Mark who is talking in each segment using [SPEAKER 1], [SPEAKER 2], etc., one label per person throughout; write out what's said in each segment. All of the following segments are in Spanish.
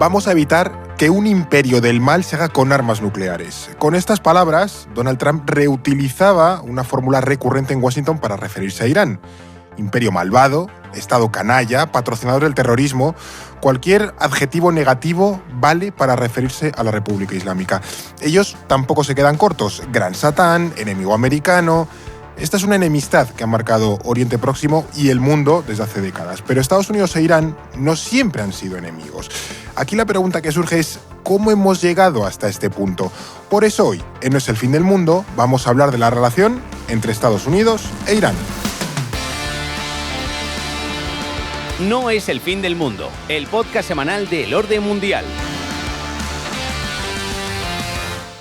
[SPEAKER 1] Vamos a evitar que un imperio del mal se haga con armas nucleares. Con estas palabras, Donald Trump reutilizaba una fórmula recurrente en Washington para referirse a Irán. Imperio malvado, Estado canalla, patrocinador del terrorismo, cualquier adjetivo negativo vale para referirse a la República Islámica. Ellos tampoco se quedan cortos. Gran Satán, enemigo americano. Esta es una enemistad que ha marcado Oriente Próximo y el mundo desde hace décadas. Pero Estados Unidos e Irán no siempre han sido enemigos. Aquí la pregunta que surge es ¿cómo hemos llegado hasta este punto? Por eso hoy, en No es el fin del mundo, vamos a hablar de la relación entre Estados Unidos e Irán.
[SPEAKER 2] No es el fin del mundo, el podcast semanal del orden mundial.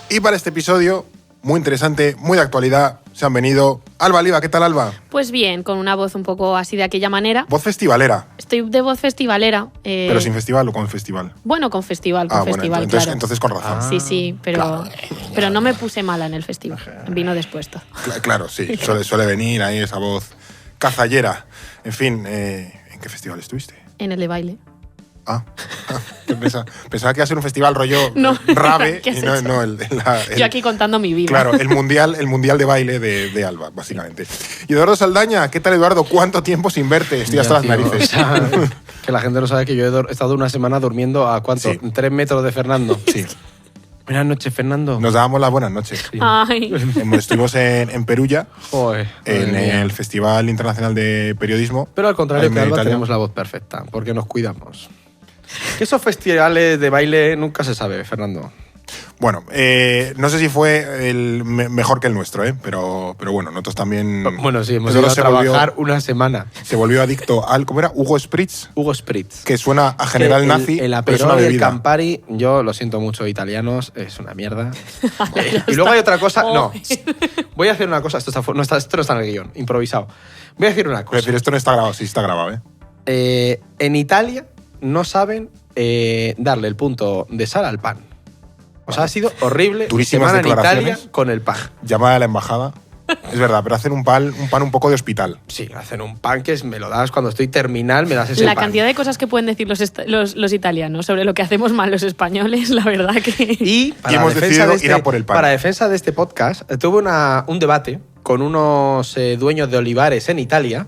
[SPEAKER 1] Y para este episodio, muy interesante, muy de actualidad, se han venido Alba Liba. ¿Qué tal, Alba?
[SPEAKER 3] Pues bien, con una voz un poco así de aquella manera.
[SPEAKER 1] Voz festivalera.
[SPEAKER 3] Estoy de voz festivalera.
[SPEAKER 1] ¿Pero sin festival o con festival?
[SPEAKER 3] Bueno, con festival,
[SPEAKER 1] bueno,
[SPEAKER 3] claro.
[SPEAKER 1] Entonces con razón.
[SPEAKER 3] Sí, pero no me puse mala en el festival. Vino después todo.
[SPEAKER 1] Claro, sí, suele venir ahí esa voz cazallera. En fin, ¿en qué festival estuviste?
[SPEAKER 3] En el de baile.
[SPEAKER 1] Pensaba que iba a ser un festival rollo rave.
[SPEAKER 3] ¿Qué has
[SPEAKER 1] y no
[SPEAKER 3] Yo aquí contando mi vida.
[SPEAKER 1] Claro, el mundial de baile de Alba, básicamente. Y Eduardo Saldaña, ¿qué tal, Eduardo? ¿Cuánto tiempo sin verte? Estoy hasta las narices.
[SPEAKER 4] Que la gente no sabe que yo he estado una semana durmiendo a ¿cuánto?
[SPEAKER 1] Sí.
[SPEAKER 4] 3 metros de Fernando.
[SPEAKER 1] Sí.
[SPEAKER 4] Buenas noches, Fernando.
[SPEAKER 1] Nos dábamos las buenas noches.
[SPEAKER 4] Sí.
[SPEAKER 3] Ay.
[SPEAKER 1] Estuvimos en Perugia,
[SPEAKER 4] Joder,
[SPEAKER 1] en
[SPEAKER 4] madre mía.
[SPEAKER 1] el Festival Internacional de Periodismo.
[SPEAKER 4] Pero al contrario
[SPEAKER 1] Ahí
[SPEAKER 4] que
[SPEAKER 1] en
[SPEAKER 4] Alba
[SPEAKER 1] Italia.
[SPEAKER 4] tenemos la voz perfecta, porque nos cuidamos. Que esos festivales de baile nunca se sabe, Fernando.
[SPEAKER 1] Bueno, no sé si fue el mejor que el nuestro, pero bueno, nosotros también...
[SPEAKER 4] Bueno, sí, hemos
[SPEAKER 1] Eduardo
[SPEAKER 4] ido a trabajar una semana.
[SPEAKER 1] Se volvió adicto al... ¿Cómo era? Hugo Spritz,
[SPEAKER 4] Hugo Spritz.
[SPEAKER 1] que suena a general nazi,
[SPEAKER 4] El
[SPEAKER 1] pero es una
[SPEAKER 4] Aperol y el
[SPEAKER 1] bebida.
[SPEAKER 4] Campari, yo lo siento mucho, italianos, es una mierda. Y luego hay otra cosa... No, voy a hacer una cosa, esto no está en el guión, improvisado. Voy a decir una
[SPEAKER 1] Es
[SPEAKER 4] cosa.
[SPEAKER 1] decir, esto no está grabado, sí está grabado, ¿eh?
[SPEAKER 4] En Italia no saben darle el punto de sal al pan. O sea, ha sido horrible
[SPEAKER 1] Durísimas
[SPEAKER 4] semana en Italia
[SPEAKER 1] declaraciones.
[SPEAKER 4] con el pan.
[SPEAKER 1] Llamada a la embajada. Es verdad, pero hacen un pan un poco de hospital.
[SPEAKER 4] Sí, hacen un pan que me lo das cuando estoy terminal, me das ese
[SPEAKER 3] La
[SPEAKER 4] pan.
[SPEAKER 3] cantidad de cosas que pueden decir los italianos sobre lo que hacemos mal los españoles, la verdad que...
[SPEAKER 4] Y para
[SPEAKER 1] hemos
[SPEAKER 4] defensa
[SPEAKER 1] decidido
[SPEAKER 4] de
[SPEAKER 1] ir a por el pan.
[SPEAKER 4] Para defensa de este podcast, tuve un debate con unos dueños de olivares en Italia.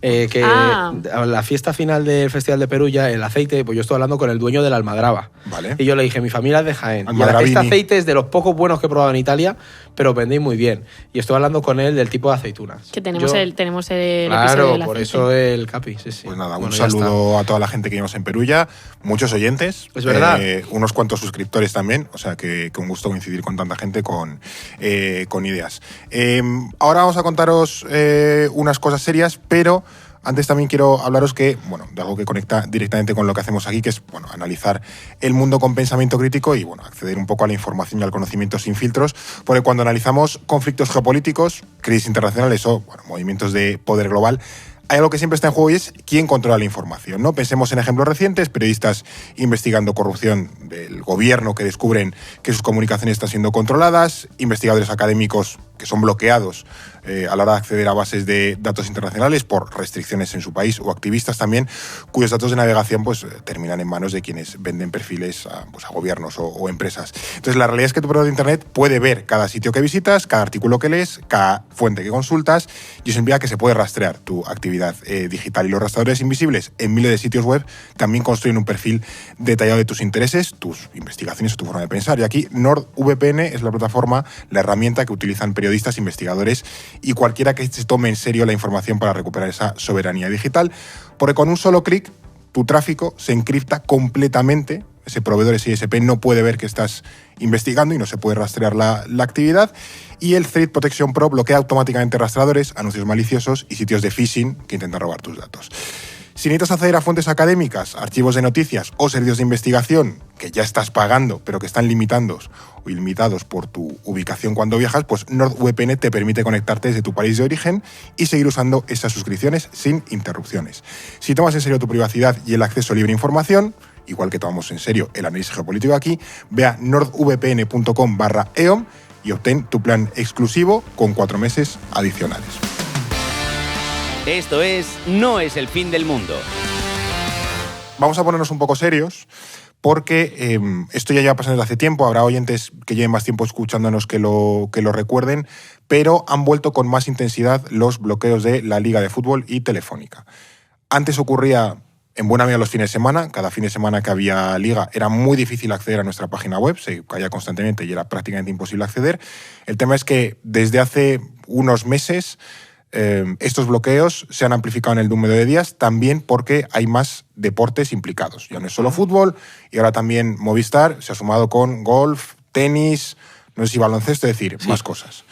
[SPEAKER 4] Que a la fiesta final del Festival de Perugia, el aceite, pues yo estoy hablando con el dueño de la Almadraba.
[SPEAKER 1] Vale.
[SPEAKER 4] Y yo le dije, mi familia es de Jaén. Y
[SPEAKER 1] Almadravini.
[SPEAKER 4] este aceite es de los pocos buenos que he probado en Italia, pero vendéis muy bien. Y estoy hablando con él del tipo de aceitunas.
[SPEAKER 3] Que tenemos el episodio
[SPEAKER 4] Claro,
[SPEAKER 3] del
[SPEAKER 4] por
[SPEAKER 3] aceite.
[SPEAKER 4] eso el Capi, sí.
[SPEAKER 1] Pues nada, un
[SPEAKER 4] Bueno, ya
[SPEAKER 1] saludo a toda la gente que vimos en Perugia, muchos oyentes,
[SPEAKER 4] Es verdad.
[SPEAKER 1] Unos cuantos suscriptores también, o sea que un gusto coincidir con tanta gente con ideas. Ahora vamos a contaros unas cosas serias, pero antes también quiero hablaros de algo que conecta directamente con lo que hacemos aquí, que es analizar el mundo con pensamiento crítico y acceder un poco a la información y al conocimiento sin filtros, porque cuando analizamos conflictos geopolíticos, crisis internacionales o movimientos de poder global, hay algo que siempre está en juego y es quién controla la información, ¿no? Pensemos en ejemplos recientes, periodistas investigando corrupción del gobierno que descubren que sus comunicaciones están siendo controladas, investigadores académicos que son bloqueados a la hora de acceder a bases de datos internacionales por restricciones en su país, o activistas también cuyos datos de navegación terminan en manos de quienes venden perfiles a gobiernos o empresas. Entonces la realidad es que tu proveedor de internet puede ver cada sitio que visitas, cada artículo que lees, cada fuente que consultas, y eso implica que se puede rastrear tu actividad digital. Y los rastreadores invisibles en miles de sitios web también construyen un perfil detallado de tus intereses, tus investigaciones o tu forma de pensar. Y aquí NordVPN es la plataforma, la herramienta que utilizan periodistas, investigadores y cualquiera que se tome en serio la información para recuperar esa soberanía digital, porque con un solo clic tu tráfico se encripta completamente. Ese proveedor SISP no puede ver que estás investigando y no se puede rastrear la actividad. Y el Threat Protection Pro bloquea automáticamente rastreadores, anuncios maliciosos y sitios de phishing que intentan robar tus datos. Si necesitas acceder a fuentes académicas, archivos de noticias o servicios de investigación que ya estás pagando, pero que están limitados por tu ubicación cuando viajas, pues NordVPN te permite conectarte desde tu país de origen y seguir usando esas suscripciones sin interrupciones. Si tomas en serio tu privacidad y el acceso libre a información, igual que tomamos en serio el análisis geopolítico aquí, ve a nordvpn.com/eom y obtén tu plan exclusivo con 4 meses adicionales.
[SPEAKER 2] Esto es No es el fin del mundo.
[SPEAKER 1] Vamos a ponernos un poco serios, porque esto ya lleva pasando desde hace tiempo, habrá oyentes que lleven más tiempo escuchándonos que lo recuerden, pero han vuelto con más intensidad los bloqueos de la Liga de Fútbol y Telefónica. Antes ocurría en buena medida los fines de semana. Cada fin de semana que había liga era muy difícil acceder a nuestra página web, se caía constantemente y era prácticamente imposible acceder. El tema es que desde hace unos meses estos bloqueos se han amplificado en el número de días, también porque hay más deportes implicados. Ya no es solo fútbol, y ahora también Movistar se ha sumado con golf, tenis, no sé si baloncesto, es decir, más cosas.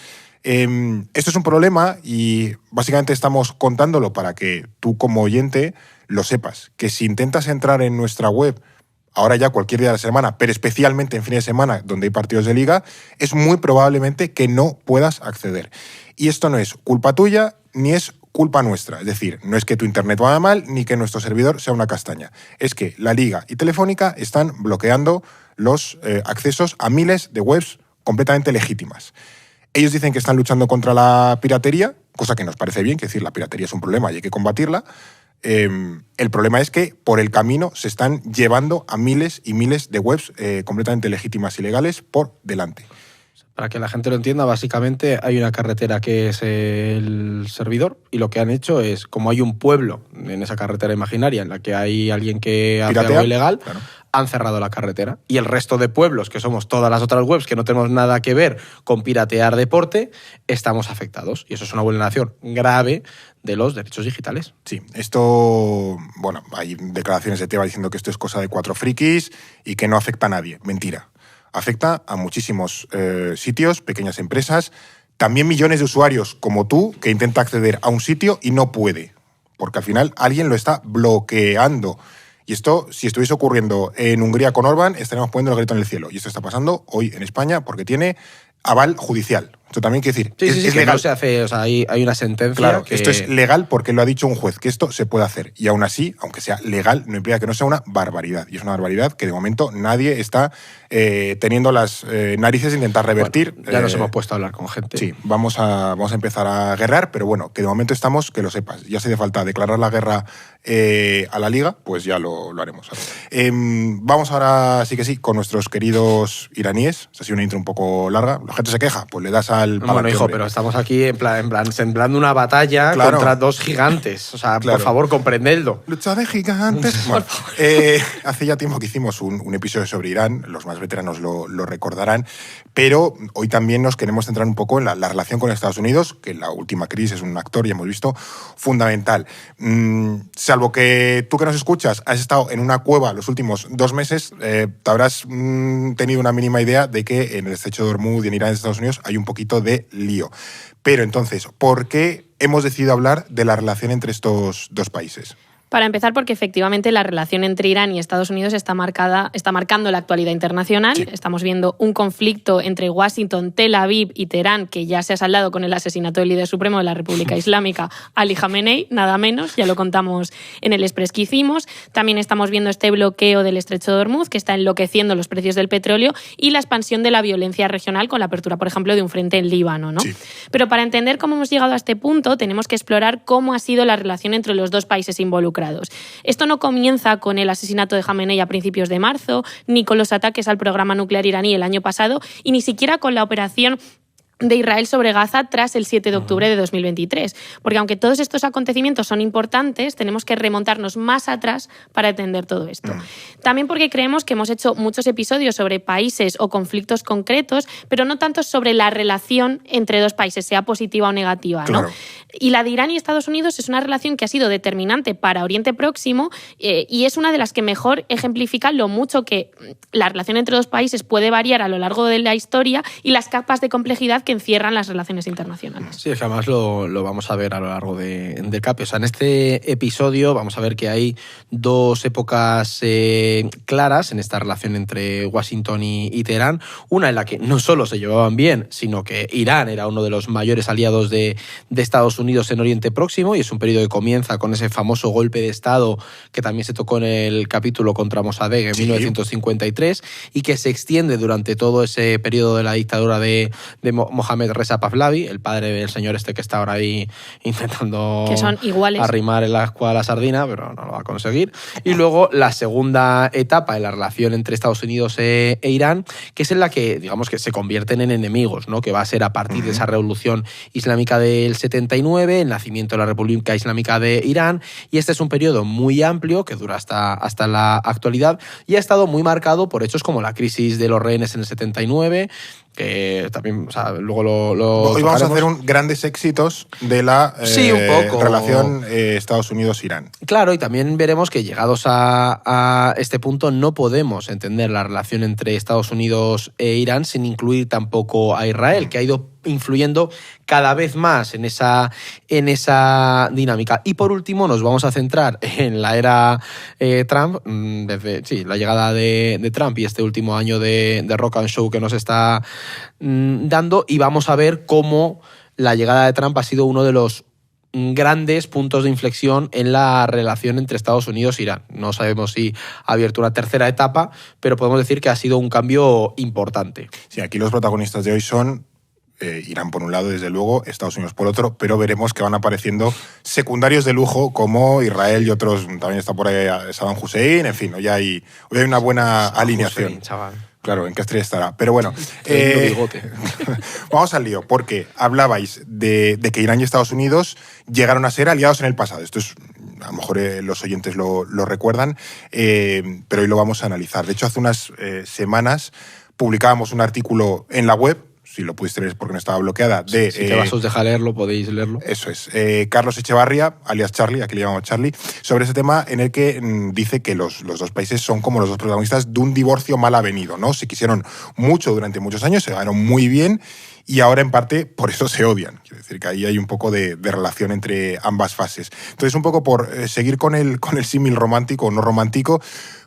[SPEAKER 1] Esto es un problema y básicamente estamos contándolo para que tú como oyente lo sepas, que si intentas entrar en nuestra web ahora ya cualquier día de la semana, pero especialmente en fines de semana donde hay partidos de liga, es muy probablemente que no puedas acceder. Y esto no es culpa tuya ni es culpa nuestra. Es decir, no es que tu internet vaya mal ni que nuestro servidor sea una castaña. Es que la Liga y Telefónica están bloqueando los accesos a miles de webs completamente legítimas. Ellos dicen que están luchando contra la piratería, cosa que nos parece bien, que decir, la piratería es un problema y hay que combatirla. El problema es que por el camino se están llevando a miles y miles de webs completamente legítimas y legales por delante.
[SPEAKER 4] Para que la gente lo entienda, básicamente hay una carretera que es el servidor y lo que han hecho es, como hay un pueblo en esa carretera imaginaria en la que hay alguien que hace algo ilegal, claro, han cerrado la carretera. Y el resto de pueblos, que somos todas las otras webs que no tenemos nada que ver con piratear deporte, estamos afectados. Y eso es una vulneración grave de los derechos digitales.
[SPEAKER 1] Sí, esto, bueno, hay declaraciones de Teba diciendo que esto es cosa de 4 frikis y que no afecta a nadie. Mentira. Afecta a muchísimos sitios, pequeñas empresas, también millones de usuarios como tú que intenta acceder a un sitio y no puede, porque al final alguien lo está bloqueando. Y esto, si estuviese ocurriendo en Hungría con Orbán, estaríamos poniendo el grito en el cielo. Y esto está pasando hoy en España porque tiene aval judicial. Esto también quiere decir,
[SPEAKER 4] es legal. No se hace, o sea, hay una sentencia.
[SPEAKER 1] Claro, que esto es legal porque lo ha dicho un juez, que esto se puede hacer. Y aún así, aunque sea legal, no implica que no sea una barbaridad. Y es una barbaridad que de momento nadie está teniendo las narices de intentar revertir.
[SPEAKER 4] Bueno, ya nos hemos puesto a hablar con gente.
[SPEAKER 1] Sí, vamos a empezar a guerrear, pero bueno, que de momento estamos, que lo sepas. Ya si hace falta declarar la guerra a la Liga, pues ya lo haremos. Vamos ahora, sí que sí, con nuestros queridos iraníes. Ha sido una intro un poco larga. La gente se queja, pues le das al...
[SPEAKER 4] Bueno, hijo, pero estamos aquí en plan sembrando una batalla, claro, contra dos gigantes. O sea, claro, por favor, comprendedlo.
[SPEAKER 1] Lucha de gigantes. Bueno, hace ya tiempo que hicimos un episodio sobre Irán, los más veteranos lo recordarán, pero hoy también nos queremos centrar un poco en la relación con Estados Unidos, que en la última crisis es un actor, ya hemos visto, fundamental. Salvo que tú que nos escuchas has estado en una cueva los últimos 2 meses, te habrás tenido una mínima idea de que en el estrecho de Hormuz y en Irán y Estados Unidos hay un poquito de lío. Pero entonces, ¿por qué hemos decidido hablar de la relación entre estos dos países?
[SPEAKER 3] Para empezar, porque efectivamente la relación entre Irán y Estados Unidos está marcando la actualidad internacional. Sí. Estamos viendo un conflicto entre Washington, Tel Aviv y Teherán que ya se ha saldado con el asesinato del líder supremo de la República Islámica, Ali Khamenei, nada menos, ya lo contamos en el Express que hicimos. También estamos viendo este bloqueo del estrecho de Hormuz que está enloqueciendo los precios del petróleo y la expansión de la violencia regional con la apertura, por ejemplo, de un frente en Líbano, ¿no? Sí. Pero para entender cómo hemos llegado a este punto tenemos que explorar cómo ha sido la relación entre los dos países involucrados. Esto no comienza con el asesinato de Khamenei a principios de marzo, ni con los ataques al programa nuclear iraní el año pasado, y ni siquiera con la operación de Israel sobre Gaza tras el 7 de octubre de 2023. Porque aunque todos estos acontecimientos son importantes, tenemos que remontarnos más atrás para entender todo esto. También porque creemos que hemos hecho muchos episodios sobre países o conflictos concretos, pero no tanto sobre la relación entre dos países, sea positiva o negativa, ¿no? Claro. Y la de Irán y Estados Unidos es una relación que ha sido determinante para Oriente Próximo y es una de las que mejor ejemplifica lo mucho que la relación entre dos países puede variar a lo largo de la historia y las capas de complejidad que encierran las relaciones internacionales.
[SPEAKER 4] Sí, es que además lo vamos a ver a lo largo del CAPE. O sea, en este episodio vamos a ver que hay 2 épocas claras en esta relación entre Washington y Teherán. Una en la que no solo se llevaban bien, sino que Irán era uno de los mayores aliados de Estados Unidos en Oriente Próximo, y es un periodo que comienza con ese famoso golpe de Estado que también se tocó en el capítulo contra Mossadegh en 1953 y que se extiende durante todo ese periodo de la dictadura de Mohammad Reza Pahlavi, el padre del señor este que está ahora ahí intentando
[SPEAKER 3] que son iguales.
[SPEAKER 4] arrimar el ascua a la sardina, pero no lo va a conseguir. Y luego la segunda etapa en la relación entre Estados Unidos e Irán, que es en la que, digamos, que se convierten en enemigos, ¿no? Que va a ser a partir de esa revolución islámica del 79, el nacimiento de la República Islámica de Irán, y este es un periodo muy amplio que dura hasta la actualidad y ha estado muy marcado por hechos como la crisis de los rehenes en el 79, que también, o sea, luego lo
[SPEAKER 1] Hoy vamos a
[SPEAKER 4] tocaremos.
[SPEAKER 1] hacer grandes éxitos de la
[SPEAKER 4] Sí, un poco.
[SPEAKER 1] relación Estados Unidos-Irán.
[SPEAKER 4] Claro, y también veremos que llegados a este punto no podemos entender la relación entre Estados Unidos e Irán sin incluir tampoco a Israel, que ha ido influyendo cada vez más en esa dinámica. Y por último nos vamos a centrar en la era Trump, desde la llegada de Trump y este último año de rock and show que nos está dando, y vamos a ver cómo la llegada de Trump ha sido uno de los grandes puntos de inflexión en la relación entre Estados Unidos e Irán. No sabemos si ha abierto una tercera etapa, pero podemos decir que ha sido un cambio importante.
[SPEAKER 1] Sí, aquí los protagonistas de hoy son Irán por un lado, desde luego, Estados Unidos por otro, pero veremos que van apareciendo secundarios de lujo como Israel y otros. También está por ahí Saddam Hussein, en fin, hoy hay una buena alineación.
[SPEAKER 4] Hussein, chaval.
[SPEAKER 1] Claro, ¿en qué estrella estará? Pero bueno,
[SPEAKER 4] bigote.
[SPEAKER 1] vamos al lío, porque hablabais de que Irán y Estados Unidos llegaron a ser aliados en el pasado. Esto es, a lo mejor los oyentes lo recuerdan, pero hoy lo vamos a analizar. De hecho, hace unas semanas publicábamos un artículo en la web, si lo pudiste leer porque no estaba bloqueada, de...
[SPEAKER 4] Si Tebas os deja leerlo, podéis leerlo.
[SPEAKER 1] Eso es. Carlos Echevarría, alias Charlie, aquí le llamamos Charlie, sobre ese tema en el que dice que los dos países son como los dos protagonistas de un divorcio mal avenido, ¿no? Se quisieron mucho durante muchos años, se llevaron muy bien y ahora en parte por eso se odian. Quiero decir que ahí hay un poco de relación entre ambas fases. Entonces, un poco por seguir con el símil romántico o no romántico,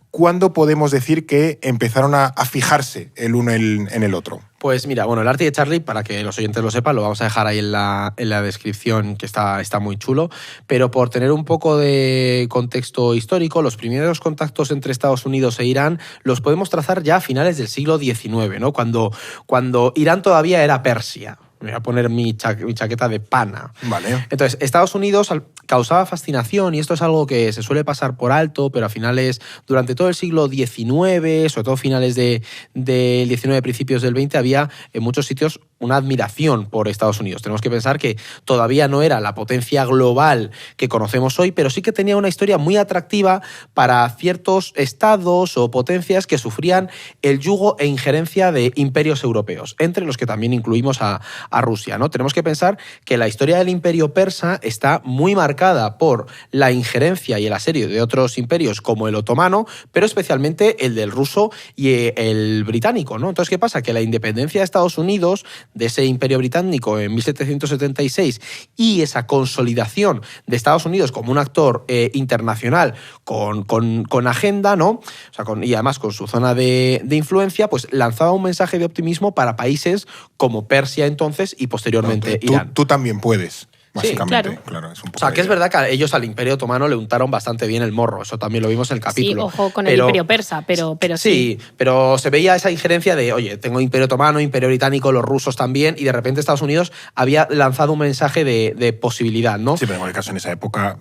[SPEAKER 1] ¿cuándo podemos decir que empezaron a fijarse el uno en el otro?
[SPEAKER 4] Pues mira, bueno, el arte de Charlie, para que los oyentes lo sepan, lo vamos a dejar ahí en la descripción, que está muy chulo, pero por tener un poco de contexto histórico, los primeros contactos entre Estados Unidos e Irán los podemos trazar ya a finales del siglo XIX, ¿no? Cuando Irán todavía era Persia. Me voy a poner mi chaqueta de pana.
[SPEAKER 1] Vale.
[SPEAKER 4] Entonces, Estados Unidos causaba fascinación, y esto es algo que se suele pasar por alto, pero a finales, durante todo el siglo XIX, sobre todo finales del XIX, principios del XX, había en muchos sitios una admiración por Estados Unidos. Tenemos que pensar que todavía no era la potencia global que conocemos hoy, pero sí que tenía una historia muy atractiva para ciertos estados o potencias que sufrían el yugo e injerencia de imperios europeos, entre los que también incluimos a Rusia, ¿no? Tenemos que pensar que la historia del imperio persa está muy marcada por la injerencia y el asedio de otros imperios como el otomano, pero especialmente el del ruso y el británico, ¿no? Entonces, ¿qué pasa? Que la independencia de Estados Unidos, de ese imperio británico en 1776, y esa consolidación de Estados Unidos como un actor internacional con agenda, ¿no? O sea, y además con su zona de influencia, pues lanzaba un mensaje de optimismo para países como Persia entonces y posteriormente Irán.
[SPEAKER 1] Tú también puedes. Básicamente,
[SPEAKER 3] Sí,
[SPEAKER 1] claro. Es un poco
[SPEAKER 4] o sea, que es verdad que ellos al Imperio Otomano le untaron bastante bien el morro, eso también lo vimos en el capítulo.
[SPEAKER 3] Sí, ojo con el Imperio Persa, pero sí.
[SPEAKER 4] Sí, pero se veía esa injerencia de, oye, tengo Imperio Otomano, Imperio Británico, los rusos también, y de repente Estados Unidos había lanzado un mensaje de posibilidad, ¿no?
[SPEAKER 1] Sí, pero en cualquier caso, en esa época,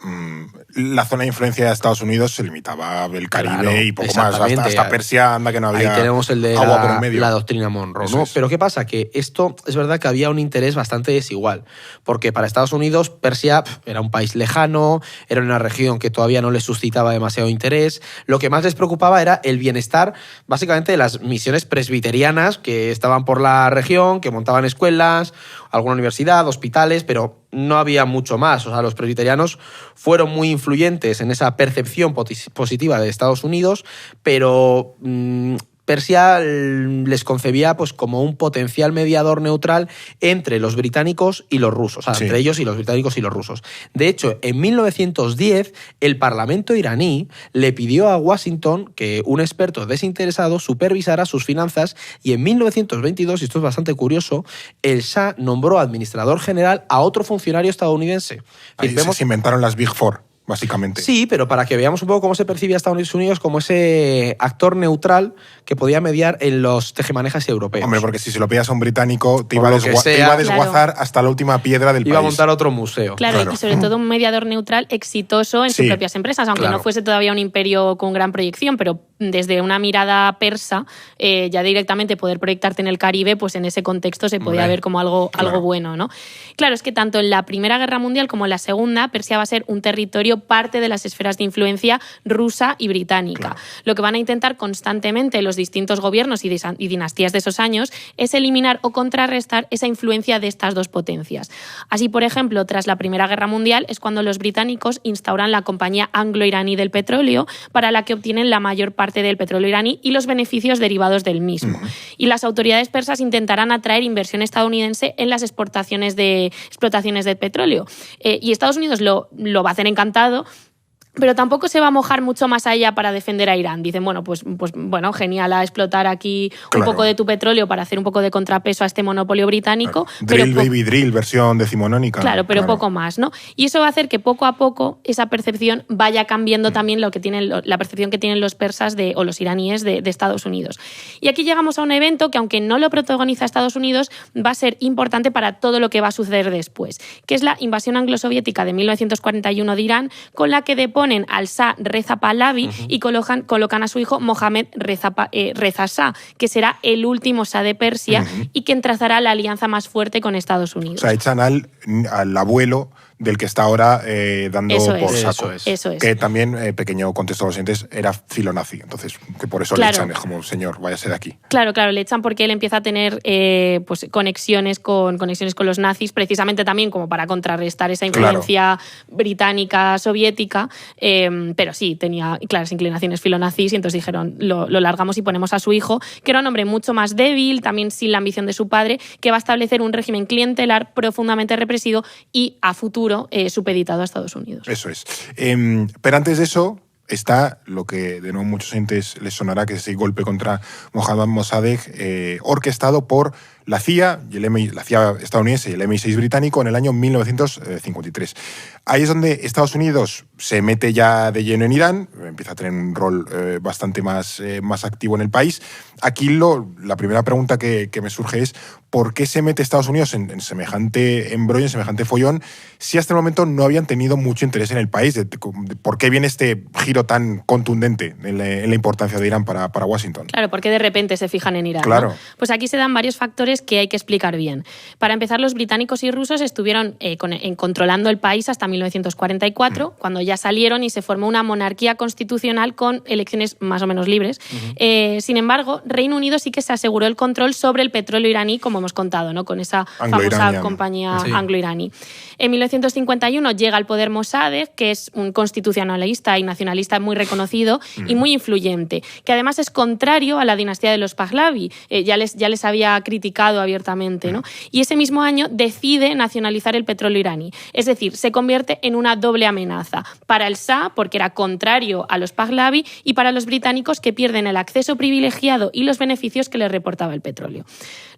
[SPEAKER 1] la zona de influencia de Estados Unidos se limitaba al Caribe, claro, y poco más. Hasta Persia, anda que no había.
[SPEAKER 4] Ahí tenemos el de
[SPEAKER 1] agua por en medio.
[SPEAKER 4] La doctrina Monroe, ¿no?
[SPEAKER 1] Es.
[SPEAKER 4] Pero ¿qué pasa? Que esto es verdad que había un interés bastante desigual, porque para Estados Unidos, Persia era un país lejano, era una región que todavía no les suscitaba demasiado interés. Lo que más les preocupaba era el bienestar, básicamente, de las misiones presbiterianas que estaban por la región, que montaban escuelas, alguna universidad, hospitales, pero no había mucho más. O sea, los presbiterianos fueron muy influyentes en esa percepción positiva de Estados Unidos, pero Persia les concebía pues como un potencial mediador neutral entre los británicos y los rusos, o sea, sí, entre ellos y los británicos y los rusos. De hecho, en 1910, el Parlamento iraní le pidió a Washington que un experto desinteresado supervisara sus finanzas, y en 1922, y esto es bastante curioso, el Shah nombró administrador general a otro funcionario estadounidense.
[SPEAKER 1] Ahí se inventaron las Big Four. básicamente.
[SPEAKER 4] Sí, pero para que veamos un poco cómo se percibe a Estados Unidos como ese actor neutral que podía mediar en los tejemanejas europeos.
[SPEAKER 1] Hombre, porque si se lo pedías a un británico, te
[SPEAKER 4] O
[SPEAKER 1] iba a
[SPEAKER 4] lo que sea.
[SPEAKER 1] desguazar hasta la última piedra del
[SPEAKER 4] Iba a
[SPEAKER 1] país.
[SPEAKER 4] montar otro museo.
[SPEAKER 3] Claro, y sobre todo un mediador neutral exitoso en sus
[SPEAKER 1] Sí,
[SPEAKER 3] propias empresas, aunque
[SPEAKER 1] claro.
[SPEAKER 3] no fuese todavía un imperio con gran proyección, pero desde una mirada persa, ya directamente poder proyectarte en el Caribe, pues en ese contexto se podía ver como algo bueno, ¿no? Claro, es que tanto en la Primera Guerra Mundial como en la Segunda, Persia va a ser un territorio parte de las esferas de influencia rusa y británica.
[SPEAKER 1] Claro.
[SPEAKER 3] Lo que van a intentar constantemente los distintos gobiernos y dinastías de esos años es eliminar o contrarrestar esa influencia de estas dos potencias. Así, por ejemplo, tras la Primera Guerra Mundial es cuando los británicos instauran la Compañía Anglo-Iraní del Petróleo, para la que obtienen la mayor parte del petróleo iraní y los beneficios derivados del mismo. Y las autoridades persas intentarán atraer inversión estadounidense en las explotaciones de petróleo. Y Estados Unidos lo va a hacer encantado, pero tampoco se va a mojar mucho más allá para defender a Irán. Dicen, pues genial a explotar aquí un poco de tu petróleo para hacer un poco de contrapeso a este monopolio británico.
[SPEAKER 1] Drill, baby drill, versión decimonónica.
[SPEAKER 3] Claro, pero poco más, ¿no? Y eso va a hacer que poco a poco esa percepción vaya cambiando también la percepción que tienen los persas o los iraníes de Estados Unidos. Y aquí llegamos a un evento que, aunque no lo protagoniza Estados Unidos, va a ser importante para todo lo que va a suceder después, que es la invasión anglo-soviética de 1941 de Irán, con la que deponen al Shah Reza Pahlavi y colocan a su hijo Mohammad Reza Shah, que será el último Shah de Persia y que trazará la alianza más fuerte con Estados Unidos.
[SPEAKER 1] O sea, echan al abuelo del que está ahora dando por saco.
[SPEAKER 3] Eso es.
[SPEAKER 1] Que también, pequeño contexto a los oyentes, era filonazi. Entonces, que por eso le echan, es como, señor, váyase de aquí.
[SPEAKER 3] Claro, le echan porque él empieza a tener conexiones con los nazis, precisamente también como para contrarrestar esa influencia británica, soviética, pero sí, tenía claras inclinaciones filonazis y entonces dijeron, lo largamos y ponemos a su hijo, que era un hombre mucho más débil, también sin la ambición de su padre, que va a establecer un régimen clientelar profundamente represivo y a futuro supeditado a Estados Unidos.
[SPEAKER 1] Eso es. Pero antes de eso está lo que de nuevo muchos entes les sonará, que es ese golpe contra Mohammad Mossadegh, orquestado por la CIA, la CIA estadounidense y el MI6 británico en el año 1953. Ahí es donde Estados Unidos se mete ya de lleno en Irán, empieza a tener un rol bastante más activo en el país. Aquí la primera pregunta que me surge es ¿por qué se mete Estados Unidos en semejante embrollo, en semejante follón, si hasta el momento no habían tenido mucho interés en el país? ¿Por qué viene este giro tan contundente en la importancia de Irán para Washington?
[SPEAKER 3] Claro, porque de repente se fijan en Irán.
[SPEAKER 1] Claro.
[SPEAKER 3] ¿No? Pues aquí se dan varios factores que hay que explicar bien. Para empezar, los británicos y rusos estuvieron controlando el país hasta 1944, cuando ya salieron y se formó una monarquía constitucional con elecciones más o menos libres. Sin embargo, Reino Unido sí que se aseguró el control sobre el petróleo iraní, como hemos contado, ¿no? Con esa famosa compañía anglo-iraní. En 1951 llega al poder Mossadegh, que es un constitucionalista y nacionalista muy reconocido y muy influyente, que además es contrario a la dinastía de los Pahlavi. Ya les había criticado abiertamente, ¿no? Y ese mismo año decide nacionalizar el petróleo iraní. Es decir, se convierte en una doble amenaza para el Shah, porque era contrario a los Pahlavi, y para los británicos, que pierden el acceso privilegiado y los beneficios que les reportaba el petróleo.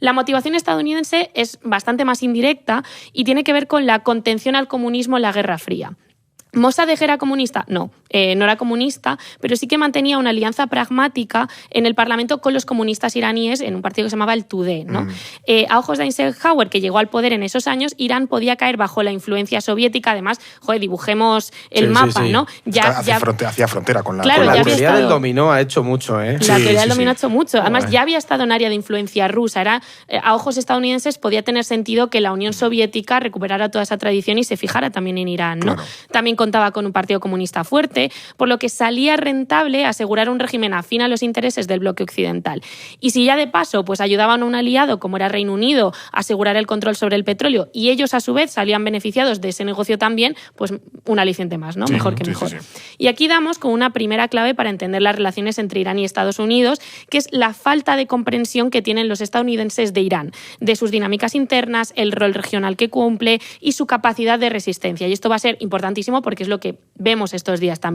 [SPEAKER 3] La motivación estadounidense es bastante más indirecta y tiene que ver con la contención al comunismo en la Guerra Fría. ¿Mossadegh era comunista? No era comunista, pero sí que mantenía una alianza pragmática en el Parlamento con los comunistas iraníes en un partido que se llamaba el Tudeh, ¿no? A ojos de Eisenhower, que llegó al poder en esos años, Irán podía caer bajo la influencia soviética. Además, dibujemos el mapa, ¿no?
[SPEAKER 1] Hacía frontera con la...
[SPEAKER 3] Claro,
[SPEAKER 4] la teoría del dominó ha hecho mucho, ¿eh?
[SPEAKER 3] La teoría del dominó ha hecho mucho. Además, ya había estado en área de influencia rusa. A ojos estadounidenses podía tener sentido que la Unión Soviética recuperara toda esa tradición y se fijara también en Irán, ¿no?
[SPEAKER 1] Claro.
[SPEAKER 3] También contaba con un partido comunista fuerte, por lo que salía rentable asegurar un régimen afín a los intereses del bloque occidental. Y si ya de paso pues ayudaban a un aliado como era Reino Unido a asegurar el control sobre el petróleo y ellos a su vez salían beneficiados de ese negocio también, pues un aliciente más, ¿no? Mejor que mejor. Sí. Y aquí damos con una primera clave para entender las relaciones entre Irán y Estados Unidos, que es la falta de comprensión que tienen los estadounidenses de Irán, de sus dinámicas internas, el rol regional que cumple y su capacidad de resistencia. Y esto va a ser importantísimo porque es lo que vemos estos días también.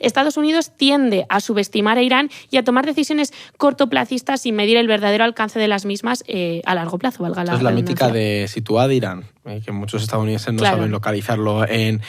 [SPEAKER 3] Estados Unidos tiende a subestimar a Irán y a tomar decisiones cortoplacistas sin medir el verdadero alcance de las mismas a largo plazo, valga la redundancia.
[SPEAKER 4] Es la mítica de situar Irán, que muchos estadounidenses no saben localizarlo en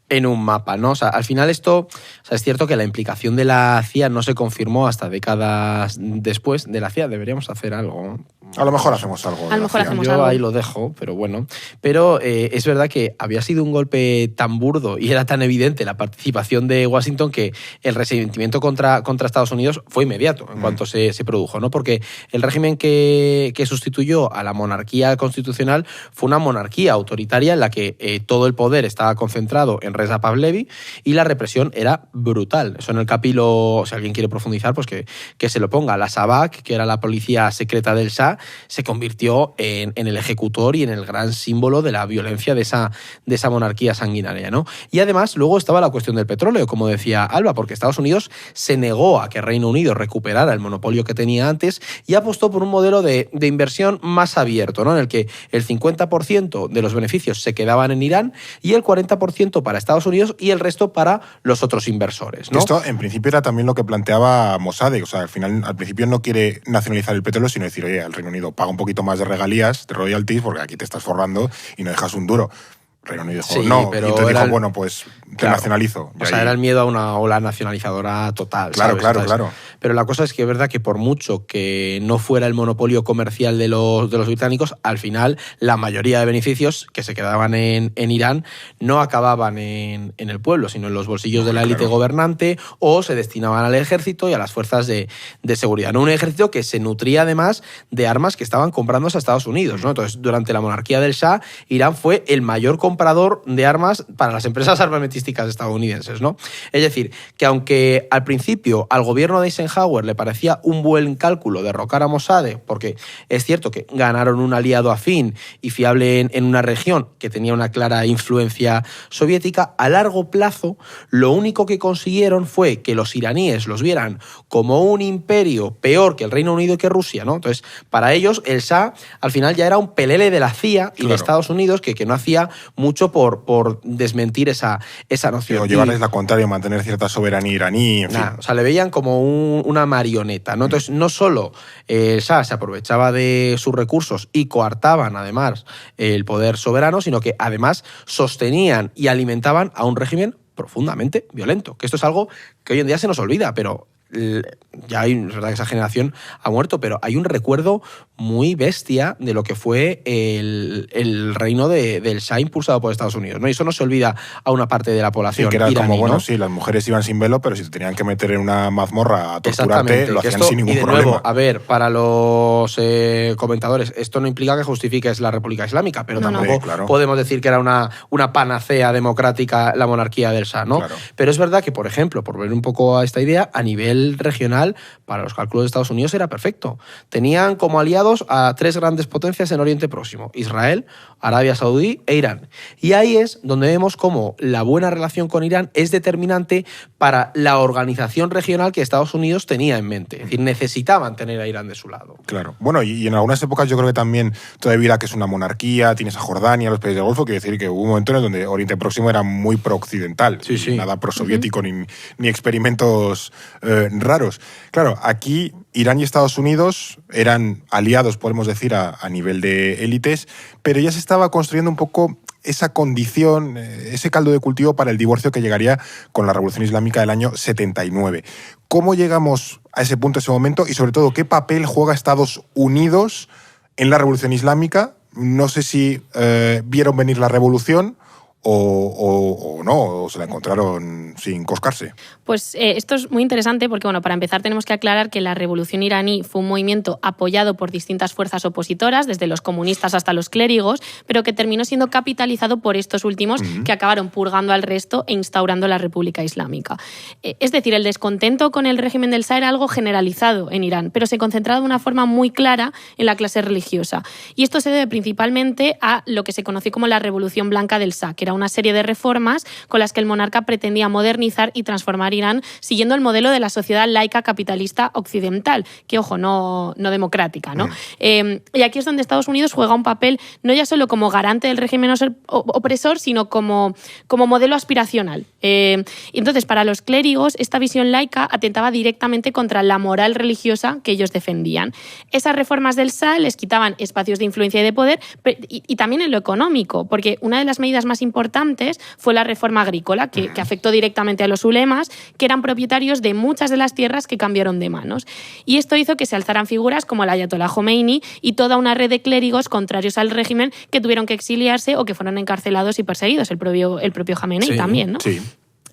[SPEAKER 4] en un mapa, ¿no? O sea, al final esto, o sea, es cierto que la implicación de la CIA no se confirmó hasta décadas después de la CIA. Deberíamos hacer algo.
[SPEAKER 1] A lo mejor hacemos algo.
[SPEAKER 3] A lo mejor hacemos
[SPEAKER 4] Yo
[SPEAKER 3] algo.
[SPEAKER 4] ahí lo dejo, pero bueno. Pero es verdad que había sido un golpe tan burdo y era tan evidente la participación de Washington que el resentimiento contra Estados Unidos fue inmediato en cuanto se produjo, ¿no? Porque el régimen que sustituyó a la monarquía constitucional fue una monarquía autoritaria en la que todo el poder estaba concentrado en Reza Pahlavi y la represión era brutal. Eso en el capítulo, si alguien quiere profundizar, pues que se lo ponga. La Sabak, que era la policía secreta del Shah, se convirtió en el ejecutor y en el gran símbolo de la violencia de esa monarquía sanguinaria, ¿no? Y además luego estaba la cuestión del petróleo, como decía Alba, porque Estados Unidos se negó a que Reino Unido recuperara el monopolio que tenía antes y apostó por un modelo de inversión más abierto, ¿no? En el que el 50% de los beneficios se quedaban en Irán y el 40% para Estados Unidos y el resto para los otros inversores, ¿no?
[SPEAKER 1] Esto, en principio, era también lo que planteaba Mossadegh. O sea, al principio no quiere nacionalizar el petróleo, sino decir, oye, el Reino Unido paga un poquito más de regalías, de royalties, porque aquí te estás forrando y no dejas un duro. Reino Unido dijo,
[SPEAKER 4] Sí,
[SPEAKER 1] no,
[SPEAKER 4] pero
[SPEAKER 1] y entonces
[SPEAKER 4] era
[SPEAKER 1] dijo, bueno, pues te nacionalizo.
[SPEAKER 4] O sea, era el miedo a una ola nacionalizadora total.
[SPEAKER 1] Claro,
[SPEAKER 4] ¿sabes?
[SPEAKER 1] claro.
[SPEAKER 4] Pero la cosa es que es verdad que por mucho que no fuera el monopolio comercial de los británicos, al final la mayoría de beneficios que se quedaban en Irán no acababan en el pueblo, sino en los bolsillos de la élite gobernante o se destinaban al ejército y a las fuerzas de seguridad. ¿No? Un ejército que se nutría además de armas que estaban comprándose a Estados Unidos, ¿no? Entonces, durante la monarquía del Shah, Irán fue el mayor comprador de armas para las empresas armamentísticas estadounidenses, ¿no? Es decir, que aunque al principio al gobierno de Eisenhower le parecía un buen cálculo derrocar a Mossadegh, porque es cierto que ganaron un aliado afín y fiable en una región que tenía una clara influencia soviética, a largo plazo lo único que consiguieron fue que los iraníes los vieran como un imperio peor que el Reino Unido y que Rusia, ¿no? Entonces, para ellos el Shah al final ya era un pelele de la CIA y de Estados Unidos que no hacía mucho por desmentir esa noción.
[SPEAKER 1] O llevarles la contraria, mantener cierta soberanía iraní, en fin.
[SPEAKER 4] O sea, le veían como una marioneta, ¿no? Entonces, no solo el Shah se aprovechaba de sus recursos y coartaban, además, el poder soberano, sino que, además, sostenían y alimentaban a un régimen profundamente violento. Que esto es algo que hoy en día se nos olvida, pero ya hay, es verdad que esa generación ha muerto, pero hay un recuerdo muy bestia de lo que fue el reino del Shah impulsado por Estados Unidos, ¿no? Y eso no se olvida a una parte de la población
[SPEAKER 1] que era
[SPEAKER 4] iraní,
[SPEAKER 1] como, bueno,
[SPEAKER 4] ¿no?
[SPEAKER 1] sí, las mujeres iban sin velo, pero si te tenían que meter en una mazmorra a torturarte, lo hacían sin ningún problema.
[SPEAKER 4] Nuevo, a ver, para los comentadores, esto no implica que justifiques la República Islámica, pero tampoco podemos decir que era una panacea democrática la monarquía del Shah, ¿no?
[SPEAKER 1] Claro.
[SPEAKER 4] Pero es verdad que, por ejemplo, por ver un poco a esta idea, a nivel regional, para los cálculos de Estados Unidos era perfecto. Tenían como aliados a 3 grandes potencias en Oriente Próximo: Israel, Arabia Saudí e Irán. Y ahí es donde vemos cómo la buena relación con Irán es determinante para la organización regional que Estados Unidos tenía en mente. Es decir, necesitaban tener a Irán de su lado.
[SPEAKER 1] Claro. Bueno, y en algunas épocas yo creo que también todavía Irak es una monarquía, tienes a Jordania, los países del Golfo, quiere decir que hubo un momento en el donde Oriente Próximo era muy pro-occidental.
[SPEAKER 4] Sí.
[SPEAKER 1] Nada pro-soviético ni experimentos raros. Claro, aquí Irán y Estados Unidos eran aliados, podemos decir, a nivel de élites, pero ya se estaba construyendo un poco esa condición, ese caldo de cultivo para el divorcio que llegaría con la Revolución Islámica del año 79. ¿Cómo llegamos a ese punto, ese momento? Y sobre todo, ¿qué papel juega Estados Unidos en la Revolución Islámica? No sé si vieron venir la revolución o no, o se la encontraron sin coscarse.
[SPEAKER 3] Pues esto es muy interesante porque, bueno, para empezar tenemos que aclarar que la revolución iraní fue un movimiento apoyado por distintas fuerzas opositoras, desde los comunistas hasta los clérigos, pero que terminó siendo capitalizado por estos últimos que acabaron purgando al resto e instaurando la República Islámica. Es decir, el descontento con el régimen del Shah era algo generalizado en Irán, pero se concentraba de una forma muy clara en la clase religiosa. Y esto se debe principalmente a lo que se conoció como la Revolución Blanca del Shah, que era una serie de reformas con las que el monarca pretendía modernizar y transformar Irán siguiendo el modelo de la sociedad laica capitalista occidental, que, ojo, no democrática, ¿no? Y aquí es donde Estados Unidos juega un papel no ya solo como garante del régimen opresor, sino como modelo aspiracional. Y entonces, para los clérigos, esta visión laica atentaba directamente contra la moral religiosa que ellos defendían. Esas reformas del Shah les quitaban espacios de influencia y de poder, y también en lo económico, porque una de las medidas más importantes importantes fue la reforma agrícola, que afectó directamente a los ulemas, que eran propietarios de muchas de las tierras que cambiaron de manos. Y esto hizo que se alzaran figuras como el Ayatollah Khomeini y toda una red de clérigos contrarios al régimen que tuvieron que exiliarse o que fueron encarcelados y perseguidos. El propio Khamenei también, ¿no?
[SPEAKER 1] Sí.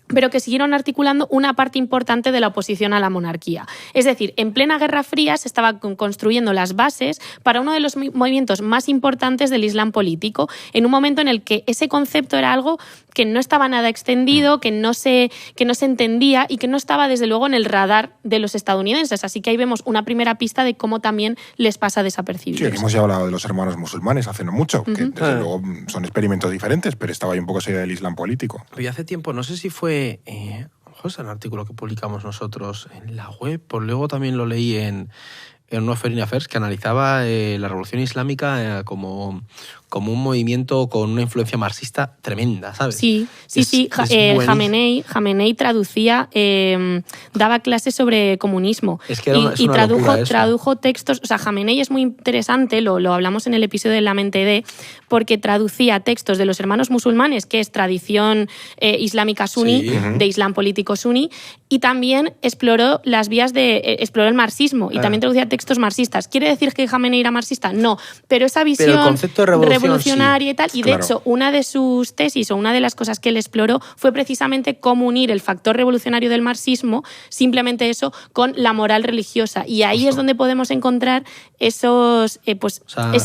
[SPEAKER 3] Pero que siguieron articulando una parte importante de la oposición a la monarquía. Es decir, en plena Guerra Fría se estaban construyendo las bases para uno de los movimientos más importantes del Islam político, en un momento en el que ese concepto era algo que no estaba nada extendido, que no se entendía y que no estaba, desde luego, en el radar de los estadounidenses. Así que ahí vemos una primera pista de cómo también les pasa desapercibido.
[SPEAKER 1] Sí, hemos ya hablado de los hermanos musulmanes hace no mucho, que desde luego son experimentos diferentes, pero estaba ahí un poco esa idea del Islam político.
[SPEAKER 4] Pero hace tiempo, no sé si fue es un artículo que publicamos nosotros en la web, pues luego también lo leí en unos Foreign Affairs, que analizaba la revolución islámica como un movimiento con una influencia marxista tremenda, ¿sabes?
[SPEAKER 3] Sí. Khamenei traducía, daba clases sobre comunismo.
[SPEAKER 4] Es que
[SPEAKER 3] tradujo textos. O sea, Khamenei es muy interesante, lo hablamos en el episodio de La Mente de, porque traducía textos de los hermanos musulmanes, que es tradición islámica suní, de islam político suní, y también exploró las vías exploró el marxismo, y también traducía textos marxistas. ¿Quiere decir que Khamenei era marxista? No, pero esa visión
[SPEAKER 4] el concepto de
[SPEAKER 3] revolucionaria y tal, y de hecho una de sus tesis o una de las cosas que él exploró fue precisamente cómo unir el factor revolucionario del marxismo, simplemente eso, con la moral religiosa, y ahí es donde podemos encontrar esa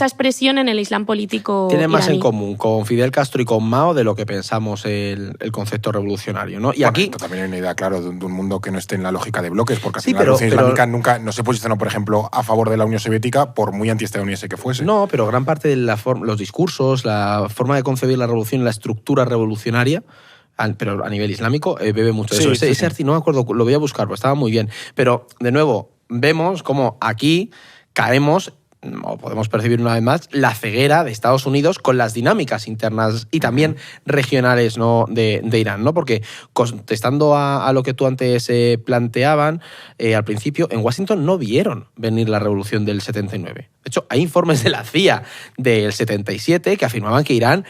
[SPEAKER 3] expresión en el islam político
[SPEAKER 4] tiene más
[SPEAKER 3] iraní.
[SPEAKER 4] En común con Fidel Castro y con Mao de lo que pensamos el concepto revolucionario, ¿no? Y aquí
[SPEAKER 1] también hay una idea, claro, de un mundo que no esté en la lógica de bloques, porque la revolución islámica nunca no se posicionó, por ejemplo, a favor de la Unión Soviética, por muy antiestadounidense que fuese.
[SPEAKER 4] No, pero gran parte de los discursos, la forma de concebir la revolución, la estructura revolucionaria, pero a nivel islámico, bebe mucho de eso. Ese artículo, no me acuerdo, lo voy a buscar, pues estaba muy bien. Pero, de nuevo, vemos cómo aquí caemos, o podemos percibir una vez más, la ceguera de Estados Unidos con las dinámicas internas y también regionales, ¿no?, de Irán, ¿no? Porque, contestando a lo que tú antes planteaban, al principio, en Washington no vieron venir la revolución del 79. De hecho, hay informes de la CIA del 77 que afirmaban que Irán,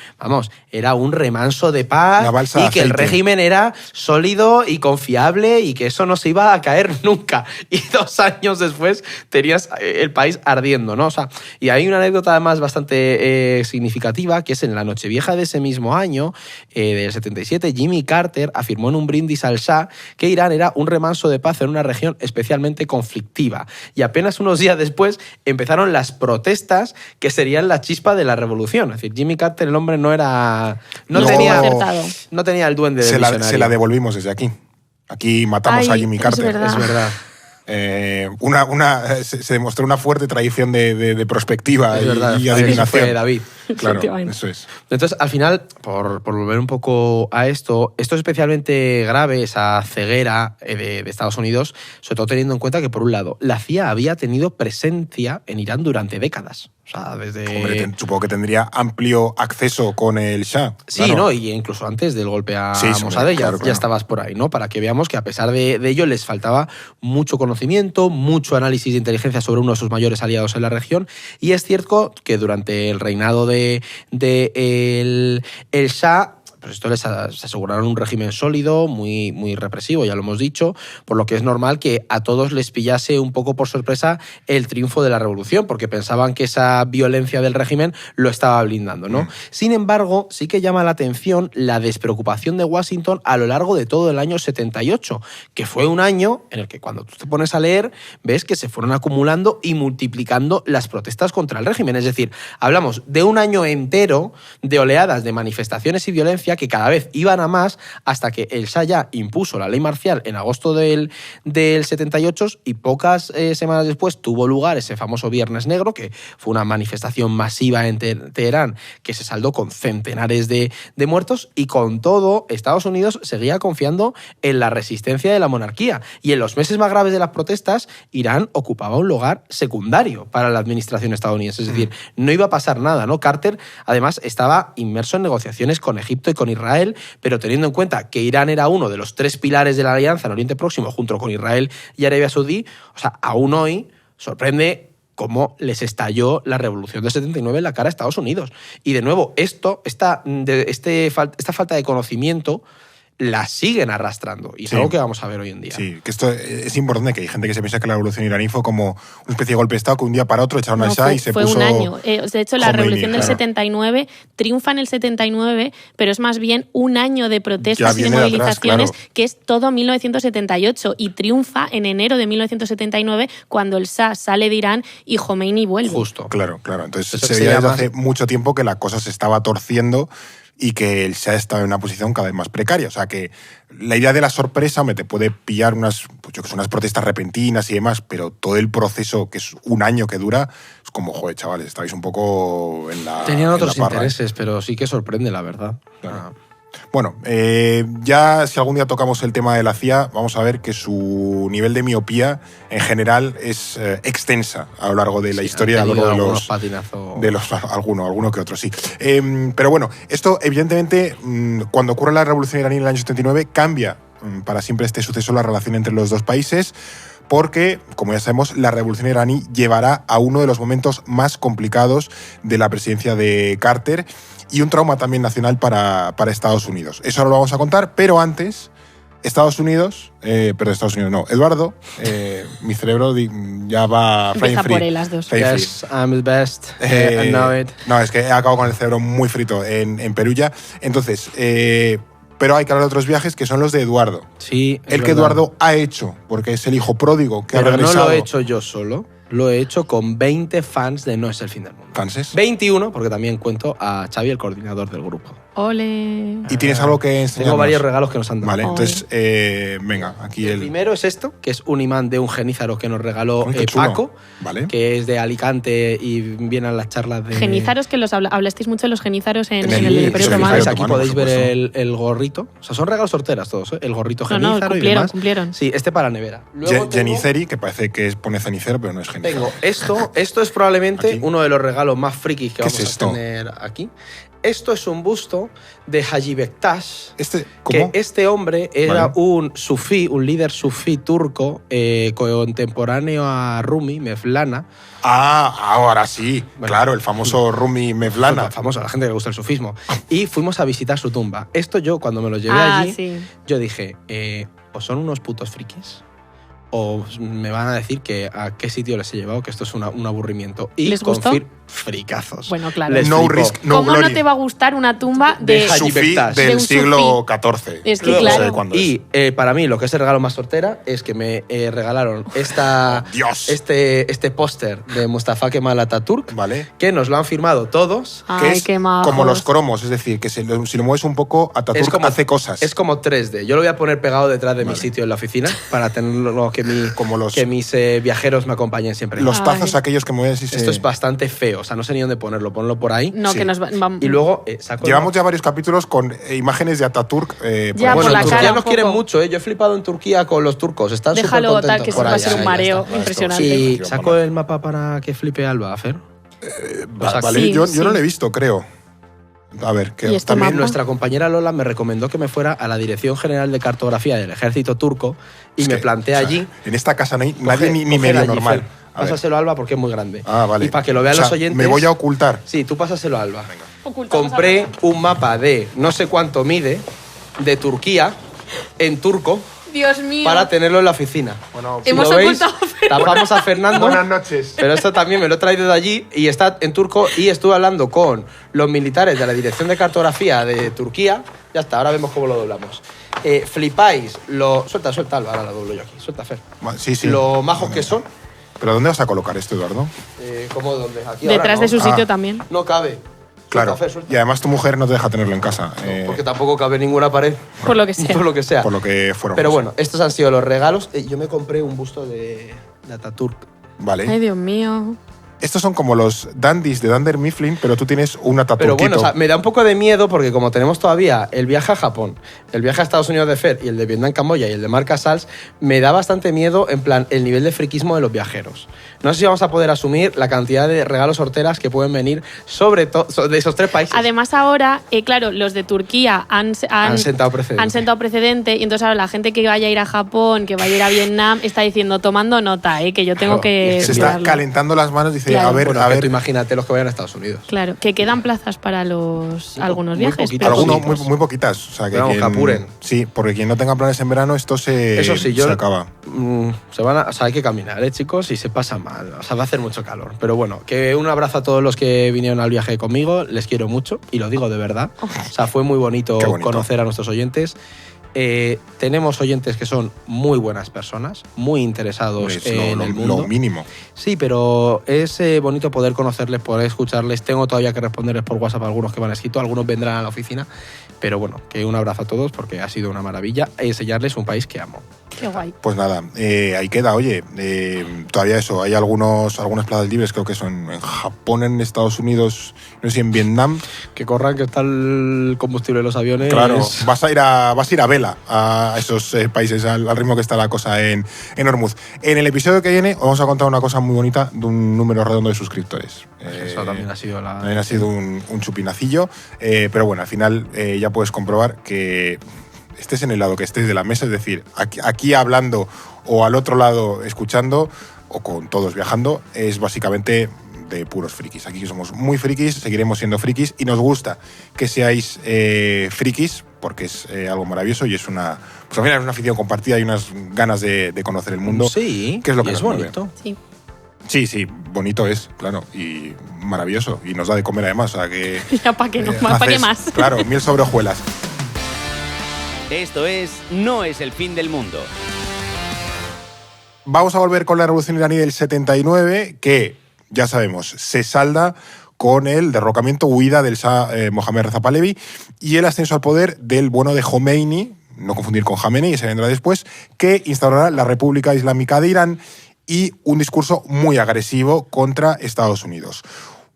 [SPEAKER 4] era un remanso de paz y que el régimen era sólido y confiable y que eso no se iba a caer nunca. Y 2 años después tenías el país ardiendo, ¿no? O sea, y hay una anécdota además bastante significativa, que es en la Nochevieja de ese mismo año, del 77, Jimmy Carter afirmó en un brindis al Shah que Irán era un remanso de paz en una región especialmente conflictiva. Y apenas unos días después empezaron las protestas que serían la chispa de la revolución. Es decir, Jimmy Carter, el hombre, no tenía el duende de visionario.
[SPEAKER 1] Se la devolvimos desde aquí. Aquí matamos a Jimmy Carter.
[SPEAKER 3] Es verdad.
[SPEAKER 1] Se demostró una fuerte tradición de prospectiva y adivinación.
[SPEAKER 4] Fue David.
[SPEAKER 1] Claro, eso es.
[SPEAKER 4] Entonces, al final, por volver un poco a esto es especialmente grave, esa ceguera de Estados Unidos, sobre todo teniendo en cuenta que, por un lado, la CIA había tenido presencia en Irán durante décadas. O sea, desde...
[SPEAKER 1] Hombre, supongo que tendría amplio acceso con el Shah.
[SPEAKER 4] Sí,
[SPEAKER 1] claro.
[SPEAKER 4] ¿no? Y incluso antes del golpe a Mossadegh ya estabas por ahí, ¿no? Para que veamos que a pesar de ello les faltaba mucho conocimiento, mucho análisis de inteligencia sobre uno de sus mayores aliados en la región. Y es cierto que durante el reinado de el Shah, pues esto les aseguraron un régimen sólido, muy, muy represivo, ya lo hemos dicho, por lo que es normal que a todos les pillase un poco por sorpresa el triunfo de la revolución, porque pensaban que esa violencia del régimen lo estaba blindando, ¿no? Sin embargo, sí que llama la atención la despreocupación de Washington a lo largo de todo el año 78, que fue un año en el que, cuando tú te pones a leer, ves que se fueron acumulando y multiplicando las protestas contra el régimen. Es decir, hablamos de un año entero de oleadas de manifestaciones y violencia que cada vez iban a más, hasta que el Shah ya impuso la ley marcial en agosto del 78, y pocas semanas después tuvo lugar ese famoso Viernes Negro, que fue una manifestación masiva en Teherán que se saldó con centenares de muertos, y con todo Estados Unidos seguía confiando en la resistencia de la monarquía, y en los meses más graves de las protestas Irán ocupaba un lugar secundario para la administración estadounidense. Es decir, no iba a pasar nada, ¿no? Carter además estaba inmerso en negociaciones con Egipto y con Israel, pero teniendo en cuenta que Irán era uno de los 3 pilares de la alianza en Oriente Próximo, junto con Israel y Arabia Saudí, o sea, aún hoy sorprende cómo les estalló la revolución del 79 en la cara a Estados Unidos. Y de nuevo, esta falta de conocimiento la siguen arrastrando. Y es algo que vamos a ver hoy en día.
[SPEAKER 1] Sí, que esto es importante, que hay gente que se piensa que la revolución iraní fue como una especie de golpe de Estado que un día para otro echaron al Shah y se puso...
[SPEAKER 3] Fue un año. De hecho, la
[SPEAKER 1] Khomeini,
[SPEAKER 3] revolución del 79 triunfa en el 79, pero es más bien un año de protestas y de movilizaciones,
[SPEAKER 1] atrás, claro.
[SPEAKER 3] que es todo 1978, y triunfa en enero de 1979 cuando el Shah sale de Irán y Khomeini vuelve.
[SPEAKER 4] Justo.
[SPEAKER 1] Claro. Entonces
[SPEAKER 4] Eso
[SPEAKER 1] se veía desde hace mucho tiempo que la cosa se estaba torciendo y que el Shah estaba en una posición cada vez más precaria. O sea que la idea de la sorpresa te puede pillar unas protestas repentinas y demás, pero todo el proceso, que es un año que dura, es como, joder, chavales, estabais un poco en la...
[SPEAKER 4] Tenían otros
[SPEAKER 1] en la parra,
[SPEAKER 4] intereses, pero sí que sorprende, la verdad.
[SPEAKER 1] Claro. Bueno, ya si algún día tocamos el tema de la CIA, vamos a ver que su nivel de miopía en general es extensa a lo largo de la historia, a lo largo de los alguno que otro, sí. Pero bueno, esto evidentemente, cuando ocurre la revolución iraní en el año 79, cambia para siempre este suceso la relación entre los dos países, porque, como ya sabemos, la revolución iraní llevará a uno de los momentos más complicados de la presidencia de Carter y un trauma también nacional para Estados Unidos. Eso ahora lo vamos a contar, pero antes, Eduardo, mi cerebro ya va
[SPEAKER 3] Empieza por él, las dos.
[SPEAKER 4] Yes, I'm the best. I know it.
[SPEAKER 1] No, es que he acabado con el cerebro muy frito en Perugia. Entonces, pero hay que hablar de otros viajes que son los de Eduardo.
[SPEAKER 4] Sí,
[SPEAKER 1] el que Eduardo ha hecho, porque es el hijo pródigo que
[SPEAKER 4] pero
[SPEAKER 1] ha regresado.
[SPEAKER 4] No lo he hecho yo solo, lo he hecho con 20 fans de No es el fin del mundo.
[SPEAKER 1] ¿Fanses?
[SPEAKER 4] 21, porque también cuento a Xavi, el coordinador del grupo.
[SPEAKER 3] ¡Ole!
[SPEAKER 1] ¿Y tienes algo que enseñarnos?
[SPEAKER 4] Tengo varios regalos que nos han dado.
[SPEAKER 1] Vale, entonces, venga, aquí
[SPEAKER 4] el primero es esto, que es un imán de un genízaro que nos regaló Paco,
[SPEAKER 1] vale,
[SPEAKER 4] que es de Alicante y viene a las charlas de...
[SPEAKER 3] Genízaros, que hablasteis mucho de los genízaros en el Imperio Otomano.
[SPEAKER 4] Aquí podéis ver el gorrito. O sea, son regalos sorteras todos, ¿eh? El gorrito genízaro y demás.
[SPEAKER 3] Cumplieron.
[SPEAKER 4] Sí, este para la nevera.
[SPEAKER 1] Geniceri, que parece que pone cenicero, pero no es genízaro.
[SPEAKER 4] Tengo esto es probablemente
[SPEAKER 1] aquí.
[SPEAKER 4] uno de los regalos más frikis que vamos
[SPEAKER 1] es
[SPEAKER 4] a tener aquí. Esto es un busto de Haji Bektash.
[SPEAKER 1] ¿Cómo?
[SPEAKER 4] Que este hombre era un sufí, un líder sufí turco contemporáneo a Rumi, Mevlana.
[SPEAKER 1] Ah, ahora sí. Bueno, claro, el famoso Rumi Mevlana.
[SPEAKER 4] Famoso, a la gente que le gusta el sufismo. Y fuimos a visitar su tumba. Esto yo, cuando me lo llevé allí, yo dije, o son unos putos frikis, o me van a decir que a qué sitio les he llevado, que esto es un aburrimiento. Y
[SPEAKER 3] ¿les gustó?
[SPEAKER 4] Fricazos.
[SPEAKER 3] Bueno, claro.
[SPEAKER 1] No risk, no
[SPEAKER 3] ¿Cómo
[SPEAKER 1] glory.
[SPEAKER 3] No te va a gustar una tumba de
[SPEAKER 1] sufí del siglo XIV?
[SPEAKER 3] Es que claro.
[SPEAKER 4] Y para mí, lo que es el regalo más sortera es que me regalaron este póster de Mustafa Kemal Atatürk,
[SPEAKER 1] vale,
[SPEAKER 4] que nos lo han firmado todos.
[SPEAKER 3] Ay,
[SPEAKER 1] que es como los cromos, es decir, que si lo mueves un poco, Atatürk hace cosas.
[SPEAKER 4] Es como 3D. Yo lo voy a poner pegado detrás de mi sitio en la oficina para tenerlo que mis viajeros me acompañen siempre.
[SPEAKER 1] Los tazos aquellos que mueves y
[SPEAKER 4] Esto es bastante feo, o sea, no sé ni dónde ponerlo. Ponlo por ahí.
[SPEAKER 3] No, que nos vamos.
[SPEAKER 4] Y luego
[SPEAKER 1] llevamos ya varios capítulos con imágenes de Ataturk.
[SPEAKER 3] Ya,
[SPEAKER 4] bueno,
[SPEAKER 3] por
[SPEAKER 4] en Turquía nos quieren
[SPEAKER 3] poco.
[SPEAKER 4] mucho, ¿eh? Yo he flipado en Turquía con los turcos. Están súper contentos.
[SPEAKER 3] Déjalo tal, que eso va a ser un mareo impresionante.
[SPEAKER 4] Y saco el mapa para que flipe Alba, Fer.
[SPEAKER 1] Vale,
[SPEAKER 3] sí,
[SPEAKER 1] yo
[SPEAKER 3] sí.
[SPEAKER 1] no lo he visto, creo. A ver, que
[SPEAKER 4] también
[SPEAKER 3] mapa?
[SPEAKER 4] nuestra compañera Lola me recomendó que me fuera a la Dirección General de Cartografía del Ejército Turco y me planteé allí.
[SPEAKER 1] En esta casa no hay nadie ni medio
[SPEAKER 4] allí,
[SPEAKER 1] normal.
[SPEAKER 4] Fer. Pásaselo a Alba porque es muy grande.
[SPEAKER 1] Ah, vale.
[SPEAKER 4] Y para que lo vean los oyentes.
[SPEAKER 1] Me voy a ocultar.
[SPEAKER 4] Sí, tú pásaselo a Alba. Compré un mapa de no sé cuánto mide de Turquía en turco.
[SPEAKER 3] Dios mío.
[SPEAKER 4] Para tenerlo en la oficina.
[SPEAKER 1] Bueno,
[SPEAKER 4] si
[SPEAKER 3] hemos
[SPEAKER 4] lo veis,
[SPEAKER 3] ocultado a Fernando.
[SPEAKER 4] tapamos a Fernando.
[SPEAKER 1] Buenas noches.
[SPEAKER 4] Pero esto también me lo he traído de allí y está en turco y estuve hablando con los militares de la Dirección de Cartografía de Turquía. Ya está, ahora vemos cómo lo doblamos. Flipáis, suelta, Alba, ahora la doblo yo aquí. Suelta, Fer.
[SPEAKER 1] Sí.
[SPEAKER 4] Lo majos que son.
[SPEAKER 1] ¿Pero dónde vas a colocar esto, Eduardo?
[SPEAKER 4] ¿Cómo dónde? Aquí
[SPEAKER 3] Detrás
[SPEAKER 4] ahora,
[SPEAKER 3] de su sitio también.
[SPEAKER 4] No cabe.
[SPEAKER 1] Claro.
[SPEAKER 4] Suelta, Fer,
[SPEAKER 1] Y además tu mujer no te deja tenerlo en casa.
[SPEAKER 4] porque tampoco cabe ninguna pared.
[SPEAKER 3] Por lo que sea.
[SPEAKER 4] Por lo que sea.
[SPEAKER 1] Por lo que fueron.
[SPEAKER 4] Pero bueno, estos han sido los regalos. Yo me compré un busto de Atatürk.
[SPEAKER 1] Vale.
[SPEAKER 3] Ay, Dios mío.
[SPEAKER 1] estos son como los dandies de Dunder Mifflin, pero tú tienes una tatuquito.
[SPEAKER 4] Pero bueno, o sea, me da un poco de miedo porque como tenemos todavía el viaje a Japón, el viaje a Estados Unidos de Fer y el de Vietnam-Camboya y el de Marc Casals, me da bastante miedo, en plan, el nivel de friquismo de los viajeros. No sé si vamos a poder asumir la cantidad de regalos horteras que pueden venir sobre todo de esos 3 países.
[SPEAKER 3] Además ahora, claro, los de Turquía han
[SPEAKER 4] sentado precedente.
[SPEAKER 3] Han sentado precedente y entonces ahora la gente que vaya a ir a Japón, que vaya a ir a Vietnam, está diciendo, tomando nota, que yo tengo que...
[SPEAKER 1] Se está calentando las manos, dice,
[SPEAKER 3] claro.
[SPEAKER 1] a ver...
[SPEAKER 4] Tú imagínate los que vayan a Estados Unidos.
[SPEAKER 3] Claro, que quedan plazas para algunos viajes.
[SPEAKER 1] Algunos muy poquitas. O sea, que
[SPEAKER 4] apuren.
[SPEAKER 1] Sí, porque quien no tenga planes en verano, esto se acaba.
[SPEAKER 4] Hay que caminar, chicos, y se pasa mal. O sea, va a hacer mucho calor. Pero bueno, que un abrazo a todos los que vinieron al viaje conmigo. Les quiero mucho y lo digo de verdad. O sea, fue muy bonito conocer a nuestros oyentes. Tenemos oyentes que son muy buenas personas, muy interesados en el mundo.
[SPEAKER 1] Lo mínimo.
[SPEAKER 4] Sí, pero es bonito poder conocerles, poder escucharles. Tengo todavía que responderles por WhatsApp a algunos que me han escrito, algunos vendrán a la oficina. Pero bueno, que un abrazo a todos porque ha sido una maravilla enseñarles un país que amo.
[SPEAKER 3] Qué guay.
[SPEAKER 1] Pues nada, ahí queda, oye, todavía eso, hay algunas plazas libres, creo que son en Japón, en Estados Unidos, no sé si en Vietnam.
[SPEAKER 4] Que corran, que está el combustible de los aviones.
[SPEAKER 1] Claro, vas a ir a vela a esos países, al ritmo que está la cosa en Hormuz. En el episodio que viene os vamos a contar una cosa muy bonita de un número redondo de suscriptores.
[SPEAKER 4] Eso también ha sido
[SPEAKER 1] También ha sido un chupinacillo, pero bueno, al final ya puedes comprobar que estés en el lado que estés de la mesa, es decir, aquí hablando o al otro lado escuchando o con todos viajando, es básicamente de puros frikis. Aquí somos muy frikis, seguiremos siendo frikis y nos gusta que seáis frikis porque es algo maravilloso y es una... Pues al final es una afición compartida y unas ganas de conocer el mundo.
[SPEAKER 4] Sí,
[SPEAKER 1] que es lo que
[SPEAKER 4] es
[SPEAKER 1] nos
[SPEAKER 4] bonito.
[SPEAKER 3] Sí.
[SPEAKER 1] Sí, bonito es, claro, y maravilloso. Y nos da de comer además, o sea que...
[SPEAKER 3] Ya, ¿para qué no? ¿Para qué más?
[SPEAKER 1] Claro, miel sobre hojuelas.
[SPEAKER 2] Esto es No es el fin del mundo.
[SPEAKER 1] Vamos a volver con la revolución iraní del 79, que, ya sabemos, se salda con el derrocamiento, huida del Shah Mohammad Reza Pahlavi y el ascenso al poder del bueno de Khomeini, no confundir con Jamenei, ese vendrá después, que instaurará la República Islámica de Irán y un discurso muy agresivo contra Estados Unidos.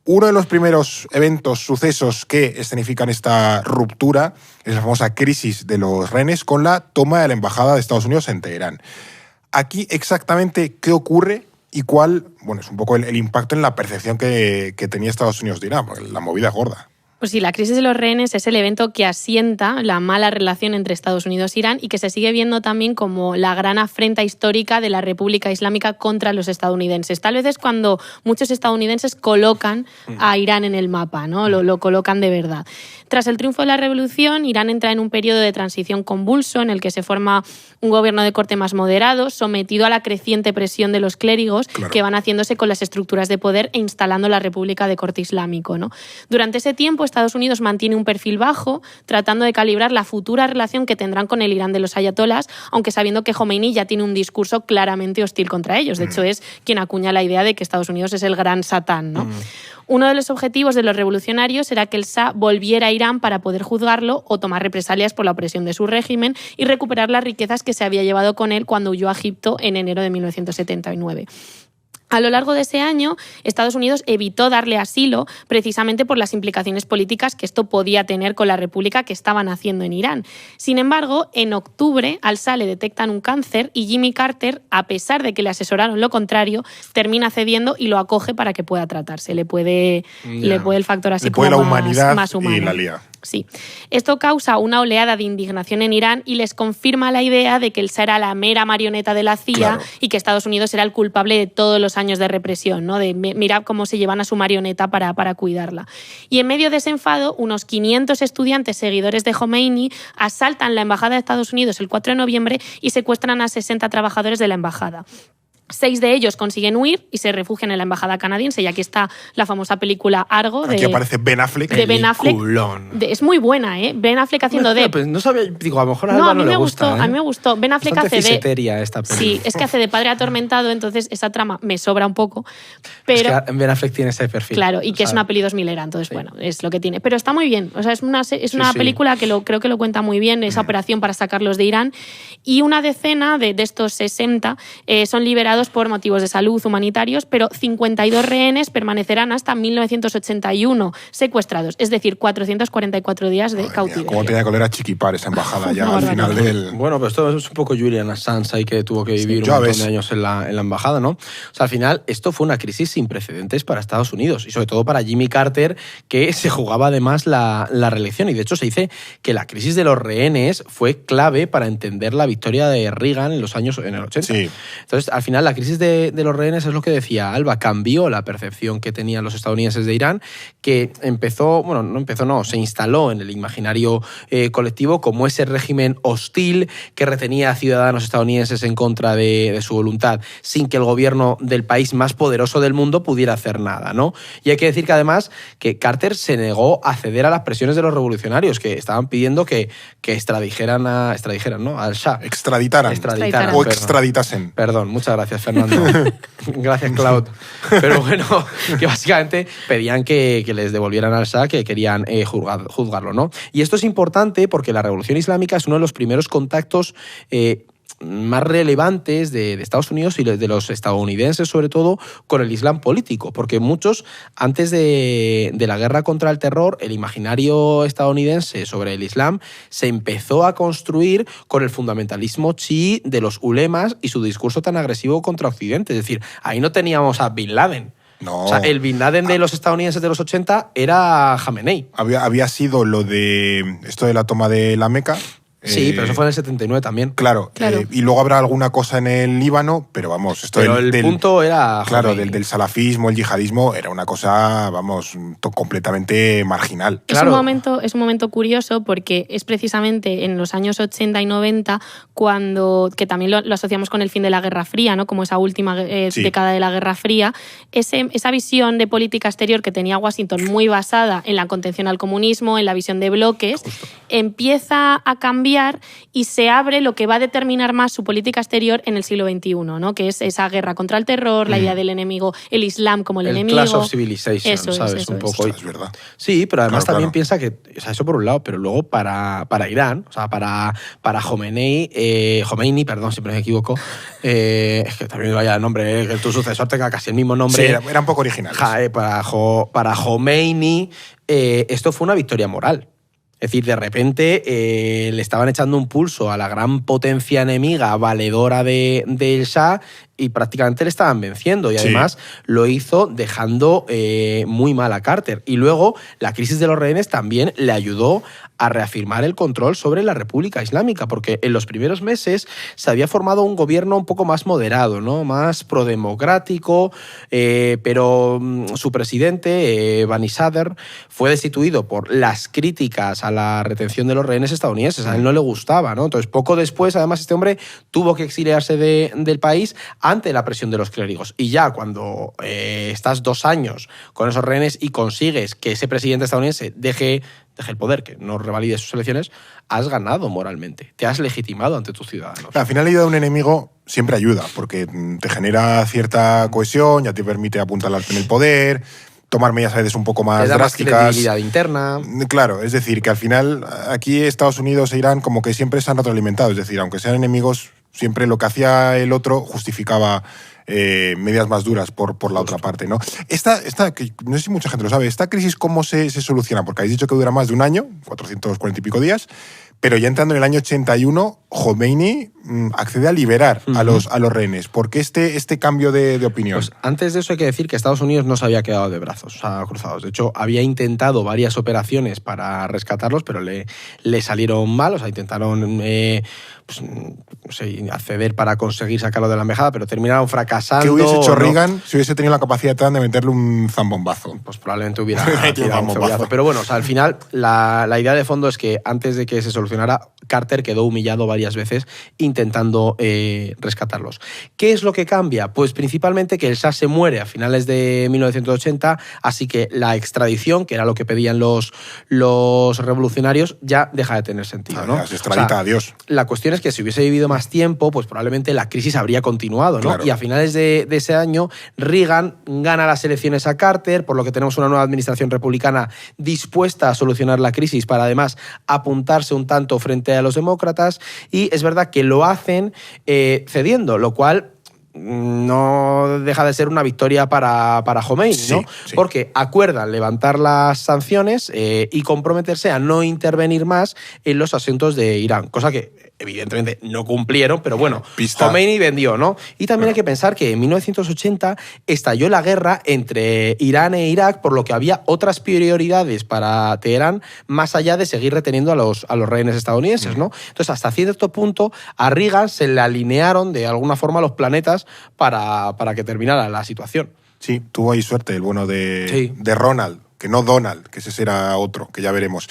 [SPEAKER 1] Uno de los primeros eventos, sucesos que escenifican esta ruptura es la famosa crisis de los rehenes con la toma de la embajada de Estados Unidos en Teherán. Aquí exactamente qué ocurre y cuál, bueno, es un poco el impacto en la percepción que tenía Estados Unidos de Irán, porque la movida es gorda.
[SPEAKER 3] Pues sí, la crisis de los rehenes es el evento que asienta la mala relación entre Estados Unidos e Irán y que se sigue viendo también como la gran afrenta histórica de la República Islámica contra los estadounidenses. Tal vez es cuando muchos estadounidenses colocan a Irán en el mapa, ¿no? Lo colocan de verdad. Tras el triunfo de la revolución, Irán entra en un periodo de transición convulso en el que se forma un gobierno de corte más moderado, sometido a la creciente presión de los clérigos, claro, que van haciéndose con las estructuras de poder e instalando la República de corte islámico, ¿no? Durante ese tiempo, Estados Unidos mantiene un perfil bajo, tratando de calibrar la futura relación que tendrán con el Irán de los ayatolás, aunque sabiendo que Khomeini ya tiene un discurso claramente hostil contra ellos. De hecho, es quien acuña la idea de que Estados Unidos es el gran Satán, ¿no? Uno de los objetivos de los revolucionarios era que el Shah volviera a Irán para poder juzgarlo o tomar represalias por la opresión de su régimen y recuperar las riquezas que se había llevado con él cuando huyó a Egipto en enero de 1979. A lo largo de ese año, Estados Unidos evitó darle asilo precisamente por las implicaciones políticas que esto podía tener con la república que estaban haciendo en Irán. Sin embargo, en octubre al Shah le detectan un cáncer y Jimmy Carter, a pesar de que le asesoraron lo contrario, termina cediendo y lo acoge para que pueda tratarse. Le puede el factor así como
[SPEAKER 1] la humanidad
[SPEAKER 3] más humano.
[SPEAKER 1] Y la lía.
[SPEAKER 3] Sí. Esto causa una oleada de indignación en Irán y les confirma la idea de que el Shah era la mera marioneta de la CIA, claro, y que Estados Unidos era el culpable de todos los años de represión, ¿no? De mirar cómo se llevan a su marioneta para cuidarla. Y en medio de ese enfado, unos 500 estudiantes seguidores de Khomeini asaltan la embajada de Estados Unidos el 4 de noviembre y secuestran a 60 trabajadores de la embajada. 6 de ellos consiguen huir y se refugian en la embajada canadiense, y aquí está la famosa película Argo.
[SPEAKER 1] Aquí aparece Ben Affleck.
[SPEAKER 3] De Ben Affleck. Es muy buena, ¿eh? Ben Affleck haciendo de...
[SPEAKER 4] Pues no sabía, digo, a lo mejor a Alba no le gusta.
[SPEAKER 3] A mí me gustó. Ben Affleck hace de...
[SPEAKER 4] esta película.
[SPEAKER 3] Sí, es que hace de padre atormentado, entonces esa trama me sobra un poco. Pero...
[SPEAKER 4] Es que Ben Affleck tiene ese perfil.
[SPEAKER 3] Claro, y que es una peli 2000era, entonces sí, bueno, es lo que tiene. Pero está muy bien. O sea, es una película que creo que lo cuenta muy bien, esa operación para sacarlos de Irán. Y una decena de estos 60 son liberados liberados por motivos de salud humanitarios, pero 52 rehenes permanecerán hasta 1981 secuestrados, es decir, 444 días de cautiverio.
[SPEAKER 1] Cómo tenía que oler a chiquipar esa embajada ya al final del...
[SPEAKER 4] Bueno, pero esto es un poco Julian Assange ahí que tuvo que vivir un montón de años en la embajada, ¿no? O sea, al final esto fue una crisis sin precedentes para Estados Unidos y sobre todo para Jimmy Carter, que se jugaba además la reelección. Y de hecho se dice que la crisis de los rehenes fue clave para entender la victoria de Reagan en el 80.
[SPEAKER 1] Sí.
[SPEAKER 4] Entonces, al final la crisis de los rehenes es lo que decía Alba, cambió la percepción que tenían los estadounidenses de Irán, que se instaló en el imaginario colectivo como ese régimen hostil que retenía a ciudadanos estadounidenses en contra de su voluntad, sin que el gobierno del país más poderoso del mundo pudiera hacer nada, ¿no? Y hay que decir que además que Carter se negó a ceder a las presiones de los revolucionarios que estaban pidiendo que extradijeran al Shah.
[SPEAKER 1] Extraditaran. O extraditasen.
[SPEAKER 4] Perdón, muchas gracias, Fernando. Gracias, Cloud. Pero bueno, que básicamente pedían que les devolvieran al Shah, que querían juzgarlo, ¿no? Y esto es importante porque la Revolución Islámica es uno de los primeros contactos más relevantes de Estados Unidos y de los estadounidenses, sobre todo, con el Islam político, porque muchos, antes de la guerra contra el terror, el imaginario estadounidense sobre el Islam se empezó a construir con el fundamentalismo chií de los ulemas y su discurso tan agresivo contra Occidente. Es decir, ahí no teníamos a Bin Laden.
[SPEAKER 1] No.
[SPEAKER 4] O sea, el Bin Laden de los estadounidenses de los 80 era Jamenei.
[SPEAKER 1] Había sido lo de esto de la toma de la Meca.
[SPEAKER 4] Sí, pero eso fue en el 79 también.
[SPEAKER 1] Claro. Y luego habrá alguna cosa en el Líbano, pero vamos, esto
[SPEAKER 4] pero el punto era...
[SPEAKER 1] Claro, del salafismo, el yihadismo, era una cosa, vamos, completamente marginal.
[SPEAKER 3] Claro. Es un momento curioso porque es precisamente en los años 80 y 90 que también lo asociamos con el fin de la Guerra Fría, ¿no? Como esa última década de la Guerra Fría, esa visión de política exterior que tenía Washington muy basada en la contención al comunismo, en la visión de bloques, empieza a cambiar y se abre lo que va a determinar más su política exterior en el siglo XXI, ¿no? Que es esa guerra contra el terror, la idea del enemigo, el Islam como el enemigo.
[SPEAKER 4] Clash of Civilization,
[SPEAKER 3] eso
[SPEAKER 4] ¿sabes? Un poco.
[SPEAKER 1] Es verdad.
[SPEAKER 4] Sí, pero además también piensa que, o sea, eso por un lado, pero luego para Irán, o sea, para Khomeini, siempre me equivoco, es que también vaya el nombre, que tu sucesor tenga casi el mismo nombre.
[SPEAKER 1] Sí, era un poco original.
[SPEAKER 4] Para Khomeini, esto fue una victoria moral. Es decir, de repente le estaban echando un pulso a la gran potencia enemiga valedora del Shah y prácticamente le estaban venciendo. Y además lo hizo dejando muy mal a Carter. Y luego la crisis de los rehenes también le ayudó a reafirmar el control sobre la República Islámica, porque en los primeros meses se había formado un gobierno un poco más moderado, ¿no? Más prodemocrático, pero su presidente, Bani Sadr, fue destituido por las críticas a la retención de los rehenes estadounidenses. A él no le gustaba, ¿no? Entonces, poco después, además, este hombre tuvo que exiliarse del país ante la presión de los clérigos. Y ya cuando estás 2 años con esos rehenes y consigues que ese presidente estadounidense deje el poder, que no revalide sus elecciones, has ganado moralmente, te has legitimado ante tus ciudadanos.
[SPEAKER 1] Al final, la ayuda de un enemigo siempre ayuda, porque te genera cierta cohesión, ya te permite apuntalarte en el poder, tomar medidas a veces un poco más drásticas.
[SPEAKER 4] Más credibilidad interna.
[SPEAKER 1] Claro, es decir, que al final aquí Estados Unidos e Irán como que siempre se han retroalimentado, es decir, aunque sean enemigos, siempre lo que hacía el otro justificaba medidas más duras por la otra parte, ¿no? Esta, que no sé si mucha gente lo sabe, ¿esta crisis cómo se soluciona? Porque habéis dicho que dura más de un año, 440 y pico días, pero ya entrando en el año 81, Khomeini accede a liberar a los rehenes. ¿Por qué este cambio de opinión?
[SPEAKER 4] Pues antes de eso hay que decir que Estados Unidos no se había quedado de brazos cruzados. De hecho, había intentado varias operaciones para rescatarlos, pero le salieron mal. O sea, intentaron acceder para conseguir sacarlo de la embajada, pero terminaron fracasando.
[SPEAKER 1] ¿Qué hubiese hecho Reagan si hubiese tenido la capacidad de meterle un zambombazo?
[SPEAKER 4] Pues probablemente hubiera tirado un zambombazo. Pero bueno, o sea, al final la idea de fondo es que antes de que se solucionara, Carter quedó humillado varias veces intentando rescatarlos. ¿Qué es lo que cambia? Pues principalmente que el Shah se muere a finales de 1980, así que la extradición, que era lo que pedían los revolucionarios, ya deja de tener sentido, ¿no?
[SPEAKER 1] Se extradita, adiós.
[SPEAKER 4] La cuestión es que si hubiese vivido más tiempo, pues probablemente la crisis habría continuado, ¿no?
[SPEAKER 1] Claro.
[SPEAKER 4] Y a finales de ese año, Reagan gana las elecciones a Carter, por lo que tenemos una nueva administración republicana dispuesta a solucionar la crisis para además apuntarse un tanto frente a los demócratas, y es verdad que lo hacen cediendo, lo cual no deja de ser una victoria para Khomeini, ¿no?
[SPEAKER 1] Sí.
[SPEAKER 4] Porque acuerdan levantar las sanciones y comprometerse a no intervenir más en los asuntos de Irán, cosa que evidentemente no cumplieron, pero bueno, Khomeini vendió, ¿no? Y también hay que pensar que en 1980 estalló la guerra entre Irán e Irak, por lo que había otras prioridades para Teherán más allá de seguir reteniendo a los rehenes estadounidenses, ¿no? Entonces, hasta cierto punto, a Reagan se le alinearon de alguna forma los planetas para que terminara la situación.
[SPEAKER 1] Sí, tuvo ahí suerte el bueno de Ronald, que no Donald, que ese será otro, que ya veremos.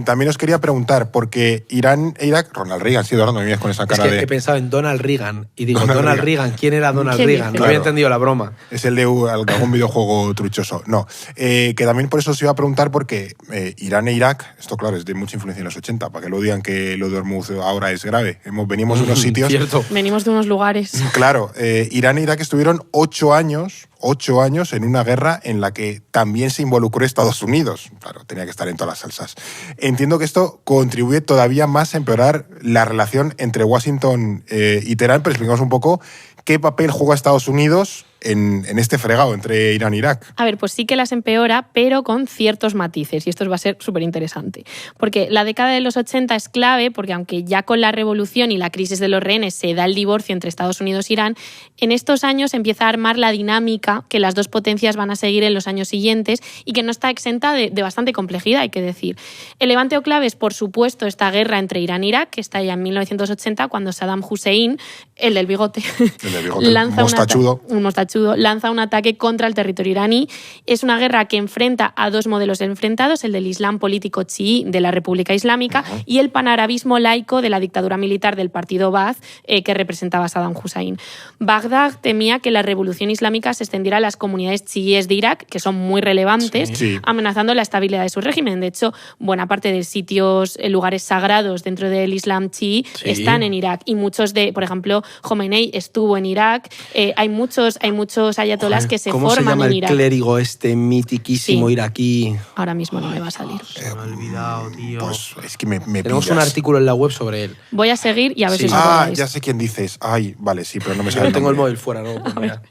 [SPEAKER 1] También os quería preguntar, porque Irán e Irak, Ronald Reagan, sí, ahora no me vienes con esa cara
[SPEAKER 4] es que he pensado en Donald Reagan y digo, Donald Reagan, ¿quién era Donald Reagan? No
[SPEAKER 1] Claro.
[SPEAKER 4] había entendido la broma.
[SPEAKER 1] Es el de algún videojuego truchoso. No, que también por eso os iba a preguntar, porque Irán e Irak, esto claro, es de mucha influencia en los 80, para que lo digan que lo de Hormuz ahora es grave. Venimos de unos sitios...
[SPEAKER 4] Cierto.
[SPEAKER 3] Venimos de unos lugares.
[SPEAKER 1] Claro, Irán e Irak estuvieron 8 años en una guerra en la que también se involucró Estados Unidos. Claro, tenía que estar en todas las salsas. Entiendo que esto contribuye todavía más a empeorar la relación entre Washington y Teherán, pero explicamos un poco qué papel juega Estados Unidos en este fregado entre Irán e Irak.
[SPEAKER 3] A ver, pues sí que las empeora, pero con ciertos matices, y esto va a ser súper interesante. Porque la década de los 80 es clave, porque aunque ya con la revolución y la crisis de los rehenes se da el divorcio entre Estados Unidos e Irán, en estos años empieza a armar la dinámica que las dos potencias van a seguir en los años siguientes y que no está exenta de bastante complejidad, hay que decir. El levanteo clave es, por supuesto, esta guerra entre Irán e Irak, que está ya en 1980, cuando Saddam Hussein, el del bigote, lanza un mostachudo, lanza un ataque contra el territorio iraní. Es una guerra que enfrenta a dos modelos enfrentados, el del Islam político chií de la República Islámica y el panarabismo laico de la dictadura militar del partido Ba'ath que representaba Saddam Hussein. Bagdad temía que la revolución islámica se extendiera a las comunidades chiíes de Irak, que son muy relevantes, amenazando la estabilidad de su régimen. De hecho, buena parte de sitios, lugares sagrados dentro del Islam chií están en Irak, y muchos de, por ejemplo, Khomeini estuvo en Irak. Hay muchos ayatolás que se forman en Irak.
[SPEAKER 4] ¿Cómo se llama el clérigo este mitiquísimo iraquí?
[SPEAKER 3] Ahora mismo no me va a salir.
[SPEAKER 4] Se me ha olvidado, tío.
[SPEAKER 1] Pues es que me
[SPEAKER 4] Tenemos
[SPEAKER 1] pillas.
[SPEAKER 4] un artículo en la web sobre él.
[SPEAKER 3] Voy a seguir y a ver si os acordáis.
[SPEAKER 1] Ya sé quién dices. Ay, vale, sí, pero no me
[SPEAKER 4] Yo
[SPEAKER 1] sale
[SPEAKER 4] no tengo el
[SPEAKER 1] nombre.
[SPEAKER 4] móvil fuera, ¿no? Pues mira.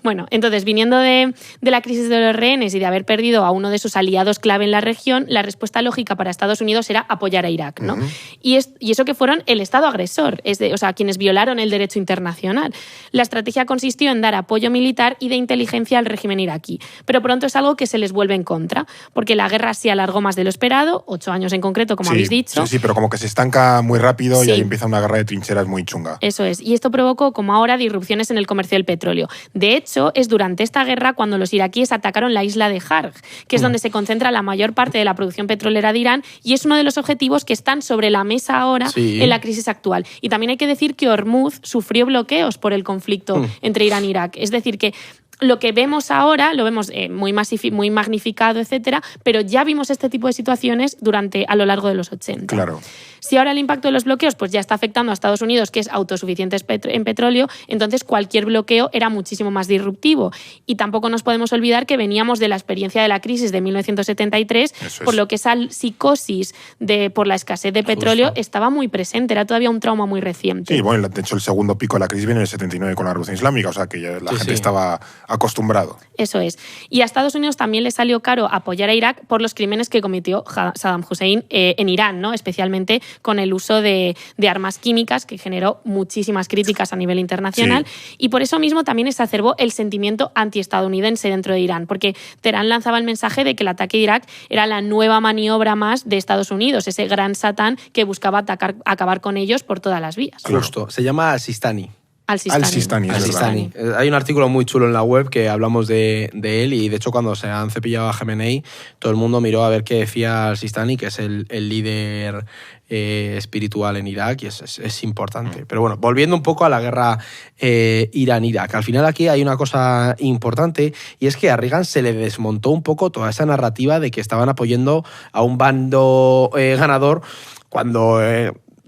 [SPEAKER 3] Bueno, entonces, viniendo de la crisis de los rehenes y de haber perdido a uno de sus aliados clave en la región, la respuesta lógica para Estados Unidos era apoyar a Irak, ¿no? Y eso que fueron el Estado agresor, o sea, quienes violaron el derecho internacional. La estrategia consistió en dar apoyo militar y de inteligencia al régimen iraquí, pero pronto es algo que se les vuelve en contra, porque la guerra se alargó más de lo esperado, 8 años en concreto, como habéis dicho.
[SPEAKER 1] Sí, pero como que se estanca muy rápido y ahí empieza una guerra de trincheras muy chunga.
[SPEAKER 3] Eso es, y esto provocó, como ahora, disrupciones en el comercio del petróleo. De hecho, es durante esta guerra cuando los iraquíes atacaron la isla de Harg, que es donde se concentra la mayor parte de la producción petrolera de Irán, y es uno de los objetivos que están sobre la mesa ahora en la crisis actual. Y también hay que decir que Hormuz sufrió bloqueos por el conflicto entre Irán e Irak. Es decir, que lo que vemos ahora lo vemos muy magnificado, etcétera, pero ya vimos este tipo de situaciones a lo largo de los 80.
[SPEAKER 1] Claro.
[SPEAKER 3] Si ahora el impacto de los bloqueos pues ya está afectando a Estados Unidos, que es autosuficiente en petróleo, entonces cualquier bloqueo era muchísimo más disruptivo. Y tampoco nos podemos olvidar que veníamos de la experiencia de la crisis de 1973, por lo que esa psicosis por la escasez de petróleo estaba muy presente, era todavía un trauma muy reciente.
[SPEAKER 1] Sí, bueno, de hecho el segundo pico de la crisis viene en el 79 con la Revolución Islámica, o sea que ya la gente estaba acostumbrado.
[SPEAKER 3] Eso es. Y a Estados Unidos también le salió caro apoyar a Irak por los crímenes que cometió Saddam Hussein en Irán, ¿no? Especialmente con el uso de armas químicas, que generó muchísimas críticas a nivel internacional. Y por eso mismo también exacerbó el sentimiento antiestadounidense dentro de Irán, porque Teherán lanzaba el mensaje de que el ataque de Irak era la nueva maniobra más de Estados Unidos, ese gran satán que buscaba acabar con ellos por todas las vías.
[SPEAKER 4] Justo. Se llama Al-Sistani.
[SPEAKER 1] Al-Sistani.
[SPEAKER 4] Hay un artículo muy chulo en la web que hablamos de él, y de hecho cuando se han cepillado a Khamenei todo el mundo miró a ver qué decía Al-Sistani, que es el líder espiritual en Irak, y es importante. Pero bueno, volviendo un poco a la guerra Irán-Irak, al final aquí hay una cosa importante, y es que a Reagan se le desmontó un poco toda esa narrativa de que estaban apoyando a un bando ganador cuando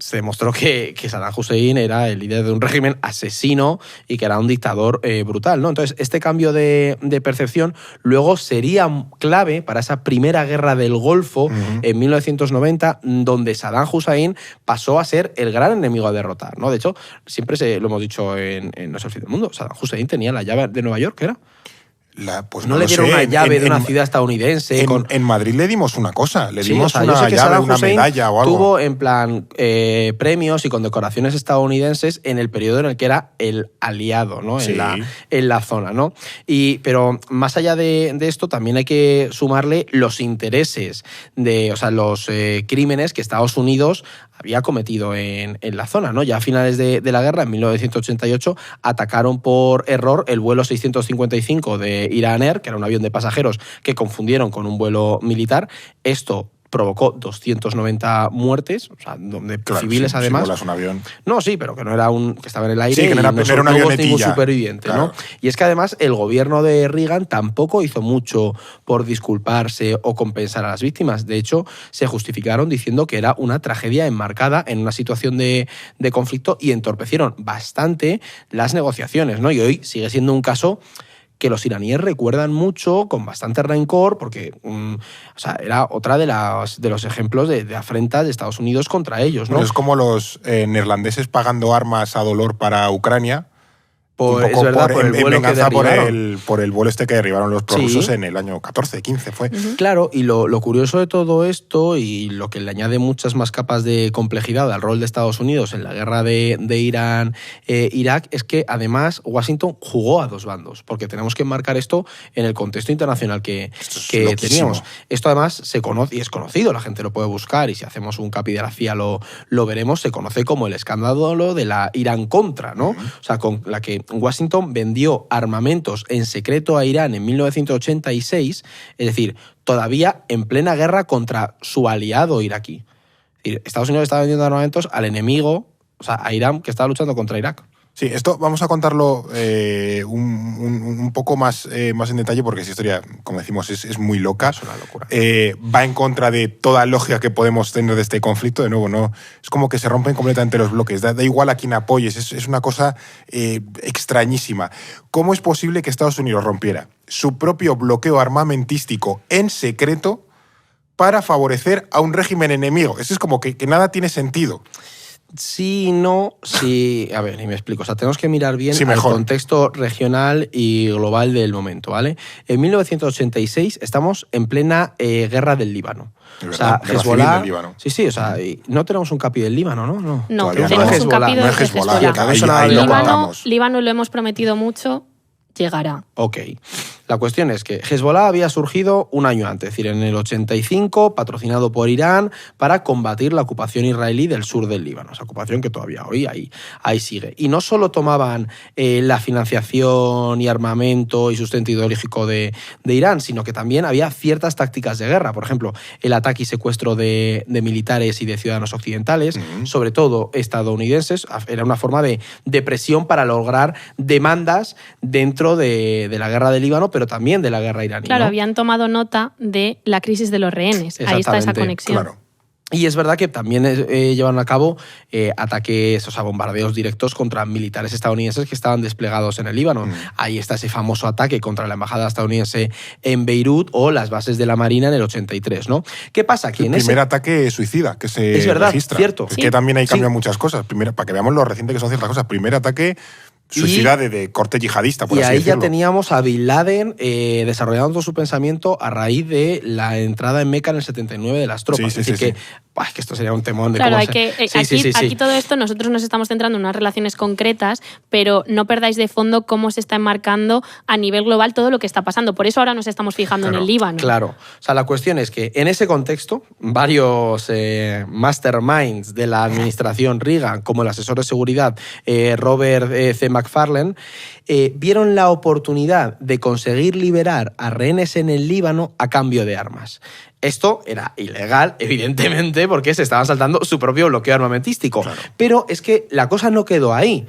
[SPEAKER 4] se demostró que Saddam Hussein era el líder de un régimen asesino y que era un dictador brutal, ¿no? Entonces, este cambio de percepción luego sería clave para esa primera guerra del Golfo en 1990, donde Saddam Hussein pasó a ser el gran enemigo a derrotar, ¿no? De hecho, siempre lo hemos dicho en No es el fin del mundo, Saddam Hussein tenía la llave de Nueva York, ¿era?
[SPEAKER 1] Pues
[SPEAKER 4] no le dieron una llave de una ciudad estadounidense.
[SPEAKER 1] En Madrid le dimos una cosa, le dimos
[SPEAKER 4] una
[SPEAKER 1] llave, una medalla o algo.
[SPEAKER 4] Tuvo en plan premios y condecoraciones estadounidenses en el periodo en el que era el aliado, ¿no?
[SPEAKER 1] Sí.
[SPEAKER 4] En la zona, ¿no? Pero más allá de esto, también hay que sumarle los intereses los crímenes que Estados Unidos había cometido en la zona, ¿no? Ya a finales de la guerra, en 1988, atacaron por error el vuelo 655 de Iran Air, que era un avión de pasajeros que confundieron con un vuelo militar. Esto provocó 290 muertes, o sea, donde civiles además.
[SPEAKER 1] Si volas un avión.
[SPEAKER 4] No, sí, pero que no era que estaba en el aire,
[SPEAKER 1] sí, que no era
[SPEAKER 4] no
[SPEAKER 1] una
[SPEAKER 4] hubo ningún superviviente,
[SPEAKER 1] claro.
[SPEAKER 4] ¿no? Y es que además el gobierno de Reagan tampoco hizo mucho por disculparse o compensar a las víctimas. De hecho, se justificaron diciendo que era una tragedia enmarcada en una situación de conflicto y entorpecieron bastante las negociaciones, ¿no? Y hoy sigue siendo un caso que los iraníes recuerdan mucho, con bastante rencor, porque era otra de los ejemplos de afrentas de Estados Unidos contra ellos, ¿no?
[SPEAKER 1] Es como los neerlandeses pagando armas a dolor para Ucrania.
[SPEAKER 4] Es verdad, por el vuelo que derribaron.
[SPEAKER 1] Por el vuelo que derribaron los prorrusos en el año 14, 15 fue.
[SPEAKER 4] Claro, y lo curioso de todo esto, y lo que le añade muchas más capas de complejidad al rol de Estados Unidos en la guerra de Irán-Irak, es que además Washington jugó a dos bandos, porque tenemos que enmarcar esto en el contexto internacional que teníamos. Esto además se conoce y es conocido, la gente lo puede buscar, y si hacemos un capi de la CIA lo veremos, se conoce como el escándalo de la Irán-Contra, ¿no? O sea, con la que Washington vendió armamentos en secreto a Irán en 1986, es decir, todavía en plena guerra contra su aliado iraquí. Es decir, Estados Unidos estaba vendiendo armamentos al enemigo, o sea, a Irán, que estaba luchando contra Irak.
[SPEAKER 1] Sí, esto vamos a contarlo un poco más en detalle, porque esa historia, como decimos, es muy loca.
[SPEAKER 4] Es una locura.
[SPEAKER 1] Va en contra de toda lógica que podemos tener de este conflicto. De nuevo, no es como que se rompen completamente los bloques. Da igual a quién apoyes, es una cosa extrañísima. ¿Cómo es posible que Estados Unidos rompiera su propio bloqueo armamentístico en secreto para favorecer a un régimen enemigo? Eso es como que nada tiene sentido.
[SPEAKER 4] Sí, no, sí. A ver, y me explico. O sea, tenemos que mirar bien el contexto regional y global del momento, ¿vale? En 1986 estamos en plena guerra del Líbano.
[SPEAKER 1] O sea, Hezbollah.
[SPEAKER 4] Sí, o sea, no tenemos un capi del Líbano, ¿no?
[SPEAKER 3] No, tenemos un capi de Hezbollah. Líbano lo hemos prometido mucho, llegará.
[SPEAKER 4] Ok. La cuestión es que Hezbollah había surgido un año antes, es decir, en el 85, patrocinado por Irán, para combatir la ocupación israelí del sur del Líbano. Esa ocupación que todavía hoy ahí sigue. Y no solo tomaban la financiación y armamento y sustento ideológico de Irán, sino que también había ciertas tácticas de guerra. Por ejemplo, el ataque y secuestro de militares y de ciudadanos occidentales, sobre todo estadounidenses. Era una forma de presión para lograr demandas dentro de la guerra del Líbano, pero también de la guerra iraní.
[SPEAKER 3] Claro,
[SPEAKER 4] ¿no?
[SPEAKER 3] habían tomado nota de la crisis de los rehenes. Ahí está esa conexión.
[SPEAKER 1] Claro.
[SPEAKER 4] Y es verdad que también llevaron a cabo ataques, o sea, bombardeos directos contra militares estadounidenses que estaban desplegados en el Líbano. Ahí está ese famoso ataque contra la embajada estadounidense en Beirut o las bases de la Marina en el 83, ¿no? ¿Qué pasa? Que
[SPEAKER 1] el primer ataque suicida que se
[SPEAKER 4] es verdad,
[SPEAKER 1] registra.
[SPEAKER 4] Cierto.
[SPEAKER 1] Es que también ahí cambian muchas cosas. Primero, para que veamos lo reciente que son ciertas cosas. Primer ataque suicida de corte yihadista, por así decirlo.
[SPEAKER 4] Y ahí ya teníamos a Bin Laden desarrollando su pensamiento a raíz de la entrada en Meca en el 79 de las tropas.
[SPEAKER 1] Sí,
[SPEAKER 4] es decir, que esto sería un temón de
[SPEAKER 3] claro,
[SPEAKER 4] cómo
[SPEAKER 3] aquí todo esto nosotros nos estamos centrando en unas relaciones concretas, pero no perdáis de fondo cómo se está enmarcando a nivel global todo lo que está pasando. Por eso ahora nos estamos fijando en el Líbano.
[SPEAKER 4] Claro. O sea, la cuestión es que en ese contexto, varios masterminds de la administración Reagan, como el asesor de seguridad Robert C. McFarlane, vieron la oportunidad de conseguir liberar a rehenes en el Líbano a cambio de armas. Esto era ilegal, evidentemente, porque se estaban saltando su propio bloqueo armamentístico. Claro. Pero es que la cosa no quedó ahí.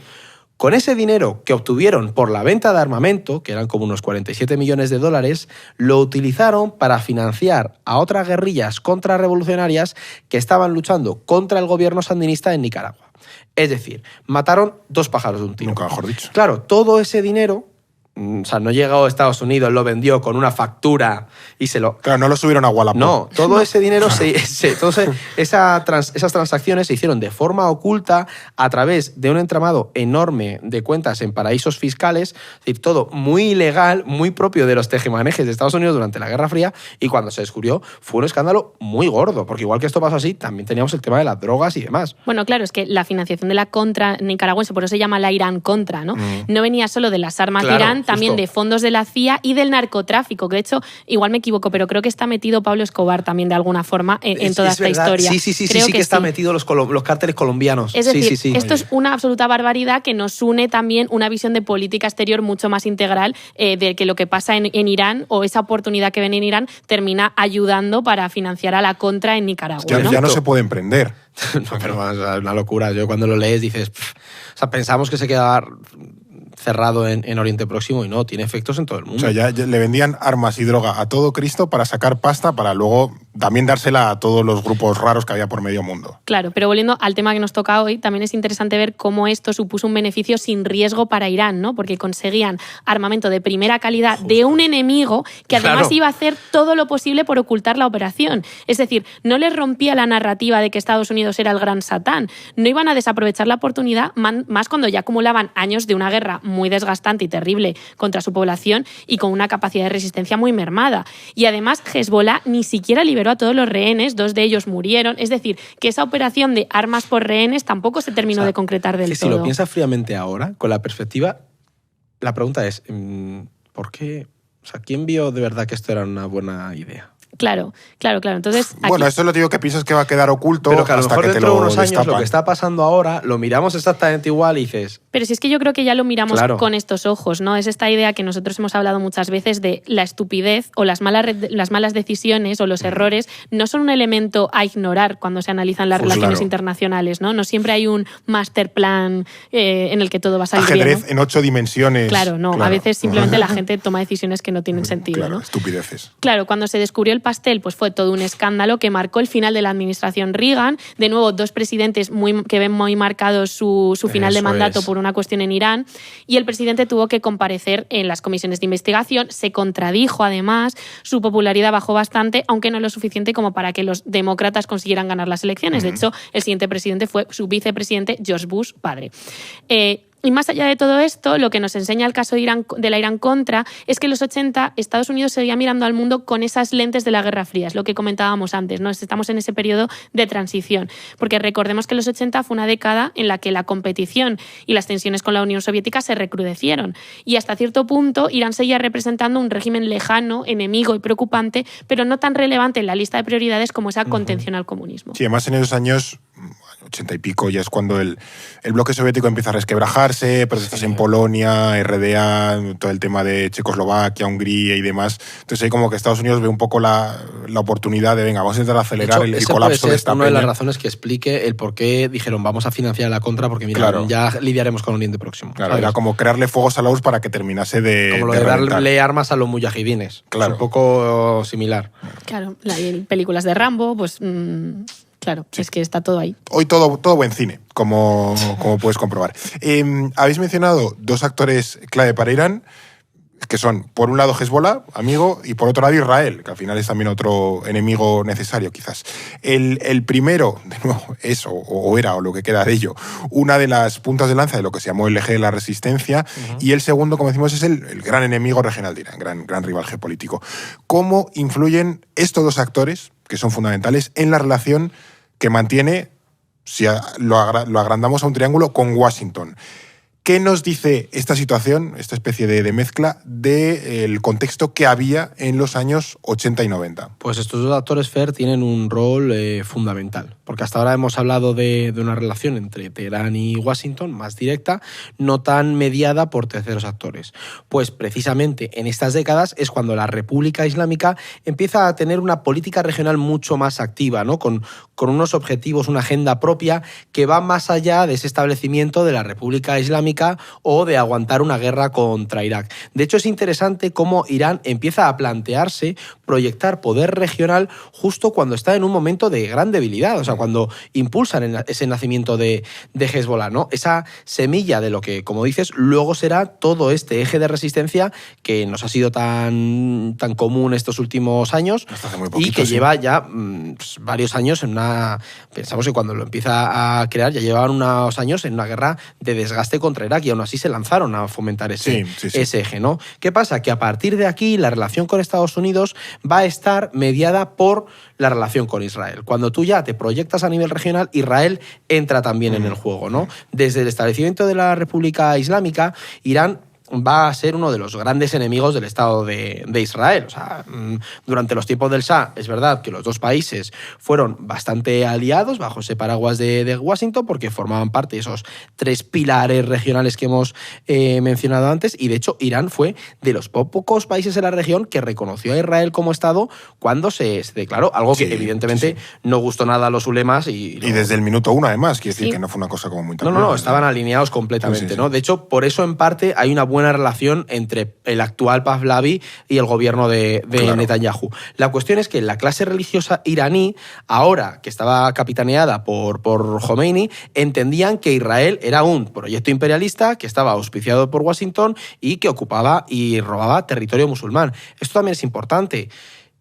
[SPEAKER 4] Con ese dinero que obtuvieron por la venta de armamento, que eran como unos 47 millones de dólares, lo utilizaron para financiar a otras guerrillas contrarrevolucionarias que estaban luchando contra el gobierno sandinista en Nicaragua. Es decir, mataron 2 pájaros de un tiro.
[SPEAKER 1] Nunca mejor dicho.
[SPEAKER 4] Claro, todo ese dinero, o sea, no llegó a Estados Unidos, lo vendió con una factura y se lo...
[SPEAKER 1] Claro, no lo subieron a Wallapop.
[SPEAKER 4] No, todo ese dinero, esas transacciones se hicieron de forma oculta a través de un entramado enorme de cuentas en paraísos fiscales, es decir, todo muy ilegal, muy propio de los tejemanejes de Estados Unidos durante la Guerra Fría, y cuando se descubrió fue un escándalo muy gordo, porque igual que esto pasó así, también teníamos el tema de las drogas y demás.
[SPEAKER 3] Bueno, claro, es que la financiación de la contra nicaragüense, por eso se llama la Irán Contra, ¿no? No venía solo de las armas de Irán, también de fondos de la CIA y del narcotráfico, que de hecho, igual me equivoco, pero creo que está metido Pablo Escobar también de alguna forma en toda esta historia.
[SPEAKER 4] Sí, que está metido los cárteles colombianos.
[SPEAKER 3] Es decir, esto es una absoluta barbaridad que nos une también una visión de política exterior mucho más integral de que lo que pasa en Irán o esa oportunidad que ven en Irán termina ayudando para financiar a la contra en Nicaragua.
[SPEAKER 1] Es que ya no se puede emprender.
[SPEAKER 4] No, pero es una locura. Yo cuando lo lees dices... O sea, pensamos que se quedaba cerrado en Oriente Próximo y no, tiene efectos en todo el mundo.
[SPEAKER 1] O sea, ya le vendían armas y droga a todo Cristo para sacar pasta para luego también dársela a todos los grupos raros que había por medio mundo.
[SPEAKER 3] Claro, pero volviendo al tema que nos toca hoy, también es interesante ver cómo esto supuso un beneficio sin riesgo para Irán, ¿no? Porque conseguían armamento de primera calidad de un enemigo que además iba a hacer todo lo posible por ocultar la operación. Es decir, no les rompía la narrativa de que Estados Unidos era el gran satán. No iban a desaprovechar la oportunidad, más cuando ya acumulaban años de una guerra muy desgastante y terrible contra su población y con una capacidad de resistencia muy mermada. Y además Hezbollah ni siquiera liberó a todos los rehenes, 2 de ellos murieron. Es decir, que esa operación de armas por rehenes tampoco se terminó de concretar del todo.
[SPEAKER 4] Si lo piensas fríamente ahora, con la perspectiva, la pregunta es, ¿por qué? O sea, ¿quién vio de verdad que esto era una buena idea?
[SPEAKER 3] Claro. Entonces,
[SPEAKER 1] bueno, esto es lo que digo, que piensas que va a quedar oculto,
[SPEAKER 4] pero que a lo
[SPEAKER 1] hasta
[SPEAKER 4] mejor
[SPEAKER 1] que te
[SPEAKER 4] dentro
[SPEAKER 1] lo
[SPEAKER 4] de unos años
[SPEAKER 1] destapan.
[SPEAKER 4] lo que está pasando ahora lo miramos exactamente igual y dices...
[SPEAKER 3] Pero si es que yo creo que ya lo miramos con estos ojos, ¿no? Es esta idea que nosotros hemos hablado muchas veces de la estupidez o las malas decisiones o los errores no son un elemento a ignorar cuando se analizan las relaciones internacionales, ¿no? No siempre hay un master plan en el que todo va a salir
[SPEAKER 1] ajedrez
[SPEAKER 3] bien, ¿no?
[SPEAKER 1] en 8 dimensiones.
[SPEAKER 3] Claro, no. A veces simplemente la gente toma decisiones que no tienen sentido,
[SPEAKER 1] claro,
[SPEAKER 3] ¿no?
[SPEAKER 1] Estupideces.
[SPEAKER 3] Claro, cuando se descubrió el pastel, pues fue todo un escándalo que marcó el final de la administración Reagan. De nuevo, 2 presidentes que ven muy marcado su final de mandato por una cuestión en Irán, y el presidente tuvo que comparecer en las comisiones de investigación. Se contradijo, además, su popularidad bajó bastante, aunque no lo suficiente como para que los demócratas consiguieran ganar las elecciones. De hecho, el siguiente presidente fue su vicepresidente, George Bush, padre. Y más allá de todo esto, lo que nos enseña el caso de la Irán Contra es que en los 80 Estados Unidos seguía mirando al mundo con esas lentes de la Guerra Fría, es lo que comentábamos antes, ¿no? Estamos en ese periodo de transición, porque recordemos que los 80 fue una década en la que la competición y las tensiones con la Unión Soviética se recrudecieron, y hasta cierto punto Irán seguía representando un régimen lejano, enemigo y preocupante, pero no tan relevante en la lista de prioridades como esa contención al comunismo.
[SPEAKER 1] Sí, además en esos años 80 y pico, ya es cuando el bloque soviético empieza a resquebrajarse, protestas en Polonia, RDA, todo el tema de Checoslovaquia, Hungría y demás. Entonces ahí como que Estados Unidos ve un poco la oportunidad de, venga, vamos a intentar acelerar el colapso de esta
[SPEAKER 4] una de
[SPEAKER 1] peña.
[SPEAKER 4] las razones que explique el por qué dijeron vamos a financiar la contra, porque mira, ya lidiaremos con Oriente Próximo.
[SPEAKER 1] Claro,
[SPEAKER 4] ¿sabes?
[SPEAKER 1] era como crearle fuegos a la URSS para que terminase de
[SPEAKER 4] como lo de darle armas a los mujahidines.
[SPEAKER 1] Claro.
[SPEAKER 4] Es un poco similar.
[SPEAKER 3] Claro, películas de Rambo, pues... Claro, sí. Es que está todo ahí.
[SPEAKER 1] Hoy todo buen cine, como puedes comprobar. Habéis mencionado 2 actores clave para Irán, que son, por un lado, Hezbollah, amigo, y por otro lado, Israel, que al final es también otro enemigo necesario, quizás. El primero, de nuevo, es, o era, o lo que queda de ello, una de las puntas de lanza de lo que se llamó el eje de la resistencia, y el segundo, como decimos, es el gran enemigo regional de Irán, gran rival geopolítico. ¿Cómo influyen estos 2 actores, que son fundamentales, en la relación que mantiene, si lo agrandamos a un triángulo, con Washington? ¿Qué nos dice esta situación, esta especie de mezcla, del contexto que había en los años 80 y 90?
[SPEAKER 4] Pues estos 2 actores, Fer, tienen un rol fundamental. porque hasta ahora hemos hablado de una relación entre Teherán y Washington más directa, no tan mediada por terceros actores. Pues precisamente en estas décadas es cuando la República Islámica empieza a tener una política regional mucho más activa, ¿no? Con unos objetivos, una agenda propia que va más allá de ese establecimiento de la República Islámica o de aguantar una guerra contra Irak. De hecho, es interesante cómo Irán empieza a plantearse proyectar poder regional justo cuando está en un momento de gran debilidad, o sea, cuando impulsan ese nacimiento de Hezbollah, ¿no? Esa semilla de lo que, como dices, luego será todo este eje de resistencia que nos ha sido tan común estos últimos años y que lleva ya varios años en una... Pensamos que cuando lo empieza a crear ya llevaban unos años en una guerra de desgaste contra Irak y aún así se lanzaron a fomentar ese eje, ¿no? ¿Qué pasa? Que a partir de aquí la relación con Estados Unidos va a estar mediada por la relación con Israel. Cuando tú ya te proyectas a nivel regional, Israel entra también en el juego, ¿no? Desde el establecimiento de la República Islámica, Irán va a ser uno de los grandes enemigos del Estado de Israel. O sea, durante los tiempos del Shah es verdad que los dos países fueron bastante aliados bajo ese paraguas de Washington porque formaban parte de esos tres pilares regionales que hemos mencionado antes y de hecho Irán fue de los pocos países en la región que reconoció a Israel como Estado cuando se declaró, algo que evidentemente no gustó nada a los ulemas. Y
[SPEAKER 1] desde el minuto uno además, quiere decir que no fue una cosa como muy...
[SPEAKER 4] No, estaban alineados completamente, ¿no? De hecho, por eso en parte hay una buena relación entre el actual Pahlavi y el gobierno de Netanyahu. La cuestión es que la clase religiosa iraní, ahora que estaba capitaneada por Khomeini, entendían que Israel era un proyecto imperialista que estaba auspiciado por Washington y que ocupaba y robaba territorio musulmán. Esto también es importante.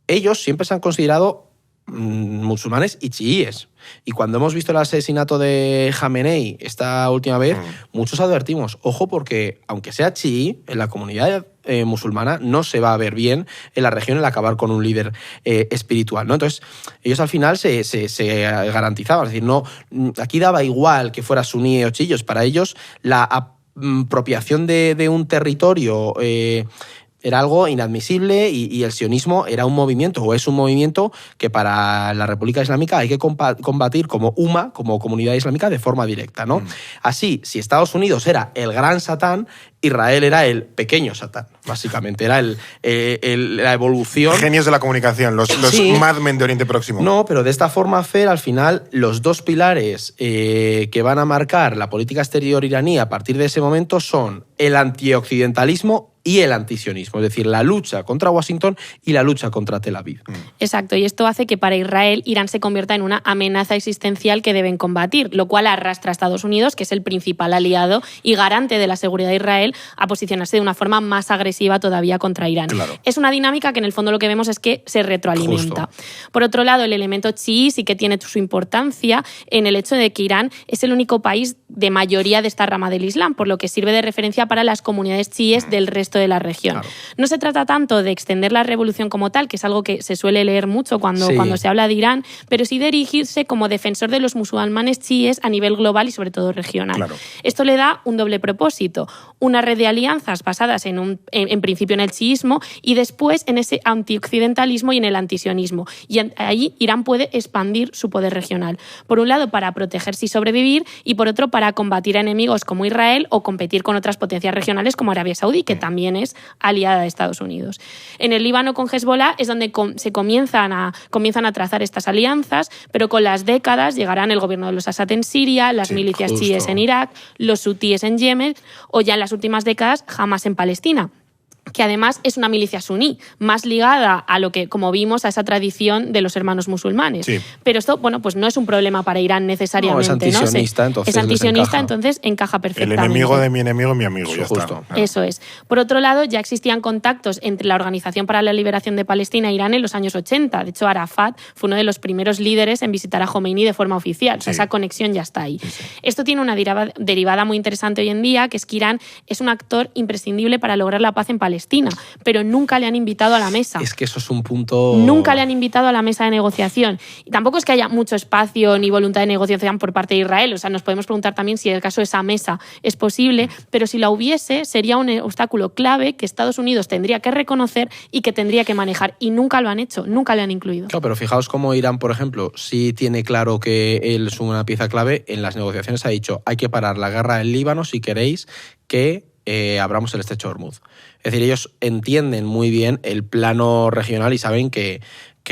[SPEAKER 4] Ellos siempre se han considerado musulmanes y chiíes. Y cuando hemos visto el asesinato de Jamenei esta última vez, muchos advertimos, ojo, porque aunque sea chií, en la comunidad musulmana no se va a ver bien en la región el acabar con un líder espiritual, ¿no? Entonces, ellos al final se garantizaban, es decir, no, aquí daba igual que fuera suní o chiíes, para ellos la apropiación de un territorio era algo inadmisible y el sionismo era un movimiento, o es un movimiento que para la República Islámica hay que combatir como UMA, como comunidad islámica, de forma directa, ¿no? Así, si Estados Unidos era el gran Satán, Israel era el pequeño Satán, básicamente. Era la evolución...
[SPEAKER 1] Genios de la comunicación, los Mad Men de Oriente Próximo.
[SPEAKER 4] No, pero de esta forma, Fer, al final, los dos pilares que van a marcar la política exterior iraní a partir de ese momento son el antioccidentalismo y el antisionismo, es decir, la lucha contra Washington y la lucha contra Tel Aviv.
[SPEAKER 3] Exacto, y esto hace que para Israel, Irán se convierta en una amenaza existencial que deben combatir, lo cual arrastra a Estados Unidos, que es el principal aliado y garante de la seguridad de Israel, a posicionarse de una forma más agresiva todavía contra Irán.
[SPEAKER 1] Claro.
[SPEAKER 3] Es una dinámica que en el fondo lo que vemos es que se retroalimenta. Justo. Por otro lado, el elemento chií sí que tiene su importancia en el hecho de que Irán es el único país de mayoría de esta rama del Islam, por lo que sirve de referencia para las comunidades chiíes del resto de la región. Claro. No se trata tanto de extender la revolución como tal, que es algo que se suele leer mucho cuando se habla de Irán, pero sí de erigirse como defensor de los musulmanes chiíes a nivel global y sobre todo regional. Claro. Esto le da un doble propósito, una red de alianzas basadas en principio en el chiísmo y después en ese antioccidentalismo y en el antisionismo. Y allí Irán puede expandir su poder regional. Por un lado, para protegerse y sobrevivir, y por otro, para combatir a enemigos como Israel o competir con otras potencias regionales como Arabia Saudí, que también es aliada de Estados Unidos. En el Líbano con Hezbollah es donde se comienzan a trazar estas alianzas, pero con las décadas llegarán el gobierno de los Assad en Siria, las milicias chiíes en Irak, los hutíes en Yemen o ya en las últimas décadas Hamas en Palestina, que además es una milicia suní, más ligada a lo que, como vimos, a esa tradición de los hermanos musulmanes. Sí. Pero esto, bueno, pues no es un problema para Irán necesariamente.
[SPEAKER 4] No, es antisionista, entonces.
[SPEAKER 3] Es antisionista, entonces encaja perfectamente.
[SPEAKER 1] El enemigo de mi enemigo, mi amigo, ya
[SPEAKER 4] justo.
[SPEAKER 1] Está.
[SPEAKER 3] Eso es. Por otro lado, ya existían contactos entre la Organización para la Liberación de Palestina e Irán en los años 80. De hecho, Arafat fue uno de los primeros líderes en visitar a Khomeini de forma oficial. O sea, esa conexión ya está ahí. Sí. Esto tiene una derivada muy interesante hoy en día, que es que Irán es un actor imprescindible para lograr la paz en Palestina. Palestina, pero nunca le han invitado a la mesa.
[SPEAKER 4] Es que eso es un punto...
[SPEAKER 3] Nunca le han invitado a la mesa de negociación. Y tampoco es que haya mucho espacio ni voluntad de negociación por parte de Israel. O sea, nos podemos preguntar también si en el caso de esa mesa es posible, pero si la hubiese, sería un obstáculo clave que Estados Unidos tendría que reconocer y que tendría que manejar. Y nunca lo han hecho, nunca le han incluido.
[SPEAKER 4] Claro, pero fijaos cómo Irán, por ejemplo, sí tiene claro que él es una pieza clave. En las negociaciones ha dicho, hay que parar la guerra en Líbano si queréis que abramos el estrecho de Hormuz. Es decir, ellos entienden muy bien el plano regional y saben que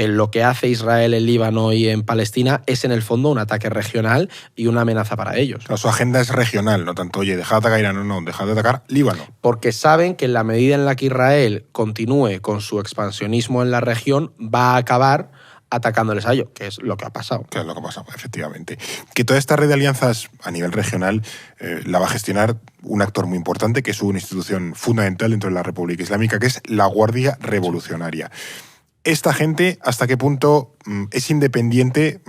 [SPEAKER 4] lo que hace Israel en Líbano y en Palestina es en el fondo un ataque regional y una amenaza para ellos.
[SPEAKER 1] Claro, su agenda es regional, no tanto, oye, dejad de atacar Irán, no, dejad de atacar Líbano.
[SPEAKER 4] Porque saben que en la medida en la que Israel continúe con su expansionismo en la región, va a acabar atacándoles a ellos, que es lo que ha pasado.
[SPEAKER 1] Que es lo que ha pasado, efectivamente. Que toda esta red de alianzas a nivel regional la va a gestionar un actor muy importante, que es una institución fundamental dentro de la República Islámica, que es la Guardia Revolucionaria. ¿Esta gente hasta qué punto es independiente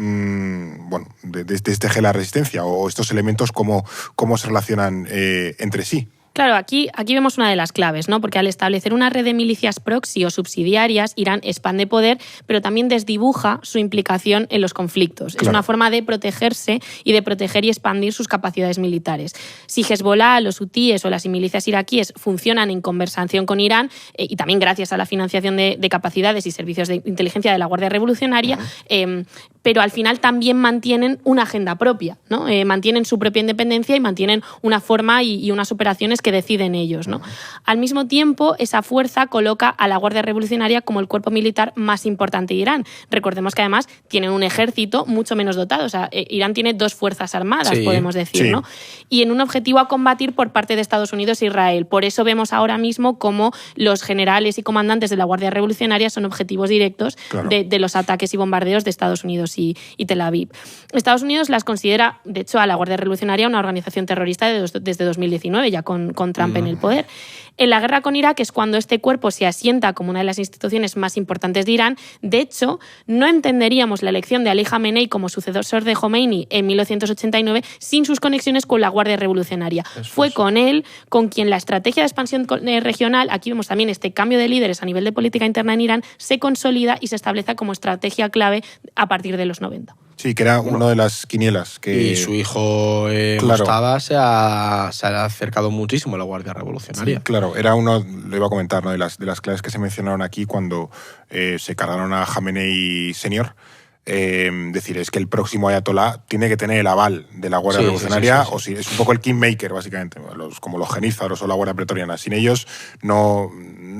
[SPEAKER 1] desde este eje de la resistencia, o estos elementos cómo se relacionan entre sí?
[SPEAKER 3] Claro, aquí vemos una de las claves, ¿no? Porque al establecer una red de milicias proxy o subsidiarias, Irán expande poder, pero también desdibuja su implicación en los conflictos. Claro. Es una forma de protegerse y de proteger y expandir sus capacidades militares. Si Hezbollah, los hutíes o las milicias iraquíes funcionan en conversación con Irán, y también gracias a la financiación de capacidades y servicios de inteligencia de la Guardia Revolucionaria, pero al final también mantienen una agenda propia, ¿no? Mantienen su propia independencia y mantienen una forma y unas operaciones que deciden ellos, ¿no? Al mismo tiempo, esa fuerza coloca a la Guardia Revolucionaria como el cuerpo militar más importante de Irán. Recordemos que además tienen un ejército mucho menos dotado. O sea, Irán tiene 2 fuerzas armadas, sí, podemos decir, sí, ¿no? Y en un objetivo a combatir por parte de Estados Unidos e Israel. Por eso vemos ahora mismo cómo los generales y comandantes de la Guardia Revolucionaria son objetivos directos, claro, de los ataques y bombardeos de Estados Unidos y Tel Aviv. Estados Unidos las considera, de hecho, a la Guardia Revolucionaria una organización terrorista desde 2019, ya con Trump en el poder. En la guerra con Irak es cuando este cuerpo se asienta como una de las instituciones más importantes de Irán. De hecho, no entenderíamos la elección de Ali Khamenei como sucesor de Khomeini en 1989 sin sus conexiones con la Guardia Revolucionaria. Fue con él con quien la estrategia de expansión regional, aquí vemos también este cambio de líderes a nivel de política interna en Irán, se consolida y se establece como estrategia clave a partir de los 90.
[SPEAKER 1] Sí, que era una de las quinielas.
[SPEAKER 4] Y su hijo Mustafa se ha acercado muchísimo a la Guardia Revolucionaria.
[SPEAKER 1] Sí, claro, era uno, lo iba a comentar, ¿no? de las claves que se mencionaron aquí cuando se cargaron a Khamenei Senior. Decir, es que el próximo ayatolá tiene que tener el aval de la Guardia Revolucionaria, sí. O si es un poco el kingmaker, básicamente, como los genízaros o la Guardia Pretoriana. Sin ellos no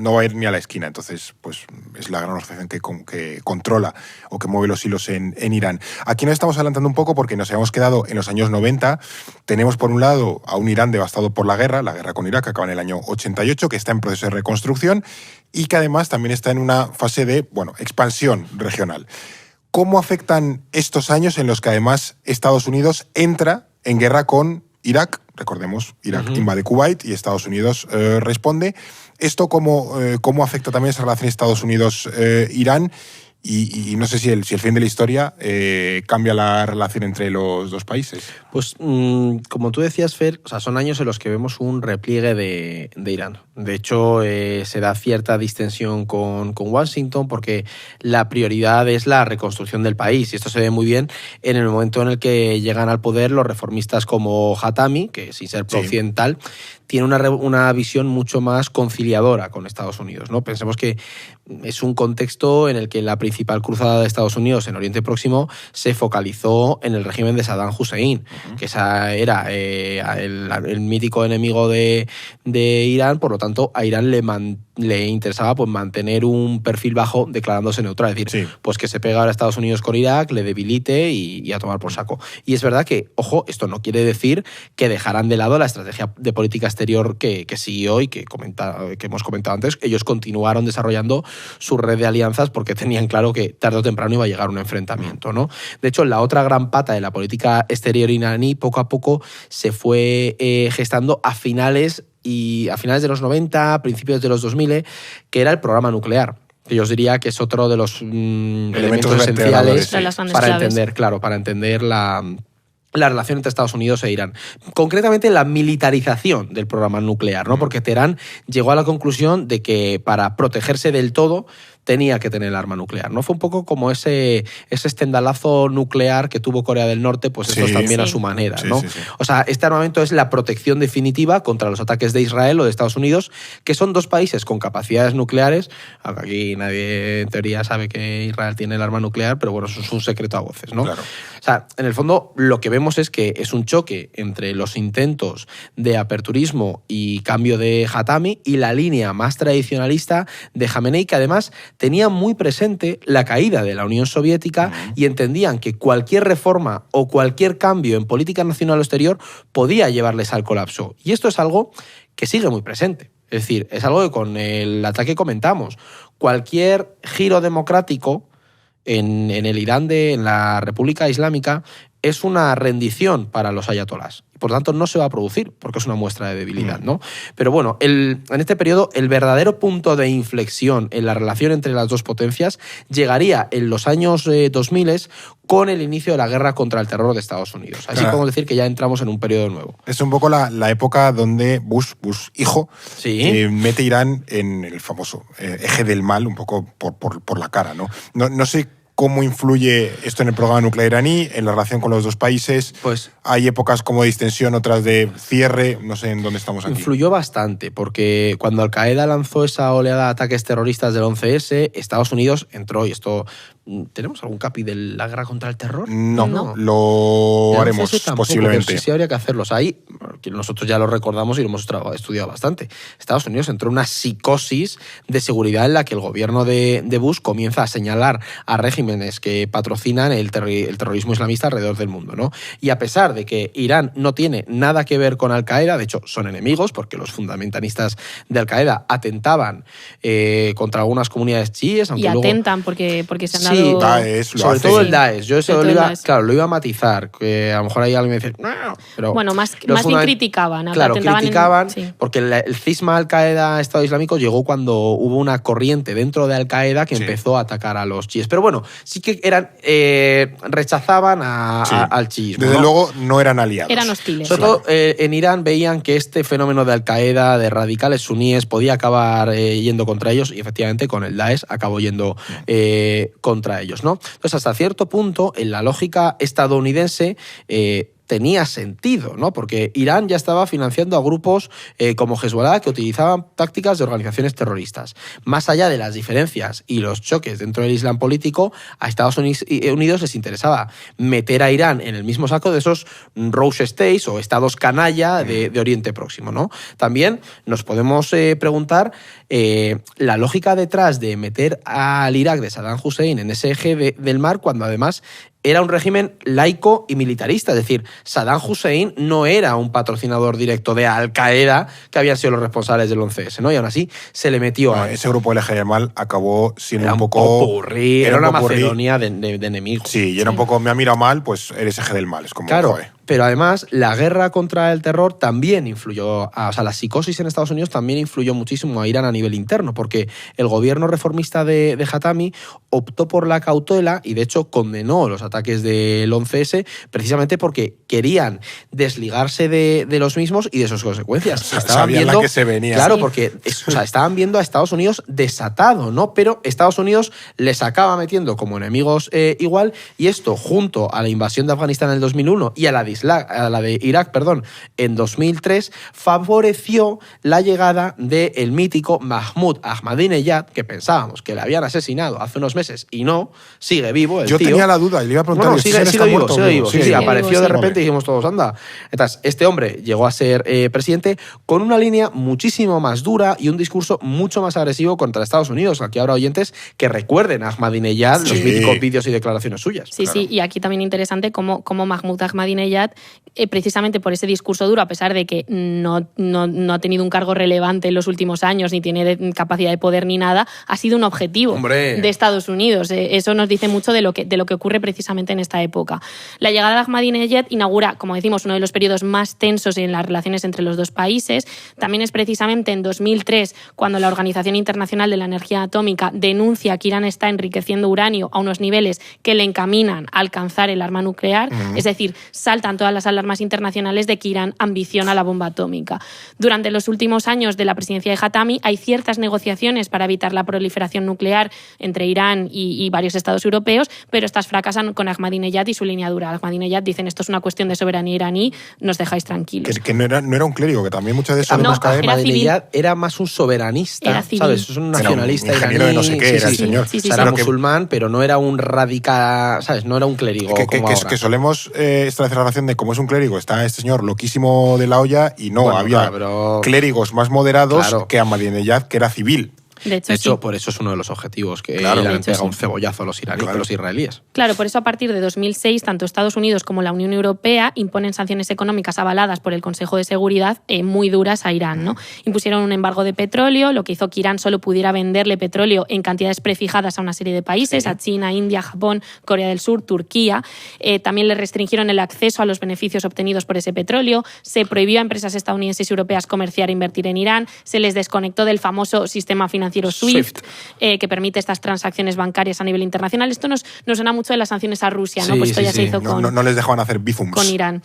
[SPEAKER 1] va a ir ni a la esquina. Entonces, pues es la gran organización que controla o que mueve los hilos en Irán. Aquí nos estamos adelantando un poco porque nos habíamos quedado en los años 90. Tenemos, por un lado, a un Irán devastado por la guerra con Irak, que acaba en el año 88, que está en proceso de reconstrucción y que además también está en una fase de, expansión regional. ¿Cómo afectan estos años en los que además Estados Unidos entra en guerra con Irak? Recordemos, Irak invade Kuwait y Estados Unidos responde. ¿Esto cómo afecta también esa relación Estados Unidos-Irán? Y no sé si el fin de la historia cambia la relación entre los dos países.
[SPEAKER 4] Pues como tú decías, Fer, son años en los que vemos un repliegue de Irán. De hecho, se da cierta distensión con Washington porque la prioridad es la reconstrucción del país. Y esto se ve muy bien en el momento en el que llegan al poder los reformistas como Hatami, que sin ser pro-occidental, tiene una visión mucho más conciliadora con Estados Unidos, ¿no? Pensemos que es un contexto en el que la principal cruzada de Estados Unidos en Oriente Próximo se focalizó en el régimen de Saddam Hussein, que esa era el mítico enemigo de Irán. Por lo tanto, a Irán le interesaba pues mantener un perfil bajo declarándose neutral, es decir, pues que se pega ahora a Estados Unidos con Irak, le debilite y a tomar por saco. Y es verdad que, ojo, esto no quiere decir que dejarán de lado la estrategia de política exterior que siguió y que hemos comentado antes. Ellos continuaron desarrollando su red de alianzas porque tenían claro que tarde o temprano iba a llegar un enfrentamiento, ¿no? De hecho, la otra gran pata de la política exterior iraní poco a poco se fue gestando a finales de los 90, principios de los 2000, que era el programa nuclear. Que yo os diría que es otro de los elementos esenciales para entender la relación entre Estados Unidos e Irán. Concretamente, la militarización del programa nuclear, ¿no? Porque Teherán llegó a la conclusión de que para protegerse del todo tenía que tener el arma nuclear, ¿no? Fue un poco como ese estendalazo nuclear que tuvo Corea del Norte, pues estos también a su manera, ¿no? Sí. O sea, este armamento es la protección definitiva contra los ataques de Israel o de Estados Unidos, que son dos países con capacidades nucleares. Aquí nadie en teoría sabe que Israel tiene el arma nuclear, pero bueno, eso es un secreto a voces, ¿no?
[SPEAKER 1] Claro.
[SPEAKER 4] O sea, en el fondo lo que vemos es que es un choque entre los intentos de aperturismo y cambio de Khatami y la línea más tradicionalista de Jamenei, que además tenía muy presente la caída de la Unión Soviética y entendían que cualquier reforma o cualquier cambio en política nacional o exterior podía llevarles al colapso. Y esto es algo que sigue muy presente. Es decir, es algo que con el ataque comentamos. Cualquier giro democrático en el Irán en la República Islámica es una rendición para los ayatolás. Por lo tanto, no se va a producir, porque es una muestra de debilidad, ¿no? Pero bueno, en este periodo, el verdadero punto de inflexión en la relación entre las dos potencias llegaría en los años 2000 con el inicio de la guerra contra el terror de Estados Unidos. Así podemos decir que ya entramos en un periodo nuevo.
[SPEAKER 1] Es un poco la época donde Bush hijo, mete Irán en el famoso eje del mal, un poco por la cara, ¿no? No sé cómo influye esto en el programa nuclear iraní, en la relación con los dos países.
[SPEAKER 4] Pues
[SPEAKER 1] hay épocas como de distensión, otras de cierre. No sé en dónde estamos aquí.
[SPEAKER 4] Influyó bastante, porque cuando Al-Qaeda lanzó esa oleada de ataques terroristas del 11S, Estados Unidos entró, y esto... ¿Tenemos algún capi de la guerra contra el terror?
[SPEAKER 1] No. Lo haremos posiblemente.
[SPEAKER 4] Sí habría que hacerlos. Ahí nosotros ya lo recordamos y lo hemos estudiado bastante. Estados Unidos entró en una psicosis de seguridad en la que el gobierno de Bush comienza a señalar a regímenes que patrocinan el terrorismo islamista alrededor del mundo, ¿no? Y a pesar de que Irán no tiene nada que ver con Al-Qaeda, de hecho son enemigos porque los fundamentalistas de Al-Qaeda atentaban contra algunas comunidades chiíes.
[SPEAKER 3] Y atentan porque se han dado...
[SPEAKER 1] Daesh,
[SPEAKER 4] sobre todo el Daesh. Yo eso lo iba a matizar, que a lo mejor hay alguien que me dice... No, pero
[SPEAKER 3] bueno, más bien criticaban.
[SPEAKER 4] Claro, criticaban porque el cisma Al-Qaeda-Estado Islámico llegó cuando hubo una corriente dentro de Al-Qaeda que empezó a atacar a los chiíes. Pero bueno, sí que rechazaban al chiismo.
[SPEAKER 1] Desde luego no eran aliados.
[SPEAKER 3] Eran hostiles.
[SPEAKER 4] Sobre todo en Irán veían que este fenómeno de Al-Qaeda, de radicales suníes, podía acabar yendo contra ellos, y efectivamente con el Daesh acabó yendo contra ellos, ¿no? Entonces, hasta cierto punto, en la lógica estadounidense, tenía sentido, ¿no? Porque Irán ya estaba financiando a grupos como Hezbollah que utilizaban tácticas de organizaciones terroristas. Más allá de las diferencias y los choques dentro del Islam político, a Estados Unidos les interesaba meter a Irán en el mismo saco de esos Rose States o estados canalla de Oriente Próximo, ¿no? También nos podemos preguntar la lógica detrás de meter al Irak de Saddam Hussein en ese eje del mar, cuando además era un régimen laico y militarista. Es decir, Saddam Hussein no era un patrocinador directo de Al-Qaeda, que habían sido los responsables del 11S, ¿no? Y aún así se le metió a...
[SPEAKER 1] Ese grupo del eje del mal acabó siendo un poco...
[SPEAKER 4] popurrí, era una Macedonia de enemigos.
[SPEAKER 1] Sí, y era un poco, me ha mirado mal, pues eres eje del mal. Es como,
[SPEAKER 4] claro,
[SPEAKER 1] joder.
[SPEAKER 4] Pero además la guerra contra el terror también influyó, o sea, la psicosis en Estados Unidos también influyó muchísimo a Irán a nivel interno, porque el gobierno reformista de Khatami optó por la cautela y de hecho condenó los ataques del 11S precisamente porque querían desligarse de los mismos y de sus consecuencias.
[SPEAKER 1] Sabían la que se venía.
[SPEAKER 4] Claro, porque estaban viendo a Estados Unidos desatado, ¿no? Pero Estados Unidos les acaba metiendo como enemigos igual, y esto junto a la invasión de Afganistán en el 2001 y a la de Irak, en 2003, favoreció la llegada del mítico Mahmoud Ahmadinejad, que pensábamos que le habían asesinado hace unos meses y no, sigue vivo el
[SPEAKER 1] tío. Yo tenía la duda y le iba a preguntar...
[SPEAKER 4] Bueno, sigue vivo. Sí, apareció de repente y dijimos todos, anda. Entonces, este hombre llegó a ser presidente con una línea muchísimo más dura y un discurso mucho más agresivo contra Estados Unidos. Aquí habrá oyentes que recuerden a Ahmadinejad, los míticos vídeos y declaraciones suyas.
[SPEAKER 3] Sí, claro. Sí, y aquí también interesante cómo Mahmoud Ahmadinejad, precisamente por ese discurso duro, a pesar de que no ha tenido un cargo relevante en los últimos años, ni tiene capacidad de poder ni nada, ha sido un objetivo de Estados Unidos. Eso nos dice mucho de lo que ocurre precisamente en esta época. La llegada de Ahmadinejad inaugura, como decimos, uno de los periodos más tensos en las relaciones entre los dos países. También es precisamente en 2003 cuando la Organización Internacional de la Energía Atómica denuncia que Irán está enriqueciendo uranio a unos niveles que le encaminan a alcanzar el arma nuclear. Es decir, salta están todas las alarmas internacionales de que Irán ambiciona la bomba atómica. Durante los últimos años de la presidencia de Khatami hay ciertas negociaciones para evitar la proliferación nuclear entre Irán y varios estados europeos, pero estas fracasan con Ahmadinejad y su línea dura. Ahmadinejad dicen esto es una cuestión de soberanía iraní, nos dejáis tranquilos.
[SPEAKER 1] Que no era un clérigo, que también muchas veces
[SPEAKER 3] No,
[SPEAKER 1] nos cae.
[SPEAKER 3] era
[SPEAKER 4] Era más un soberanista,
[SPEAKER 3] Era civil.
[SPEAKER 4] ¿sabes? Es un nacionalista
[SPEAKER 1] Era un
[SPEAKER 4] iraní.
[SPEAKER 1] ingeniero de no sé qué, era el señor.
[SPEAKER 3] Sí,
[SPEAKER 4] O sea,
[SPEAKER 3] sí.
[SPEAKER 4] era
[SPEAKER 1] Pero que-
[SPEAKER 4] musulmán, pero no era un radical, ¿sabes? No era un clérigo como ahora.
[SPEAKER 1] Que solemos establecer la relación de cómo es un clérigo, está este señor loquísimo de la olla y no,
[SPEAKER 4] Bueno,
[SPEAKER 1] había
[SPEAKER 4] claro, pero-
[SPEAKER 1] clérigos más moderados
[SPEAKER 4] Claro.
[SPEAKER 1] que Ahmadinejad, que era civil.
[SPEAKER 3] De hecho,
[SPEAKER 4] De hecho,
[SPEAKER 3] sí.
[SPEAKER 4] por eso es uno de los objetivos que
[SPEAKER 1] Claro.
[SPEAKER 4] le
[SPEAKER 3] De
[SPEAKER 4] han
[SPEAKER 3] hecho,
[SPEAKER 4] pegado
[SPEAKER 3] sí.
[SPEAKER 4] un cebollazo a los israelíes.
[SPEAKER 3] Claro, por eso a partir de 2006, tanto Estados Unidos como la Unión Europea imponen sanciones económicas avaladas por el Consejo de Seguridad muy duras a Irán, ¿no? Impusieron un embargo de petróleo, lo que hizo que Irán solo pudiera venderle petróleo en cantidades prefijadas a una serie de países, a China, India, Japón, Corea del Sur, Turquía. También le restringieron el acceso a los beneficios obtenidos por ese petróleo, se prohibió a empresas estadounidenses y europeas comerciar e invertir en Irán, se les desconectó del famoso sistema financiero SWIFT. Que permite estas transacciones bancarias a nivel internacional. Esto nos suena mucho de las sanciones a Rusia, ¿no?
[SPEAKER 4] Sí,
[SPEAKER 3] Pues esto
[SPEAKER 4] sí,
[SPEAKER 3] ya se
[SPEAKER 4] sí.
[SPEAKER 3] hizo
[SPEAKER 1] No les dejaban hacer bizums.
[SPEAKER 3] con Irán.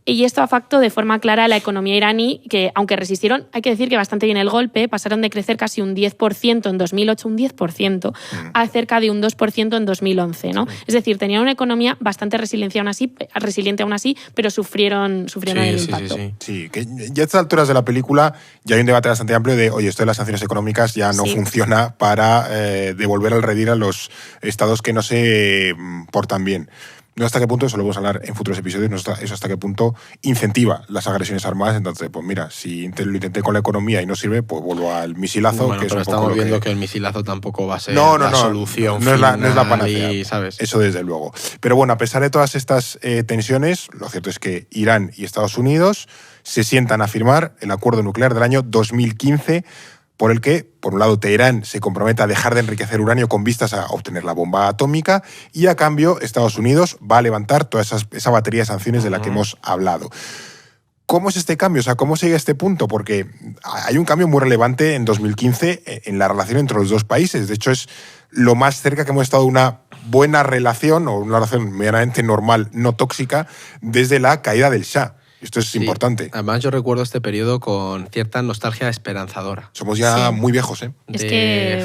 [SPEAKER 3] Y esto afectó de forma clara a la economía iraní, que aunque resistieron, hay que decir que bastante bien el golpe, pasaron de crecer casi un 10% en 2008, un 10%, a cerca de un 2% en 2011, ¿no? Es decir, tenían una economía bastante resiliente aún así, pero sufrieron el impacto.
[SPEAKER 1] Sí, que ya a estas alturas de la película ya hay un debate bastante amplio de, oye, esto de las sanciones económicas ya no
[SPEAKER 3] Sí.
[SPEAKER 1] funciona para devolver al redil a los estados que no se portan bien. No hasta qué punto, eso lo vamos a hablar en futuros episodios, no eso hasta qué punto incentiva las agresiones armadas. Entonces, pues mira, si lo intenté con la economía y no sirve, pues vuelvo al misilazo,
[SPEAKER 4] Bueno,
[SPEAKER 1] que es
[SPEAKER 4] pero
[SPEAKER 1] un poco
[SPEAKER 4] estamos
[SPEAKER 1] lo
[SPEAKER 4] viendo que el misilazo tampoco va a ser
[SPEAKER 1] No,
[SPEAKER 4] la solución
[SPEAKER 1] no es la
[SPEAKER 4] final
[SPEAKER 1] panacea.
[SPEAKER 4] y, ¿sabes?
[SPEAKER 1] Eso desde luego. Pero bueno, a pesar de todas estas tensiones, lo cierto es que Irán y Estados Unidos se sientan a firmar el acuerdo nuclear del año 2015, por el que, por un lado, Teherán se compromete a dejar de enriquecer uranio con vistas a obtener la bomba atómica y, a cambio, Estados Unidos va a levantar toda esa batería de sanciones de la que hemos hablado. ¿Cómo es este cambio? O sea, ¿cómo se llega a este punto? Porque hay un cambio muy relevante en 2015 en la relación entre los dos países. De hecho, es lo más cerca que hemos estado de una buena relación, o una relación medianamente normal, no tóxica, desde la caída del Shah. Esto es importante.
[SPEAKER 4] Además, yo recuerdo este periodo con cierta nostalgia esperanzadora.
[SPEAKER 1] Somos ya
[SPEAKER 3] Sí.
[SPEAKER 1] muy viejos, ¿eh?
[SPEAKER 3] Es que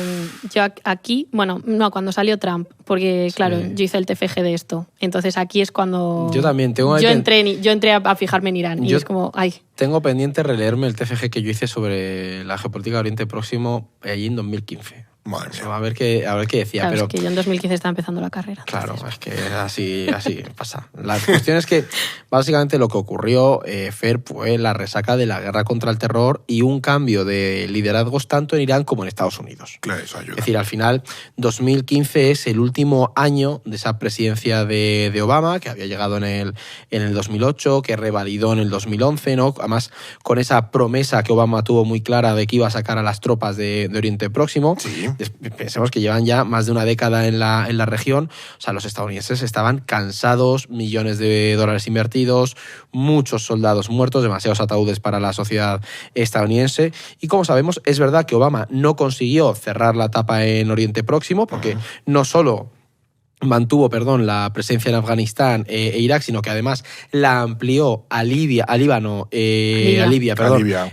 [SPEAKER 3] yo aquí, bueno, no, cuando salió Trump, porque claro,
[SPEAKER 4] Sí.
[SPEAKER 3] yo hice el TFG de esto. Entonces aquí es cuando
[SPEAKER 4] Yo también tengo
[SPEAKER 3] yo entré a fijarme en Irán y
[SPEAKER 4] Yo-
[SPEAKER 3] es como, ay,
[SPEAKER 4] Tengo pendiente releerme el TFG que yo hice sobre la geopolítica de Oriente Próximo allí en 2015.
[SPEAKER 1] Madre
[SPEAKER 4] O sea,
[SPEAKER 1] mía.
[SPEAKER 4] a ver qué decía.
[SPEAKER 3] claro,
[SPEAKER 4] pero
[SPEAKER 3] es que yo en 2015 estaba empezando la carrera.
[SPEAKER 4] Claro,
[SPEAKER 3] entonces,
[SPEAKER 4] es que así pasa. La cuestión es que básicamente lo que ocurrió, Fer, fue la resaca de la guerra contra el terror y un cambio de liderazgos tanto en Irán como en Estados Unidos.
[SPEAKER 1] Claro, eso ayuda.
[SPEAKER 4] Es decir, al final, 2015 es el último año de esa presidencia de Obama, que había llegado en el 2008, que revalidó en el 2011, ¿no? Además, con esa promesa que Obama tuvo muy clara de que iba a sacar a las tropas de Oriente Próximo.
[SPEAKER 1] Sí.
[SPEAKER 4] Pensemos que llevan ya más de una década en la región. O sea, los estadounidenses estaban cansados, millones de dólares invertidos, muchos soldados muertos, demasiados ataúdes para la sociedad estadounidense. Y como sabemos, es verdad que Obama no consiguió cerrar la etapa en Oriente Próximo, porque no solo mantuvo, la presencia en Afganistán e Irak, sino que además la amplió a Libia, a Líbano, a Libia,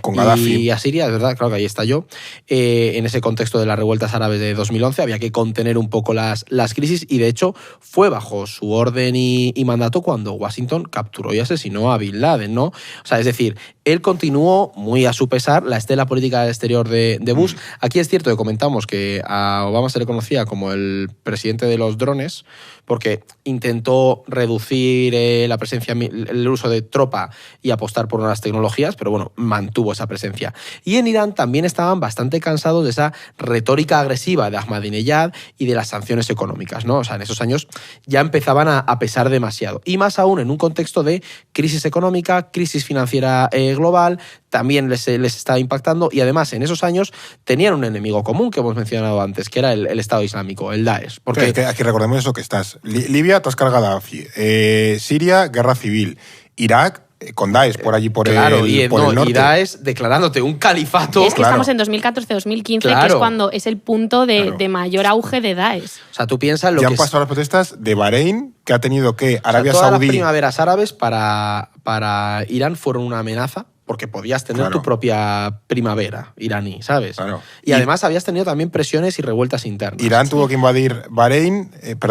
[SPEAKER 1] con Gaddafi.
[SPEAKER 4] y a Siria, es verdad, claro que ahí estalló. En ese contexto de las revueltas árabes de 2011 había que contener un poco las crisis y, de hecho, fue bajo su orden y mandato cuando Washington capturó y asesinó a Bin Laden, ¿no? O sea, es decir, él continuó, muy a su pesar, la estela política exterior de Bush. Aquí es cierto que comentamos que a Obama se le conocía como el presidente de los drones, porque intentó reducir la presencia, el uso de tropa y apostar por nuevas tecnologías, pero bueno, mantuvo esa presencia. Y en Irán también estaban bastante cansados de esa retórica agresiva de Ahmadinejad y de las sanciones económicas, ¿no? O sea, en esos años ya empezaban a pesar demasiado. Y más aún en un contexto de crisis económica, crisis financiera global, también les estaba impactando, y además en esos años tenían un enemigo común que hemos mencionado antes, que era el Estado Islámico, el Daesh. Porque
[SPEAKER 1] Aquí recordemos eso que estás. Libia, Toscar Gaddafi. Siria, guerra civil. Irak, con Daesh por allí, por el norte.
[SPEAKER 4] y Daesh declarándote un califato.
[SPEAKER 3] Es que estamos en 2014-2015, que es cuando es el punto de mayor auge de Daesh.
[SPEAKER 4] O sea, tú piensas lo
[SPEAKER 1] Ya
[SPEAKER 4] que
[SPEAKER 1] han pasado las protestas de Bahrein, que ha tenido que Arabia
[SPEAKER 4] todas
[SPEAKER 1] Saudí...
[SPEAKER 4] las primaveras árabes para Irán fueron una amenaza, porque podías tener tu propia primavera iraní, ¿sabes?
[SPEAKER 1] Claro.
[SPEAKER 4] Y además habías tenido también presiones y revueltas internas.
[SPEAKER 1] Irán tuvo que invadir Bahrein,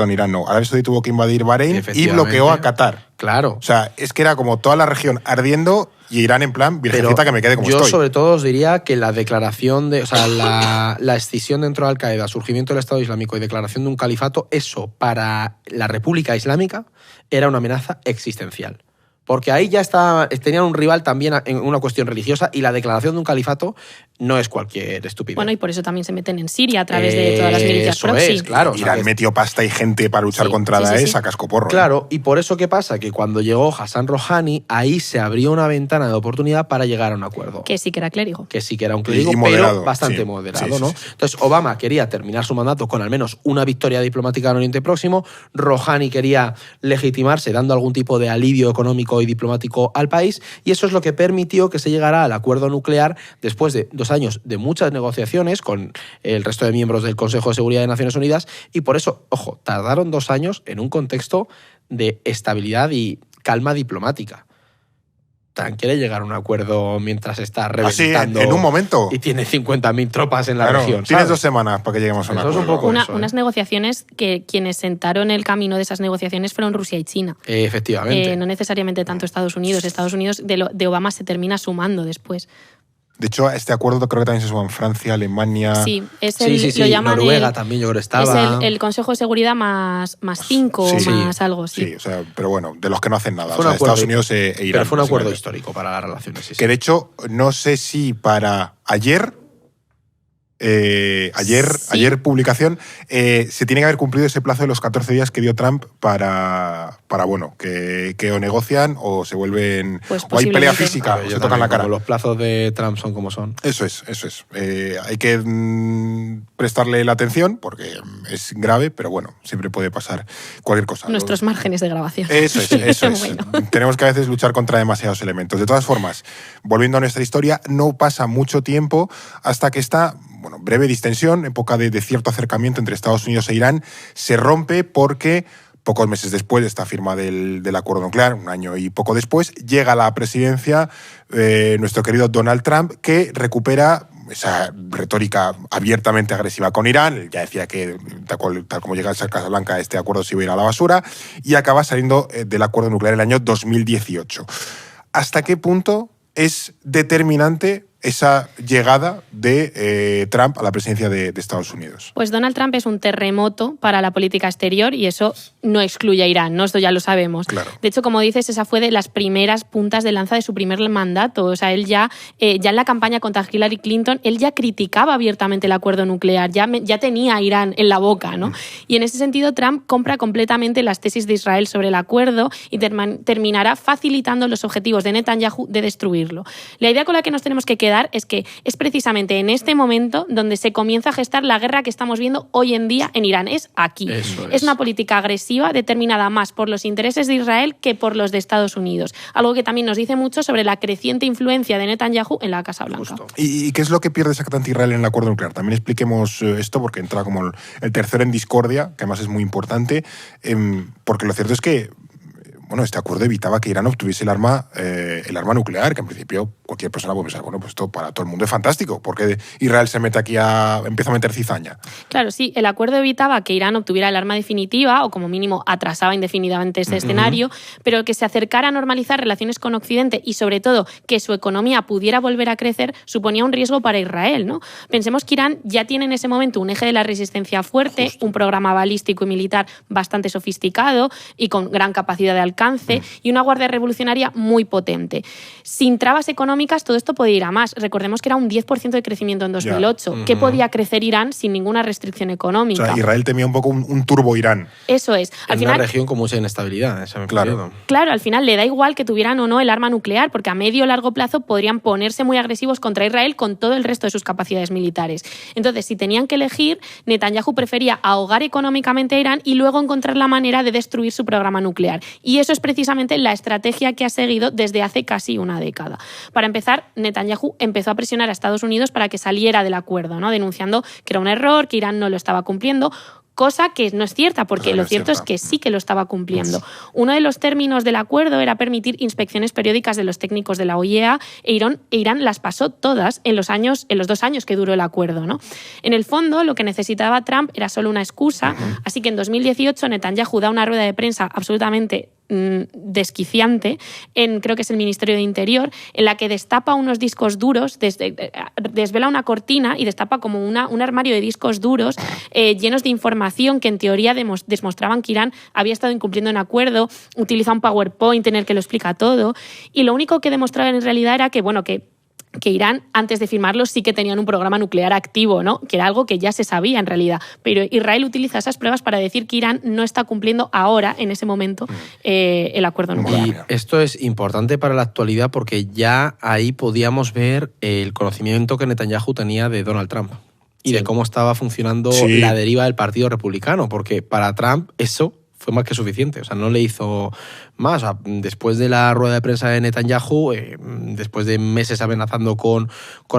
[SPEAKER 1] Irán no, Arabia Saudí tuvo que invadir Bahrein y bloqueó a Qatar.
[SPEAKER 4] Claro.
[SPEAKER 1] O sea, es que era como toda la región ardiendo y Irán en plan, virgencita, que me quede como estoy.
[SPEAKER 4] Yo sobre todo os diría que la declaración de, o sea, la escisión dentro de Al-Qaeda, surgimiento del Estado Islámico y declaración de un califato, eso para la República Islámica era una amenaza existencial. Porque ahí ya tenían un rival también en una cuestión religiosa y la declaración de un califato no es cualquier estupidez.
[SPEAKER 3] Bueno, y por eso también se meten en Siria a través de todas las milicias proxy.
[SPEAKER 4] Es, claro.
[SPEAKER 1] Irán metió pasta y gente para luchar contra Daesh a cascoporro.
[SPEAKER 4] Claro, y por eso ¿qué pasa? Que cuando llegó Hassan Rouhani, ahí se abrió una ventana de oportunidad para llegar a un acuerdo.
[SPEAKER 3] Que sí que era clérigo.
[SPEAKER 4] Que sí que era un clérigo,
[SPEAKER 1] moderado,
[SPEAKER 4] pero bastante moderado, ¿no? Entonces, Obama quería terminar su mandato con al menos una victoria diplomática en Oriente Próximo. Rouhani quería legitimarse dando algún tipo de alivio económico y diplomático al país, y eso es lo que permitió que se llegara al acuerdo nuclear después de 2 años de muchas negociaciones con el resto de miembros del Consejo de Seguridad de Naciones Unidas, y por eso, ojo, tardaron 2 años en un contexto de estabilidad y calma diplomática. Quiere llegar a un acuerdo mientras está reventando.
[SPEAKER 1] Así, en un momento.
[SPEAKER 4] Y tiene 50.000 tropas en la región.
[SPEAKER 1] Tienes
[SPEAKER 4] ¿sabes?
[SPEAKER 1] 2 semanas para que lleguemos a un acuerdo.
[SPEAKER 4] Es un poco
[SPEAKER 3] unas negociaciones que quienes sentaron el camino de esas negociaciones fueron Rusia y China.
[SPEAKER 4] Efectivamente.
[SPEAKER 3] No necesariamente tanto Estados Unidos. Estados Unidos de Obama se termina sumando después.
[SPEAKER 1] De hecho, este acuerdo creo que también se suma en Francia, Alemania...
[SPEAKER 3] Sí,
[SPEAKER 4] lo llaman Noruega también, yo creo que estaba...
[SPEAKER 3] Es el Consejo de Seguridad más 5, más algo, sí.
[SPEAKER 1] Sí, o sea, pero bueno, de los que no hacen nada. O sea, Estados Unidos e Irán.
[SPEAKER 4] Pero fue un acuerdo histórico para las relaciones. Sí,
[SPEAKER 1] que de hecho, no sé si para ayer publicación, se tiene que haber cumplido ese plazo de los 14 días que dio Trump para bueno, que o negocian o se vuelven...
[SPEAKER 3] Pues
[SPEAKER 1] o hay pelea física, o se tocan la cara.
[SPEAKER 4] Los plazos de Trump son como son.
[SPEAKER 1] Eso es. Hay que prestarle la atención porque es grave, pero bueno, siempre puede pasar cualquier cosa.
[SPEAKER 3] Nuestros márgenes de grabación.
[SPEAKER 1] Eso es. Bueno. Tenemos que a veces luchar contra demasiados elementos. De todas formas, volviendo a nuestra historia, no pasa mucho tiempo hasta que esta breve distensión, época de cierto acercamiento entre Estados Unidos e Irán, se rompe porque pocos meses después de esta firma del acuerdo nuclear, 1 año y poco después, llega a la presidencia nuestro querido Donald Trump, que recupera esa retórica abiertamente agresiva con Irán. Él ya decía que tal como llega a esa Casa Blanca, este acuerdo se iba a ir a la basura, y acaba saliendo del acuerdo nuclear el año 2018. ¿Hasta qué punto es determinante esa llegada de Trump a la presidencia de Estados Unidos?
[SPEAKER 3] Pues Donald Trump es un terremoto para la política exterior y eso no excluye a Irán, ¿no? Esto ya lo sabemos.
[SPEAKER 1] Claro.
[SPEAKER 3] De hecho, como dices, esa fue de las primeras puntas de lanza de su primer mandato. O sea, él ya en la campaña contra Hillary Clinton, él ya criticaba abiertamente el acuerdo nuclear, ya tenía a Irán en la boca, ¿no? Y en ese sentido, Trump compra completamente las tesis de Israel sobre el acuerdo y terminará facilitando los objetivos de Netanyahu de destruirlo. La idea con la que nos tenemos que quedar es que es precisamente en este momento donde se comienza a gestar la guerra que estamos viendo hoy en día en Irán. Es aquí. Es una política agresiva determinada más por los intereses de Israel que por los de Estados Unidos. Algo que también nos dice mucho sobre la creciente influencia de Netanyahu en la Casa Blanca.
[SPEAKER 1] ¿Y qué es lo que pierde exactamente Israel en el acuerdo nuclear? También expliquemos esto porque entra como el tercero en discordia, que además es muy importante, porque lo cierto es que este acuerdo evitaba que Irán obtuviese el arma nuclear, que en principio cualquier persona puede pensar, pues esto para todo el mundo es fantástico, porque Israel se mete aquí empieza a meter cizaña.
[SPEAKER 3] Claro, sí, el acuerdo evitaba que Irán obtuviera el arma definitiva, o como mínimo atrasaba indefinidamente este escenario, pero que se acercara a normalizar relaciones con Occidente y sobre todo que su economía pudiera volver a crecer, suponía un riesgo para Israel, ¿no? Pensemos que Irán ya tiene en ese momento un eje de la resistencia fuerte, un programa balístico y militar bastante sofisticado y con gran capacidad de alcance y una guardia revolucionaria muy potente. Sin trabas económicas todo esto puede ir a más. Recordemos que era un 10% de crecimiento en 2008. ¿Qué podía crecer Irán sin ninguna restricción económica?
[SPEAKER 1] O sea, Israel temía un poco un turbo Irán.
[SPEAKER 3] Eso es.
[SPEAKER 4] Al final, una región con mucha inestabilidad.
[SPEAKER 3] Claro, al final le da igual que tuvieran o no el arma nuclear, porque a medio o largo plazo podrían ponerse muy agresivos contra Israel con todo el resto de sus capacidades militares. Entonces, si tenían que elegir, Netanyahu prefería ahogar económicamente a Irán y luego encontrar la manera de destruir su programa nuclear. Y eso es precisamente la estrategia que ha seguido desde hace casi una década. Para empezar, Netanyahu empezó a presionar a Estados Unidos para que saliera del acuerdo, ¿no? Denunciando que era un error, que Irán no lo estaba cumpliendo, cosa que no es cierta, porque lo cierto es que sí que lo estaba cumpliendo. Uno de los términos del acuerdo era permitir inspecciones periódicas de los técnicos de la OIEA e Irán las pasó todas en los 2 años que duró el acuerdo, ¿no? En el fondo, lo que necesitaba Trump era solo una excusa, así que en 2018 Netanyahu da una rueda de prensa absolutamente desquiciante creo que es el Ministerio de Interior, en la que destapa unos discos duros, desvela una cortina y destapa como un armario de discos duros llenos de información que en teoría demostraban que Irán había estado incumpliendo un acuerdo, utiliza un PowerPoint en el que lo explica todo, y lo único que demostraba en realidad era que Irán, antes de firmarlo, sí que tenían un programa nuclear activo, ¿no? Que era algo que ya se sabía en realidad. Pero Israel utiliza esas pruebas para decir que Irán no está cumpliendo ahora, en ese momento, el acuerdo nuclear.
[SPEAKER 4] Y esto es importante para la actualidad porque ya ahí podíamos ver el conocimiento que Netanyahu tenía de Donald Trump y de cómo estaba funcionando la deriva del Partido Republicano, porque para Trump eso fue más que suficiente, o sea, no le hizo más. O sea, después de la rueda de prensa de Netanyahu, después de meses amenazando con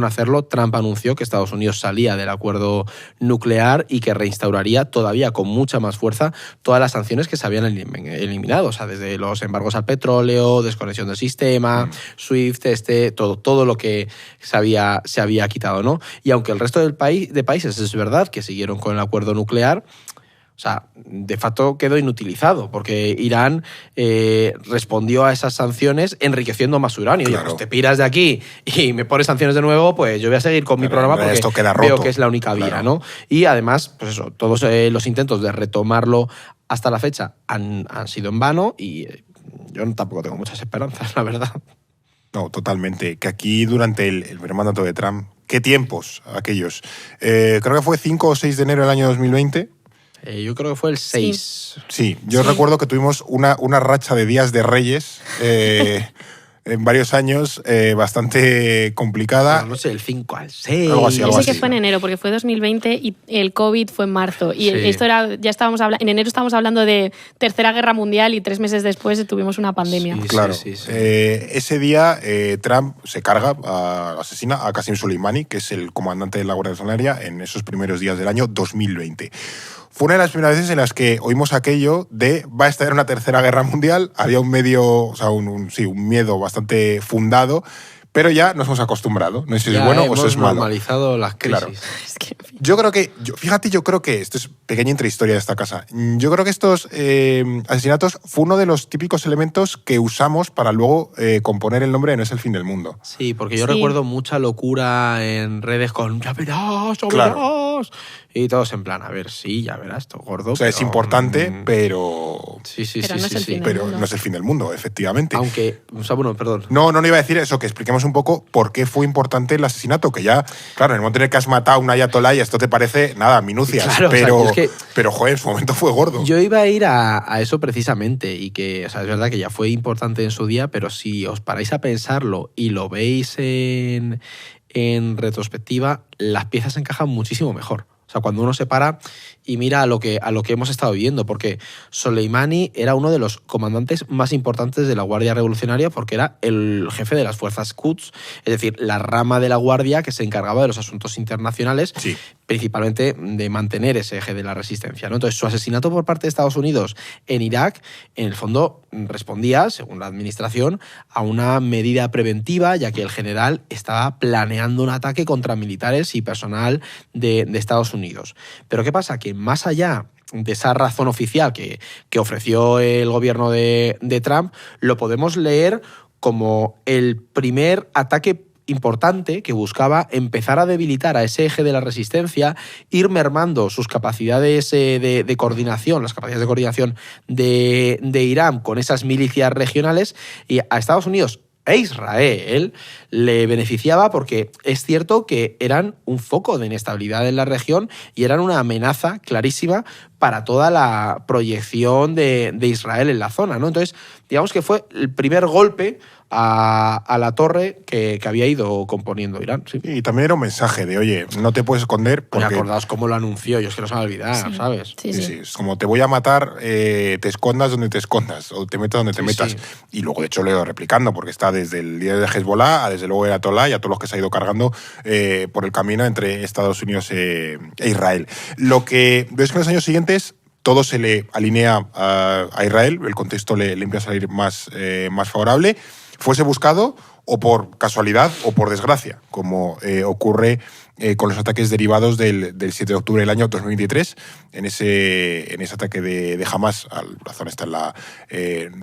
[SPEAKER 4] hacerlo, Trump anunció que Estados Unidos salía del acuerdo nuclear y que reinstauraría todavía con mucha más fuerza todas las sanciones que se habían eliminado, o sea, desde los embargos al petróleo, desconexión del sistema, SWIFT, todo lo que se había quitado, ¿no? Y aunque el resto de países es verdad que siguieron con el acuerdo nuclear, o sea, de facto quedó inutilizado, porque Irán respondió a esas sanciones enriqueciendo más uranio. Claro. Oye, pues te piras de aquí y me pones sanciones de nuevo, pues yo voy a seguir con mi programa porque
[SPEAKER 1] esto queda roto.
[SPEAKER 4] Veo que es la única vía, ¿no? Y además, pues eso, todos los intentos de retomarlo hasta la fecha han sido en vano y yo tampoco tengo muchas esperanzas, la verdad.
[SPEAKER 1] No, totalmente. Que aquí durante el primer mandato de Trump, ¿qué tiempos aquellos? Creo que fue 5 o 6 de enero del año 2020.
[SPEAKER 4] Yo creo que fue el 6.
[SPEAKER 1] Sí, yo recuerdo que tuvimos una racha de días de Reyes en varios años bastante complicada.
[SPEAKER 4] No sé, el 5 al 6.
[SPEAKER 1] Algo así.
[SPEAKER 3] Sé que fue en enero, porque fue 2020 y el COVID fue en marzo. Y esto era, ya estábamos hablando, en enero estábamos hablando de Tercera Guerra Mundial y 3 meses después tuvimos una pandemia.
[SPEAKER 1] Sí, claro. Sí. Ese día Trump se carga, asesina a Qasem Soleimani, que es el comandante de la Guardia Nacional, en esos primeros días del año 2020. Fue una de las primeras veces en las que oímos aquello de va a estallar una tercera guerra mundial. Había un miedo bastante fundado, pero ya nos hemos acostumbrado. No sé si es bueno o eso es malo.
[SPEAKER 4] Hemos normalizado las crisis.
[SPEAKER 1] Claro. Yo creo que esto es pequeña intrahistoria de esta casa. Yo creo que estos asesinatos fue uno de los típicos elementos que usamos para luego componer el nombre de No es el fin del mundo.
[SPEAKER 4] Sí, porque yo recuerdo mucha locura en redes con ya verás, y todos en plan, a ver, sí, ya verás, esto gordo.
[SPEAKER 1] O sea, es importante, pero...
[SPEAKER 4] Sí.
[SPEAKER 1] Pero no es el fin del mundo, efectivamente.
[SPEAKER 4] Aunque, o sea, bueno, perdón.
[SPEAKER 1] No iba a decir eso, que expliquemos un poco por qué fue importante el asesinato, que ya, claro, en el momento en el que has matado a un ayatolá y esto te parece, nada, minucias,
[SPEAKER 4] claro,
[SPEAKER 1] pero,
[SPEAKER 4] o sea, es que
[SPEAKER 1] pero, joder, en su momento fue gordo.
[SPEAKER 4] Yo iba a ir a eso precisamente y que, o sea, es verdad que ya fue importante en su día, pero si os paráis a pensarlo y lo veis en retrospectiva, las piezas encajan muchísimo mejor. O sea, cuando uno se para y mira a lo que hemos estado viviendo, porque Soleimani era uno de los comandantes más importantes de la Guardia Revolucionaria porque era el jefe de las fuerzas Quds, es decir, la rama de la Guardia que se encargaba de los asuntos internacionales, principalmente de mantener ese eje de la resistencia, ¿no? Entonces, su asesinato por parte de Estados Unidos en Irak, en el fondo, respondía, según la administración, a una medida preventiva, ya que el general estaba planeando un ataque contra militares y personal de Estados Unidos. Pero ¿qué pasa? Que más allá de esa razón oficial que ofreció el gobierno de Trump, lo podemos leer como el primer ataque importante que buscaba empezar a debilitar a ese eje de la resistencia, ir mermando sus capacidades de coordinación, las capacidades de coordinación de Irán con esas milicias regionales, y a Estados Unidos e Israel le beneficiaba porque es cierto que eran un foco de inestabilidad en la región y eran una amenaza clarísima para toda la proyección de Israel en la zona, ¿no? Entonces, digamos que fue el primer golpe a la torre que había ido componiendo Irán. Sí.
[SPEAKER 1] Y también era un mensaje de, oye, no te puedes esconder porque...
[SPEAKER 4] Porque acordaos cómo lo anunció, yo es que no se me va a olvidar, ¿sabes?
[SPEAKER 3] Sí.
[SPEAKER 1] Es como te voy a matar, te escondas donde te escondas o te metas donde te metas. Y luego, de hecho, lo he ido replicando porque está desde el líder de Hezbollah a desde luego el Ayatollah y a todos los que se ha ido cargando por el camino entre Estados Unidos e Israel. Lo que veo es que en los años siguientes todo se le alinea a Israel, el contexto le empieza a salir más favorable, fuese buscado o por casualidad o por desgracia, como ocurre con los ataques derivados del 7 de octubre del año 2023, en ese ataque de Hamas, la zona está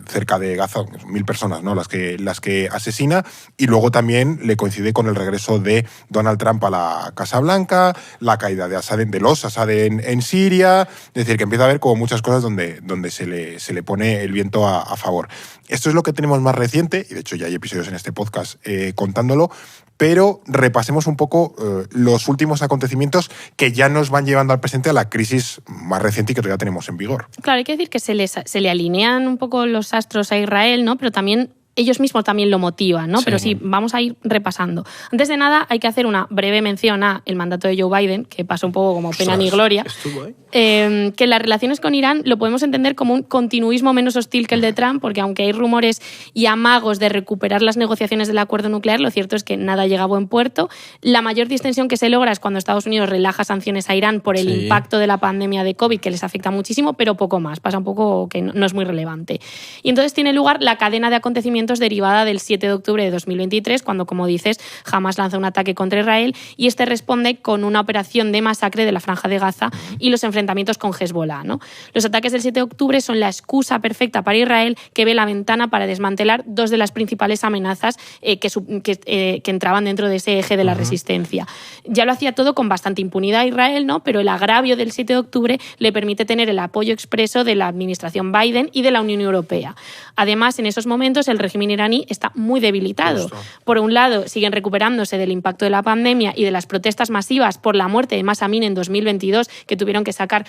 [SPEAKER 1] cerca de Gaza, 1.000 personas, ¿no? las que asesina, y luego también le coincide con el regreso de Donald Trump a la Casa Blanca, la caída de los Assad en Siria, es decir, que empieza a haber como muchas cosas donde se le pone el viento a favor. Esto es lo que tenemos más reciente, y de hecho ya hay episodios en este podcast contándolo, pero repasemos un poco los últimos acontecimientos que ya nos van llevando al presente a la crisis más reciente y que todavía tenemos en vigor.
[SPEAKER 3] Claro, hay que decir que se le alinean un poco los astros a Israel, ¿no? Pero también ellos mismos también lo motivan, ¿no?
[SPEAKER 4] Sí.
[SPEAKER 3] Pero sí, vamos a ir repasando. Antes de nada, hay que hacer una breve mención a el mandato de Joe Biden, que pasó un poco como pena ni gloria.
[SPEAKER 4] Estuvo ahí.
[SPEAKER 3] Que las relaciones con Irán lo podemos entender como un continuismo menos hostil que el de Trump, porque aunque hay rumores y amagos de recuperar las negociaciones del acuerdo nuclear, lo cierto es que nada llega a buen puerto. La mayor distensión que se logra es cuando Estados Unidos relaja sanciones a Irán por el impacto de la pandemia de COVID, que les afecta muchísimo, pero poco más. Pasa un poco que no es muy relevante. Y entonces tiene lugar la cadena de acontecimientos derivada del 7 de octubre de 2023, cuando, como dices, Hamas lanza un ataque contra Israel y este responde con una operación de masacre de la Franja de Gaza y los enfrentamientos con Hezbollah, ¿no? Los ataques del 7 de octubre son la excusa perfecta para Israel, que ve la ventana para desmantelar dos de las principales amenazas que entraban dentro de ese eje de la resistencia. Ya lo hacía todo con bastante impunidad a Israel, ¿no? Pero el agravio del 7 de octubre le permite tener el apoyo expreso de la administración Biden y de la Unión Europea. Además, en esos momentos el régimen iraní está muy debilitado.
[SPEAKER 4] Justo.
[SPEAKER 3] Por un lado, siguen recuperándose del impacto de la pandemia y de las protestas masivas por la muerte de Mahsa Amini en 2022, que tuvieron que sacar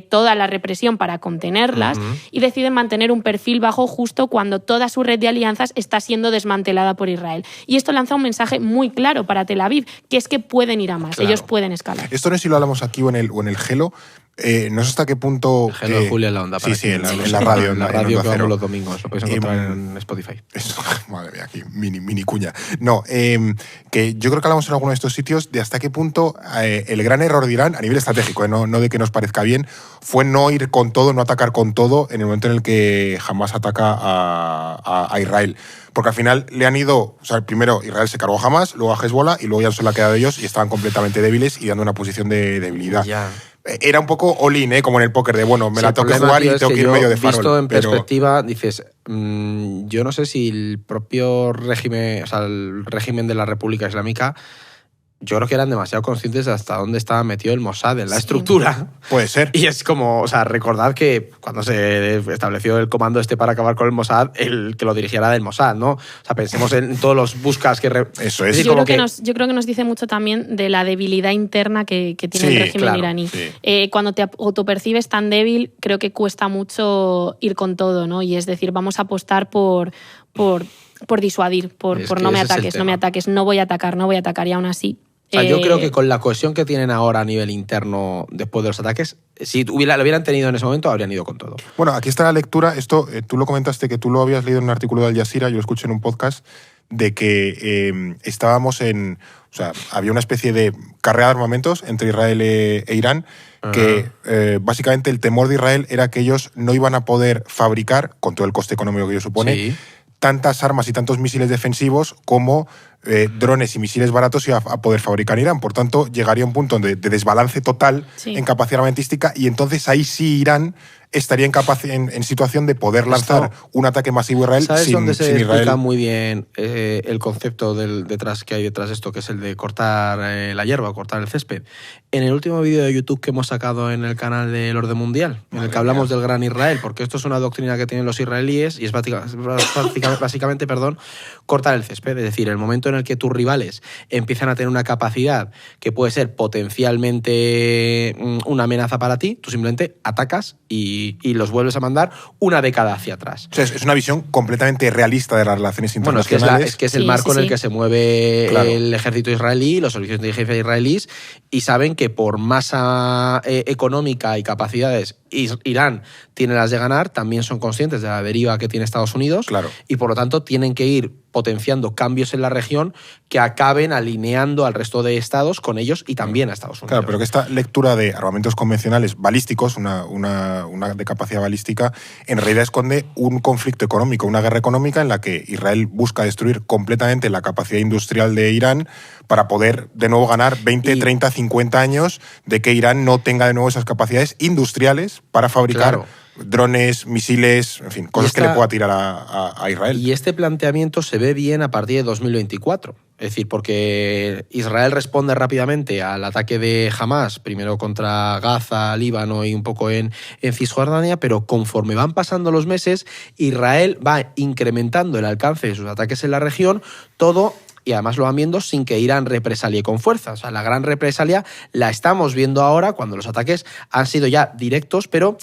[SPEAKER 3] toda la represión para contenerlas, y deciden mantener un perfil bajo justo cuando toda su red de alianzas está siendo desmantelada por Israel. Y esto lanza un mensaje muy claro para Tel Aviv, que es que pueden ir a más,
[SPEAKER 1] Claro.
[SPEAKER 3] ellos pueden escalar.
[SPEAKER 1] Esto no sé si lo hablamos aquí o en el Gelo. No sé hasta qué punto...
[SPEAKER 4] El Gelo de Julia en la onda.
[SPEAKER 1] Sí, en la radio.
[SPEAKER 4] En la radio
[SPEAKER 1] Onda
[SPEAKER 4] que
[SPEAKER 1] Cero.
[SPEAKER 4] vamos los domingos. Lo podéis encontrar en Spotify.
[SPEAKER 1] Eso, madre mía, aquí, mini cuña. No, que yo creo que hablamos en alguno de estos sitios de hasta qué punto el gran error de Irán, a nivel estratégico, no de que nos parezca bien, fue no ir con todo, no atacar con todo en el momento en el que Hamas ataca a Israel. Porque al final le han ido... O sea, primero Israel se cargó a Hamas, luego a Hezbollah y luego ya se le ha quedado a ellos y estaban completamente débiles y dando una posición de debilidad.
[SPEAKER 4] Ya.
[SPEAKER 1] Era un poco all-in, como en el póker, de bueno, me
[SPEAKER 4] Sí,
[SPEAKER 1] la
[SPEAKER 4] el
[SPEAKER 1] tengo que
[SPEAKER 4] problema,
[SPEAKER 1] jugar
[SPEAKER 4] tío,
[SPEAKER 1] y
[SPEAKER 4] es
[SPEAKER 1] tengo que ir
[SPEAKER 4] yo,
[SPEAKER 1] medio de farol.
[SPEAKER 4] visto en
[SPEAKER 1] pero-
[SPEAKER 4] perspectiva, dices, yo no sé si el propio régimen, o sea, el régimen de la República Islámica, yo creo que eran demasiado conscientes de hasta dónde estaba metido el Mossad en la estructura.
[SPEAKER 1] Puede ser.
[SPEAKER 4] Y es como, o sea, recordad que cuando se estableció el comando para acabar con el Mossad, el que lo dirigiera era del Mossad, ¿no? O sea, pensemos en todos los buscas que...
[SPEAKER 1] Eso es.
[SPEAKER 4] decir,
[SPEAKER 3] Yo
[SPEAKER 4] como
[SPEAKER 3] creo que nos dice mucho también de la debilidad interna que tiene
[SPEAKER 1] Sí,
[SPEAKER 3] el régimen
[SPEAKER 1] claro,
[SPEAKER 3] iraní.
[SPEAKER 1] sí.
[SPEAKER 3] Cuando te autopercibes tan débil, creo que cuesta mucho ir con todo, ¿no? Y es decir, vamos a apostar por disuadir, por
[SPEAKER 4] Es que
[SPEAKER 3] no me
[SPEAKER 4] ese es el
[SPEAKER 3] ataques, no me
[SPEAKER 4] tema.
[SPEAKER 3] ataques, no voy a atacar, y aún así...
[SPEAKER 4] O sea, yo creo que con la cohesión que tienen ahora a nivel interno después de los ataques, si lo hubieran tenido en ese momento, habrían ido con todo.
[SPEAKER 1] Bueno, aquí está la lectura. Esto, tú lo comentaste que tú lo habías leído en un artículo de Al Jazeera, yo lo escuché en un podcast, de que estábamos en... O sea, había una especie de carrera de armamentos entre Israel e Irán, que básicamente el temor de Israel era que ellos no iban a poder fabricar, con todo el coste económico que ello supone,
[SPEAKER 4] Sí.
[SPEAKER 1] tantas armas y tantos misiles defensivos como drones y misiles baratos iba a poder fabricar Irán. Por tanto, llegaría a un punto de desbalance total
[SPEAKER 3] Sí.
[SPEAKER 1] en capacidad armamentística y entonces ahí sí Irán estaría en situación de poder lanzar un ataque masivo a Israel
[SPEAKER 4] ¿Sabes
[SPEAKER 1] sin,
[SPEAKER 4] dónde se
[SPEAKER 1] sin
[SPEAKER 4] explica
[SPEAKER 1] Israel.
[SPEAKER 4] muy bien el concepto que hay detrás de esto, que es el de cortar la hierba, cortar el césped? En el último vídeo de YouTube que hemos sacado en el canal del Orden Mundial, en el que hablamos del Gran Israel, porque esto es una doctrina que tienen los israelíes y es básicamente cortar el césped. Es decir, el momento en el que tus rivales empiezan a tener una capacidad que puede ser potencialmente una amenaza para ti, tú simplemente atacas y los vuelves a mandar una década hacia atrás.
[SPEAKER 1] O sea, es una visión completamente realista de las relaciones
[SPEAKER 4] Bueno,
[SPEAKER 1] internacionales.
[SPEAKER 4] es que es el marco en el que se mueve el ejército israelí, los servicios de inteligencia israelíes, y saben que por masa económica y capacidades Irán tiene las de ganar, también son conscientes de la deriva que tiene Estados Unidos, y por lo tanto tienen que ir potenciando cambios en la región que acaben alineando al resto de estados con ellos y también a Estados Unidos.
[SPEAKER 1] Claro, pero que esta lectura de armamentos convencionales balísticos, una de capacidad balística, en realidad esconde un conflicto económico, una guerra económica en la que Israel busca destruir completamente la capacidad industrial de Irán para poder de nuevo ganar 20, 30, 50 años de que Irán no tenga de nuevo esas capacidades industriales para fabricar drones, misiles, en fin, cosas que le pueda tirar a Israel.
[SPEAKER 4] Y este planteamiento se ve bien a partir de 2024. Es decir, porque Israel responde rápidamente al ataque de Hamas, primero contra Gaza, Líbano y un poco en Cisjordania, pero conforme van pasando los meses, Israel va incrementando el alcance de sus ataques en la región, todo. Y además lo van viendo sin que Irán represalie con fuerza. O sea, la gran represalia la estamos viendo ahora cuando los ataques han sido ya directos, pero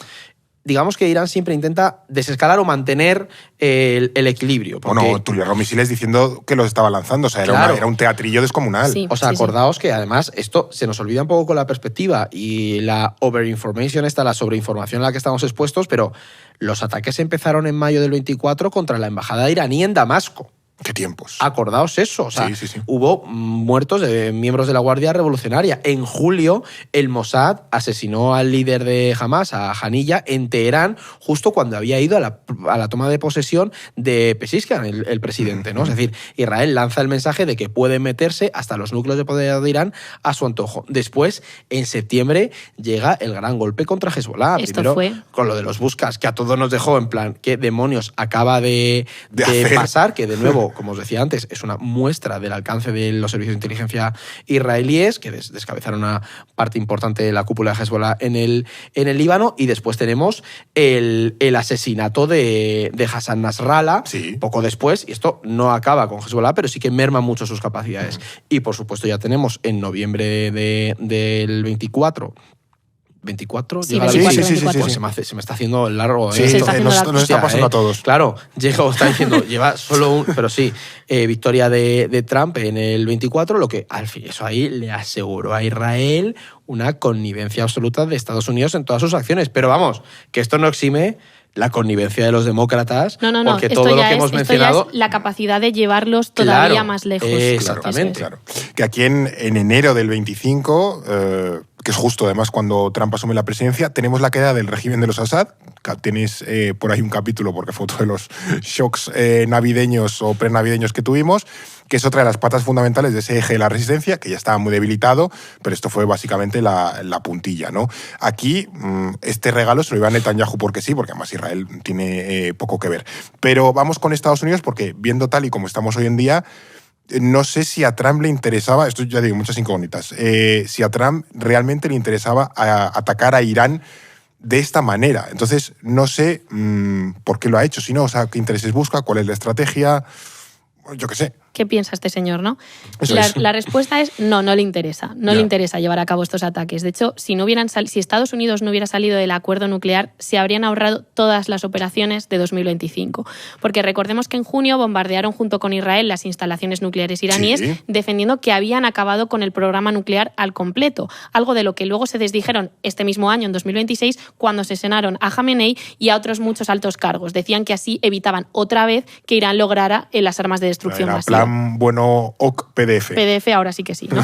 [SPEAKER 4] digamos que Irán siempre intenta desescalar o mantener el equilibrio.
[SPEAKER 1] Bueno, tuvieron misiles diciendo que los estaba lanzando. O sea, era un teatrillo descomunal.
[SPEAKER 3] Sí,
[SPEAKER 4] o sea, acordaos que además esto se nos olvida un poco con la perspectiva y la overinformation, la sobreinformación a la que estamos expuestos, pero los ataques empezaron en mayo del 24 contra la embajada iraní en Damasco.
[SPEAKER 1] ¿Qué tiempos?
[SPEAKER 4] Acordaos eso. O sea,
[SPEAKER 1] sí.
[SPEAKER 4] Hubo muertos de miembros de la Guardia Revolucionaria. En julio, el Mossad asesinó al líder de Hamas, a Haniyeh, en Teherán, justo cuando había ido a la toma de posesión de Pezeshkian, el presidente, ¿no? Es decir, Israel lanza el mensaje de que puede meterse hasta los núcleos de poder de Irán a su antojo. Después, en septiembre, llega el gran golpe contra Hezbollah.
[SPEAKER 3] Esto fue
[SPEAKER 4] con lo de los Buscas, que a todos nos dejó en plan, ¿qué demonios acaba de pasar? Que de nuevo, como os decía antes, es una muestra del alcance de los servicios de inteligencia israelíes, que descabezaron una parte importante de la cúpula de Hezbollah en el Líbano, y después tenemos el asesinato de Hassan Nasrallah, poco después, y esto no acaba con Hezbollah, pero sí que merma mucho sus capacidades. Y por supuesto ya tenemos en noviembre del 24... ¿24?
[SPEAKER 3] Sí, 24.
[SPEAKER 4] Pues se me está haciendo largo.
[SPEAKER 1] Sí, nos está pasando a todos.
[SPEAKER 4] Claro, está diciendo, lleva solo un... Pero sí, victoria de Trump en el 24, lo que al fin, eso ahí le aseguró a Israel una connivencia absoluta de Estados Unidos en todas sus acciones. Pero vamos, que esto no exime la connivencia de los demócratas,
[SPEAKER 3] no.
[SPEAKER 4] porque todo lo que hemos mencionado...
[SPEAKER 3] Esto ya es la capacidad de llevarlos todavía más lejos.
[SPEAKER 4] Exactamente.
[SPEAKER 1] Claro. Que aquí en enero del 25... que es justo además cuando Trump asume la presidencia, tenemos la caída del régimen de los Assad. Tenéis por ahí un capítulo, porque fue otro de los shocks navideños o prenavideños que tuvimos, que es otra de las patas fundamentales de ese eje de la resistencia, que ya estaba muy debilitado, pero esto fue básicamente la puntilla, ¿no? Aquí este regalo se lo iba a Netanyahu porque sí, porque además Israel tiene poco que ver. Pero vamos con Estados Unidos porque, viendo tal y como estamos hoy en día, no sé si a Trump le interesaba, esto ya digo, muchas incógnitas, si a Trump realmente le interesaba atacar a Irán de esta manera. Entonces, no sé por qué lo ha hecho, sino, o sea, qué intereses busca, cuál es la estrategia, yo qué sé.
[SPEAKER 3] ¿Qué piensa este señor, no?
[SPEAKER 1] Eso es.
[SPEAKER 3] La respuesta es no le interesa. No le interesa llevar a cabo estos ataques. De hecho, si Estados Unidos no hubiera salido del acuerdo nuclear, se habrían ahorrado todas las operaciones de 2025. Porque recordemos que en junio bombardearon junto con Israel las instalaciones nucleares iraníes, defendiendo que habían acabado con el programa nuclear al completo. Algo de lo que luego se desdijeron este mismo año, en 2026, cuando asesinaron a Jamenei y a otros muchos altos cargos. Decían que así evitaban otra vez que Irán lograra las armas de destrucción masiva.
[SPEAKER 1] Bueno, OK PDF.
[SPEAKER 3] PDF ahora sí que sí, ¿no?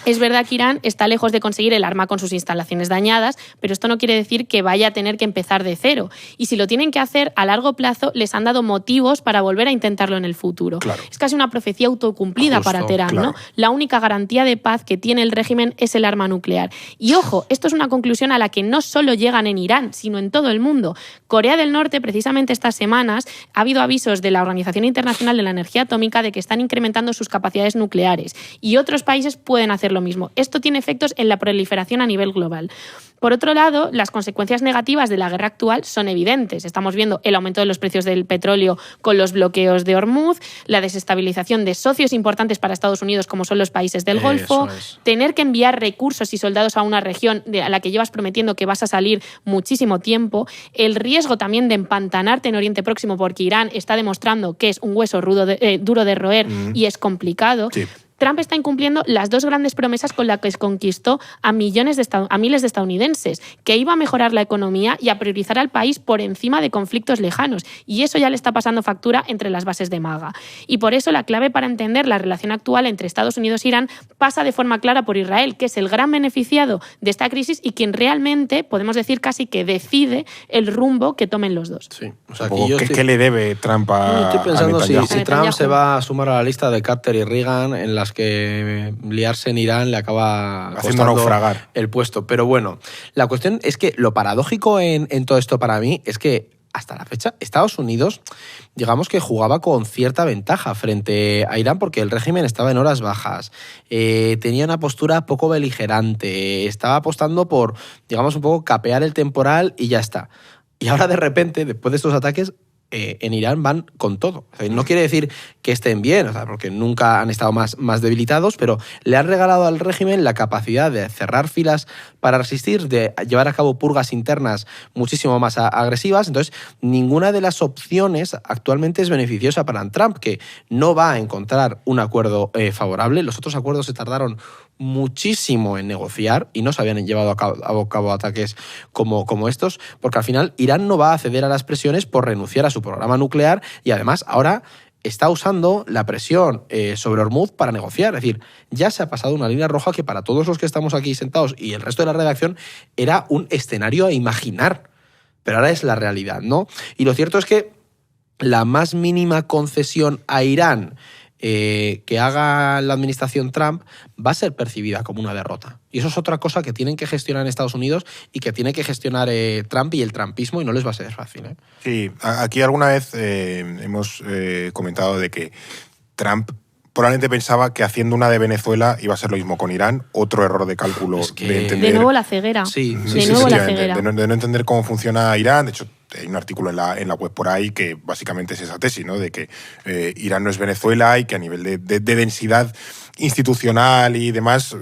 [SPEAKER 3] Es verdad que Irán está lejos de conseguir el arma con sus instalaciones dañadas, pero esto no quiere decir que vaya a tener que empezar de cero. Y si lo tienen que hacer a largo plazo, les han dado motivos para volver a intentarlo en el futuro.
[SPEAKER 1] Claro.
[SPEAKER 3] Es casi una profecía autocumplida para Teherán, ¿no? La única garantía de paz que tiene el régimen es el arma nuclear. Y ojo, esto es una conclusión a la que no solo llegan en Irán, sino en todo el mundo. Corea del Norte, precisamente estas semanas, ha habido avisos de la Organización Internacional de la Energía Atómica de que están incrementando sus capacidades nucleares y otros países pueden hacer lo mismo. Esto tiene efectos en la proliferación a nivel global. Por otro lado, las consecuencias negativas de la guerra actual son evidentes. Estamos viendo el aumento de los precios del petróleo con los bloqueos de Hormuz, la desestabilización de socios importantes para Estados Unidos como son los países del Golfo, tener que enviar recursos y soldados a una región a la que llevas prometiendo que vas a salir muchísimo tiempo, el riesgo también de empantanarte en Oriente Próximo porque Irán está demostrando que es un hueso duro de roer y es complicado.
[SPEAKER 1] Sí.
[SPEAKER 3] Trump está incumpliendo las dos grandes promesas con las que conquistó a miles de estadounidenses, que iba a mejorar la economía y a priorizar al país por encima de conflictos lejanos. Y eso ya le está pasando factura entre las bases de MAGA. Y por eso la clave para entender la relación actual entre Estados Unidos e Irán pasa de forma clara por Israel, que es el gran beneficiado de esta crisis y quien realmente, podemos decir casi que decide el rumbo que tomen los dos.
[SPEAKER 4] Sí. O sea,
[SPEAKER 1] ¿Qué le debe Trump a
[SPEAKER 4] Estoy pensando
[SPEAKER 1] a Netanyahu?
[SPEAKER 4] si Trump se va a sumar a la lista de Carter y Reagan en las que liarse en Irán le acaba
[SPEAKER 1] haciendo naufragar
[SPEAKER 4] el puesto. Pero bueno, la cuestión es que lo paradójico en todo esto para mí es que hasta la fecha Estados Unidos, digamos que jugaba con cierta ventaja frente a Irán porque el régimen estaba en horas bajas, tenía una postura poco beligerante, estaba apostando por, digamos, un poco capear el temporal y ya está. Y ahora de repente, después de estos ataques, en Irán van con todo. O sea, no quiere decir que estén bien, o sea, porque nunca han estado más debilitados, pero le han regalado al régimen la capacidad de cerrar filas para resistir, de llevar a cabo purgas internas muchísimo más agresivas. Entonces, ninguna de las opciones actualmente es beneficiosa para Trump, que no va a encontrar un acuerdo favorable. Los otros acuerdos se tardaron muchísimo en negociar y no se habían llevado a cabo ataques como estos, porque al final Irán no va a ceder a las presiones por renunciar a su programa nuclear y además ahora está usando la presión sobre Hormuz para negociar. Es decir, ya se ha pasado una línea roja que para todos los que estamos aquí sentados y el resto de la redacción era un escenario a imaginar, pero ahora es la realidad, ¿no? Y lo cierto es que la más mínima concesión a Irán que haga la administración Trump va a ser percibida como una derrota. Y eso es otra cosa que tienen que gestionar en Estados Unidos y que tiene que gestionar Trump y el trumpismo, y no les va a ser fácil.
[SPEAKER 1] Sí, aquí alguna vez hemos comentado de que Trump probablemente pensaba que haciendo una de Venezuela iba a ser lo mismo con Irán, otro error de cálculo de entender.
[SPEAKER 3] De nuevo la ceguera.
[SPEAKER 1] Sí,
[SPEAKER 3] de nuevo la ceguera.
[SPEAKER 1] De no entender cómo funciona Irán. De hecho, hay un artículo en la web por ahí que básicamente es esa tesis, ¿no? De que Irán no es Venezuela y que a nivel de densidad institucional y demás,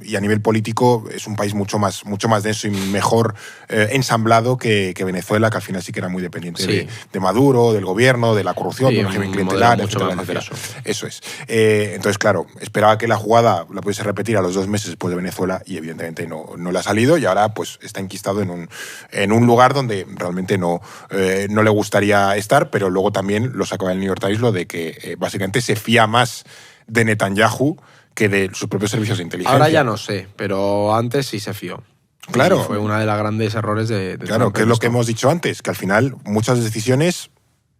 [SPEAKER 1] y a nivel político es un país mucho más denso y mejor ensamblado que Venezuela, que al final sí que era muy dependiente de Maduro, del gobierno, de la corrupción, del régimen clientelar, etcétera. Eso es. Entonces, claro, esperaba que la jugada la pudiese repetir a los 2 meses después de Venezuela y evidentemente no le ha salido, y ahora pues está enquistado en un lugar donde realmente no le gustaría estar, pero luego también lo sacaba el New York Times lo de que básicamente se fía más de Netanyahu que de sus propios servicios de inteligencia.
[SPEAKER 4] Ahora ya no sé, pero antes sí se fió.
[SPEAKER 1] Claro.
[SPEAKER 4] Y fue uno de los grandes errores de
[SPEAKER 1] claro,
[SPEAKER 4] Trump,
[SPEAKER 1] que es lo que hemos dicho antes, que al final muchas decisiones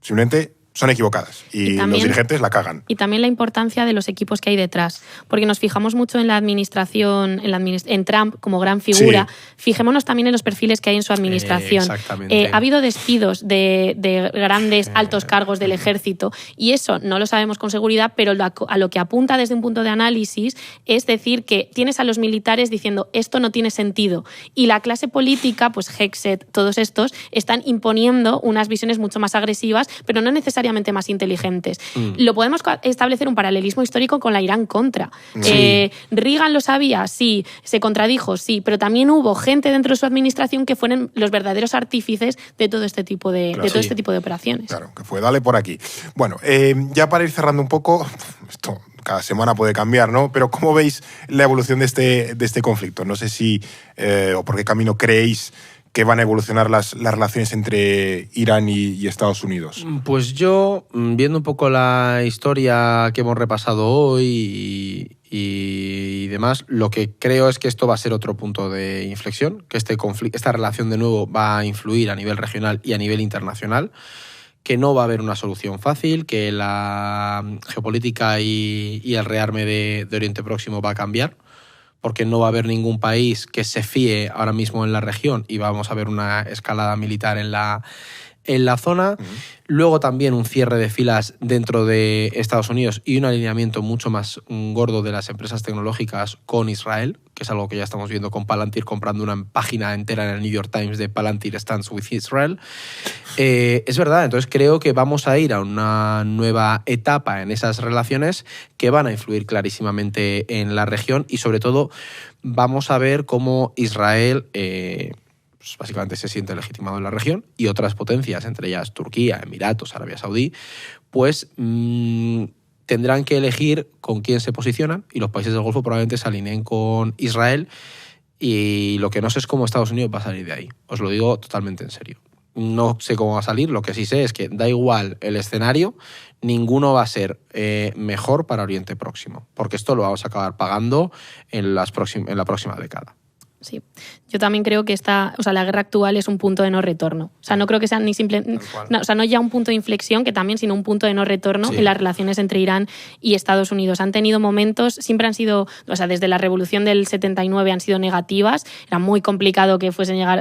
[SPEAKER 1] simplemente son equivocadas y también, los dirigentes la cagan.
[SPEAKER 3] Y también la importancia de los equipos que hay detrás, porque nos fijamos mucho en la administración, en Trump como gran figura. Sí. Fijémonos también en los perfiles que hay en su administración.
[SPEAKER 4] Exactamente.
[SPEAKER 3] Ha habido despidos de grandes altos cargos del ejército y eso no lo sabemos con seguridad, pero a lo que apunta desde un punto de análisis es decir que tienes a los militares diciendo esto no tiene sentido y la clase política, pues Hexet, todos estos, están imponiendo unas visiones mucho más agresivas, pero no necesariamente más inteligentes. Lo podemos establecer un paralelismo histórico con la Irán-Contra. Sí. Reagan lo sabía, sí. Se contradijo, sí. Pero también hubo gente dentro de su administración que fueron los verdaderos artífices de todo este tipo de, este tipo de operaciones.
[SPEAKER 1] Claro, que fue dale por aquí. Bueno, ya para ir cerrando un poco, esto cada semana puede cambiar, ¿no? Pero ¿cómo veis la evolución de este conflicto? No sé si, o por qué camino creéis que van a evolucionar las relaciones entre Irán y Estados Unidos.
[SPEAKER 4] Pues yo, viendo un poco la historia que hemos repasado hoy y demás, lo que creo es que esto va a ser otro punto de inflexión, que esta relación de nuevo va a influir a nivel regional y a nivel internacional, que no va a haber una solución fácil, que la geopolítica y el rearme de Oriente Próximo va a cambiar, porque no va a haber ningún país que se fíe ahora mismo en la región y vamos a ver una escalada militar en en la zona. Luego también un cierre de filas dentro de Estados Unidos y un alineamiento mucho más gordo de las empresas tecnológicas con Israel, que es algo que ya estamos viendo con Palantir comprando una página entera en el New York Times de Palantir Stands with Israel. Es verdad, entonces creo que vamos a ir a una nueva etapa en esas relaciones que van a influir clarísimamente en la región y sobre todo vamos a ver cómo Israel pues básicamente se siente legitimado en la región y otras potencias, entre ellas Turquía, Emiratos, Arabia Saudí, pues tendrán que elegir con quién se posicionan y los países del Golfo probablemente se alineen con Israel y lo que no sé es cómo Estados Unidos va a salir de ahí. Os lo digo totalmente en serio. No sé cómo va a salir, lo que sí sé es que da igual el escenario, ninguno va a ser mejor para Oriente Próximo, porque esto lo vamos a acabar pagando en la próxima década.
[SPEAKER 3] Sí, yo también creo que la guerra actual es un punto de no retorno. O sea, no creo que sea ni simple, no ya un punto de inflexión, que también, sino un punto de no retorno en las relaciones entre Irán y Estados Unidos. Han tenido momentos, siempre han sido, o sea, desde la revolución del 79 han sido negativas, era muy complicado que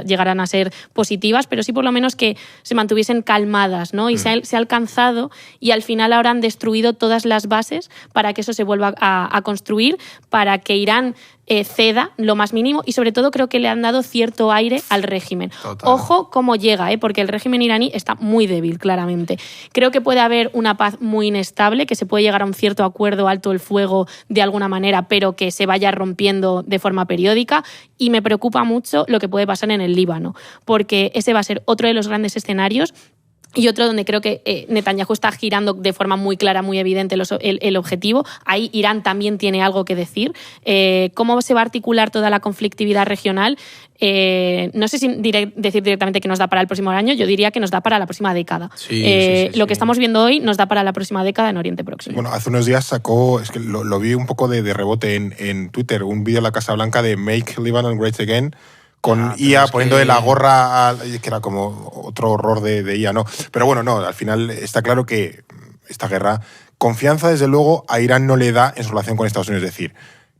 [SPEAKER 3] llegaran a ser positivas, pero sí por lo menos que se mantuviesen calmadas, ¿no? Y se ha alcanzado y al final ahora han destruido todas las bases para que eso se vuelva a construir, para que Irán ceda lo más mínimo y sobre todo creo que le han dado cierto aire al régimen. Total. Ojo cómo llega, porque el régimen iraní está muy débil, claramente. Creo que puede haber una paz muy inestable, que se puede llegar a un cierto acuerdo alto el fuego de alguna manera, pero que se vaya rompiendo de forma periódica y me preocupa mucho lo que puede pasar en el Líbano, porque ese va a ser otro de los grandes escenarios. Y otro donde creo que Netanyahu está girando de forma muy clara, muy evidente el objetivo. Ahí Irán también tiene algo que decir. ¿Cómo se va a articular toda la conflictividad regional? No sé si decir directamente que nos da para el próximo año, yo diría que nos da para la próxima década. Lo que estamos viendo hoy nos da para la próxima década en Oriente Próximo.
[SPEAKER 1] Bueno, hace unos días sacó, es que lo vi un poco de rebote en Twitter, un vídeo de la Casa Blanca de Make Lebanon Great Again, con IA poniéndole la gorra, que era como otro horror de IA, ¿no? Pero bueno, no, al final está claro que esta guerra, confianza desde luego a Irán no le da en su relación con Estados Unidos. Es decir,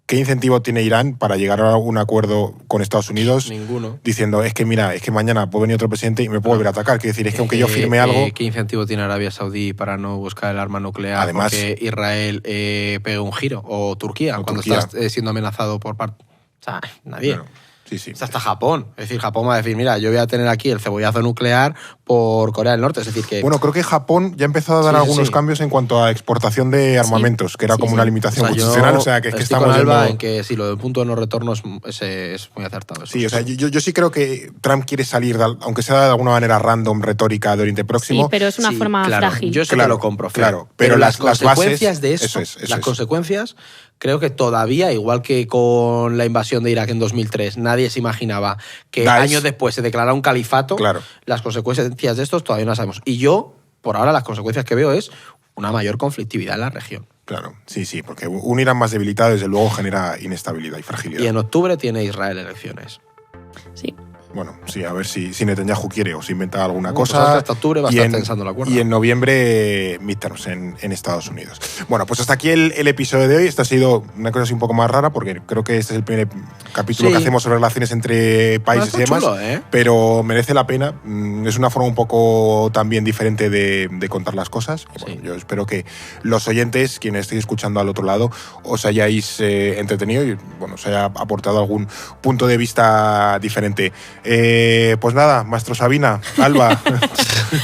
[SPEAKER 1] ¿qué incentivo tiene Irán para llegar a un acuerdo con Estados Unidos?
[SPEAKER 4] Ninguno.
[SPEAKER 1] Diciendo, es que mañana puede venir otro presidente y me puede volver a atacar. Quiere decir, es que aunque yo firme algo...
[SPEAKER 4] ¿Qué incentivo tiene Arabia Saudí para no buscar el arma nuclear? Además, porque Israel pegue un giro? O Turquía, cuando está siendo amenazado por parte... O sea, nadie. Bueno.
[SPEAKER 1] Sí.
[SPEAKER 4] Hasta Japón. Es decir, Japón va a decir, mira, yo voy a tener aquí el cebollazo nuclear por Corea del Norte. Es decir, que...
[SPEAKER 1] Bueno, creo que Japón ya ha empezado a dar algunos cambios en cuanto a exportación de armamentos, que era como una limitación constitucional. O sea, que es que estamos
[SPEAKER 4] con Alba
[SPEAKER 1] yendo...
[SPEAKER 4] en que sí, lo del punto de no retorno es muy acertado. Eso.
[SPEAKER 1] Sí, o sea, yo sí creo que Trump quiere salir, aunque sea de alguna manera random, retórica de Oriente Próximo.
[SPEAKER 3] Sí, pero es una forma frágil.
[SPEAKER 4] Yo sí que lo compro.
[SPEAKER 1] Claro, pero las
[SPEAKER 4] consecuencias
[SPEAKER 1] bases,
[SPEAKER 4] de eso, las consecuencias... Creo que todavía, igual que con la invasión de Irak en 2003, nadie se imaginaba que años después se declarara un califato.
[SPEAKER 1] Claro.
[SPEAKER 4] Las consecuencias de estos todavía no las sabemos. Y yo, por ahora, las consecuencias que veo es una mayor conflictividad en la región.
[SPEAKER 1] Claro, sí, porque un Irán más debilitado, desde luego, genera inestabilidad y fragilidad.
[SPEAKER 4] Y en octubre tiene Israel elecciones.
[SPEAKER 3] Sí.
[SPEAKER 1] Bueno, sí, a ver si Netanyahu quiere o se inventa alguna cosa.
[SPEAKER 4] Pues hasta octubre va a estar tensando la cuerda.
[SPEAKER 1] Y en noviembre, midterms en Estados Unidos. Bueno, pues hasta aquí el episodio de hoy. Esta ha sido una cosa así un poco más rara, porque creo que este es el primer capítulo que hacemos sobre relaciones entre países y demás.
[SPEAKER 4] Chulo,
[SPEAKER 1] pero merece la pena. Es una forma un poco también diferente de contar las cosas. Bueno, yo espero que los oyentes, quienes estéis escuchando al otro lado, os hayáis entretenido y os haya aportado algún punto de vista diferente. Pues nada, Maestro Sabina, Alba.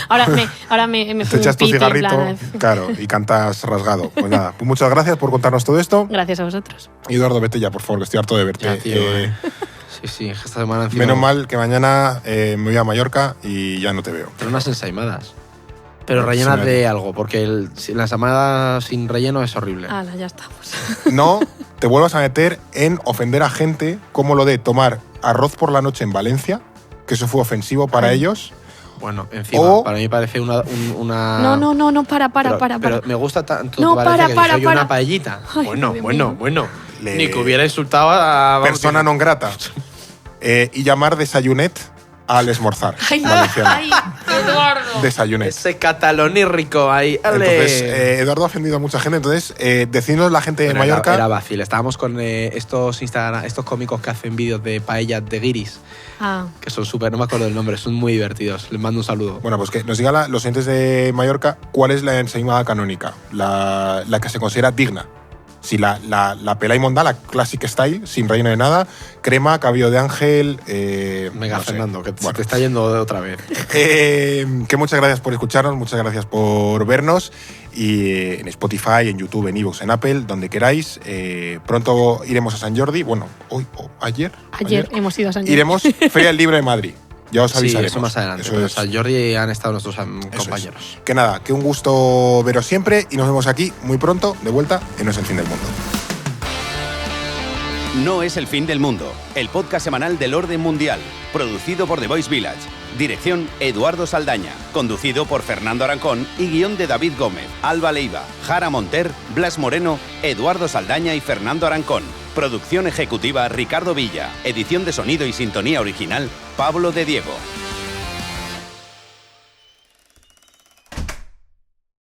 [SPEAKER 3] ahora me
[SPEAKER 1] te echas tu cigarrito, claro, y cantas rasgado. Pues nada, pues muchas gracias por contarnos todo esto.
[SPEAKER 3] Gracias a vosotros.
[SPEAKER 1] Eduardo, vete ya, por favor, que estoy harto de verte.
[SPEAKER 4] Ya, tío, Sí, esta semana encima...
[SPEAKER 1] Menos mal que mañana me voy a Mallorca y ya no te veo.
[SPEAKER 4] Pero unas ensaimadas. Pero rellenas de algo, porque la ensaimada sin relleno es horrible.
[SPEAKER 3] Ya estamos.
[SPEAKER 1] No te vuelvas a meter en ofender a gente como lo de tomar arroz por la noche en Valencia, que eso fue ofensivo para ellos.
[SPEAKER 4] Bueno, encima, para mí parece una...
[SPEAKER 3] No, para.
[SPEAKER 4] Pero me gusta tanto
[SPEAKER 3] no,
[SPEAKER 4] Valencia que soy una paellita. Ay, bueno. Ni que hubiera insultado a...
[SPEAKER 1] Persona non grata. Y llamar desayunet al esmorzar.
[SPEAKER 3] Ay. Eduardo!
[SPEAKER 1] Desayunet.
[SPEAKER 4] Ese catalonírrico ahí. ¡Ale!
[SPEAKER 1] Entonces, Eduardo ha ofendido a mucha gente. Entonces, decidnos la gente de Mallorca.
[SPEAKER 4] Era fácil. Estábamos con estos cómicos que hacen vídeos de paellas de guiris. Que son súper, no me acuerdo del nombre, son muy divertidos. Les mando un saludo.
[SPEAKER 1] Bueno, pues que nos digan los oyentes de Mallorca cuál es la ensaimada canónica, la que se considera digna. Si la pela y mondá, la classic style, sin relleno de nada, crema, cabello de ángel.
[SPEAKER 4] Venga,
[SPEAKER 1] no sé.
[SPEAKER 4] Fernando, que
[SPEAKER 1] Bueno.
[SPEAKER 4] te está yendo otra vez.
[SPEAKER 1] Que muchas gracias por escucharnos, muchas gracias por vernos. Y en Spotify, en YouTube, en iVoox, en Apple, donde queráis. Pronto iremos a San Jordi. Bueno, hoy o ayer.
[SPEAKER 3] Ayer hemos ido a San Jordi.
[SPEAKER 1] Iremos Feria del Libro de Madrid. Ya os
[SPEAKER 4] Sí,
[SPEAKER 1] avisaremos.
[SPEAKER 4] eso más adelante.
[SPEAKER 1] Eso
[SPEAKER 4] Pero
[SPEAKER 1] es.
[SPEAKER 4] San Jordi han estado nuestros
[SPEAKER 1] Eso
[SPEAKER 4] compañeros.
[SPEAKER 1] es. Que nada, que un gusto veros siempre y nos vemos aquí muy pronto, de vuelta, en No es el fin del mundo.
[SPEAKER 2] No es el fin del mundo, el podcast semanal del orden mundial, producido por The Voice Village. Dirección Eduardo Saldaña, conducido por Fernando Arancón y guión de David Gómez, Alba Leiva, Jara Monter, Blas Moreno, Eduardo Saldaña y Fernando Arancón. Producción ejecutiva Ricardo Villa, edición de sonido y sintonía original Pablo de Diego.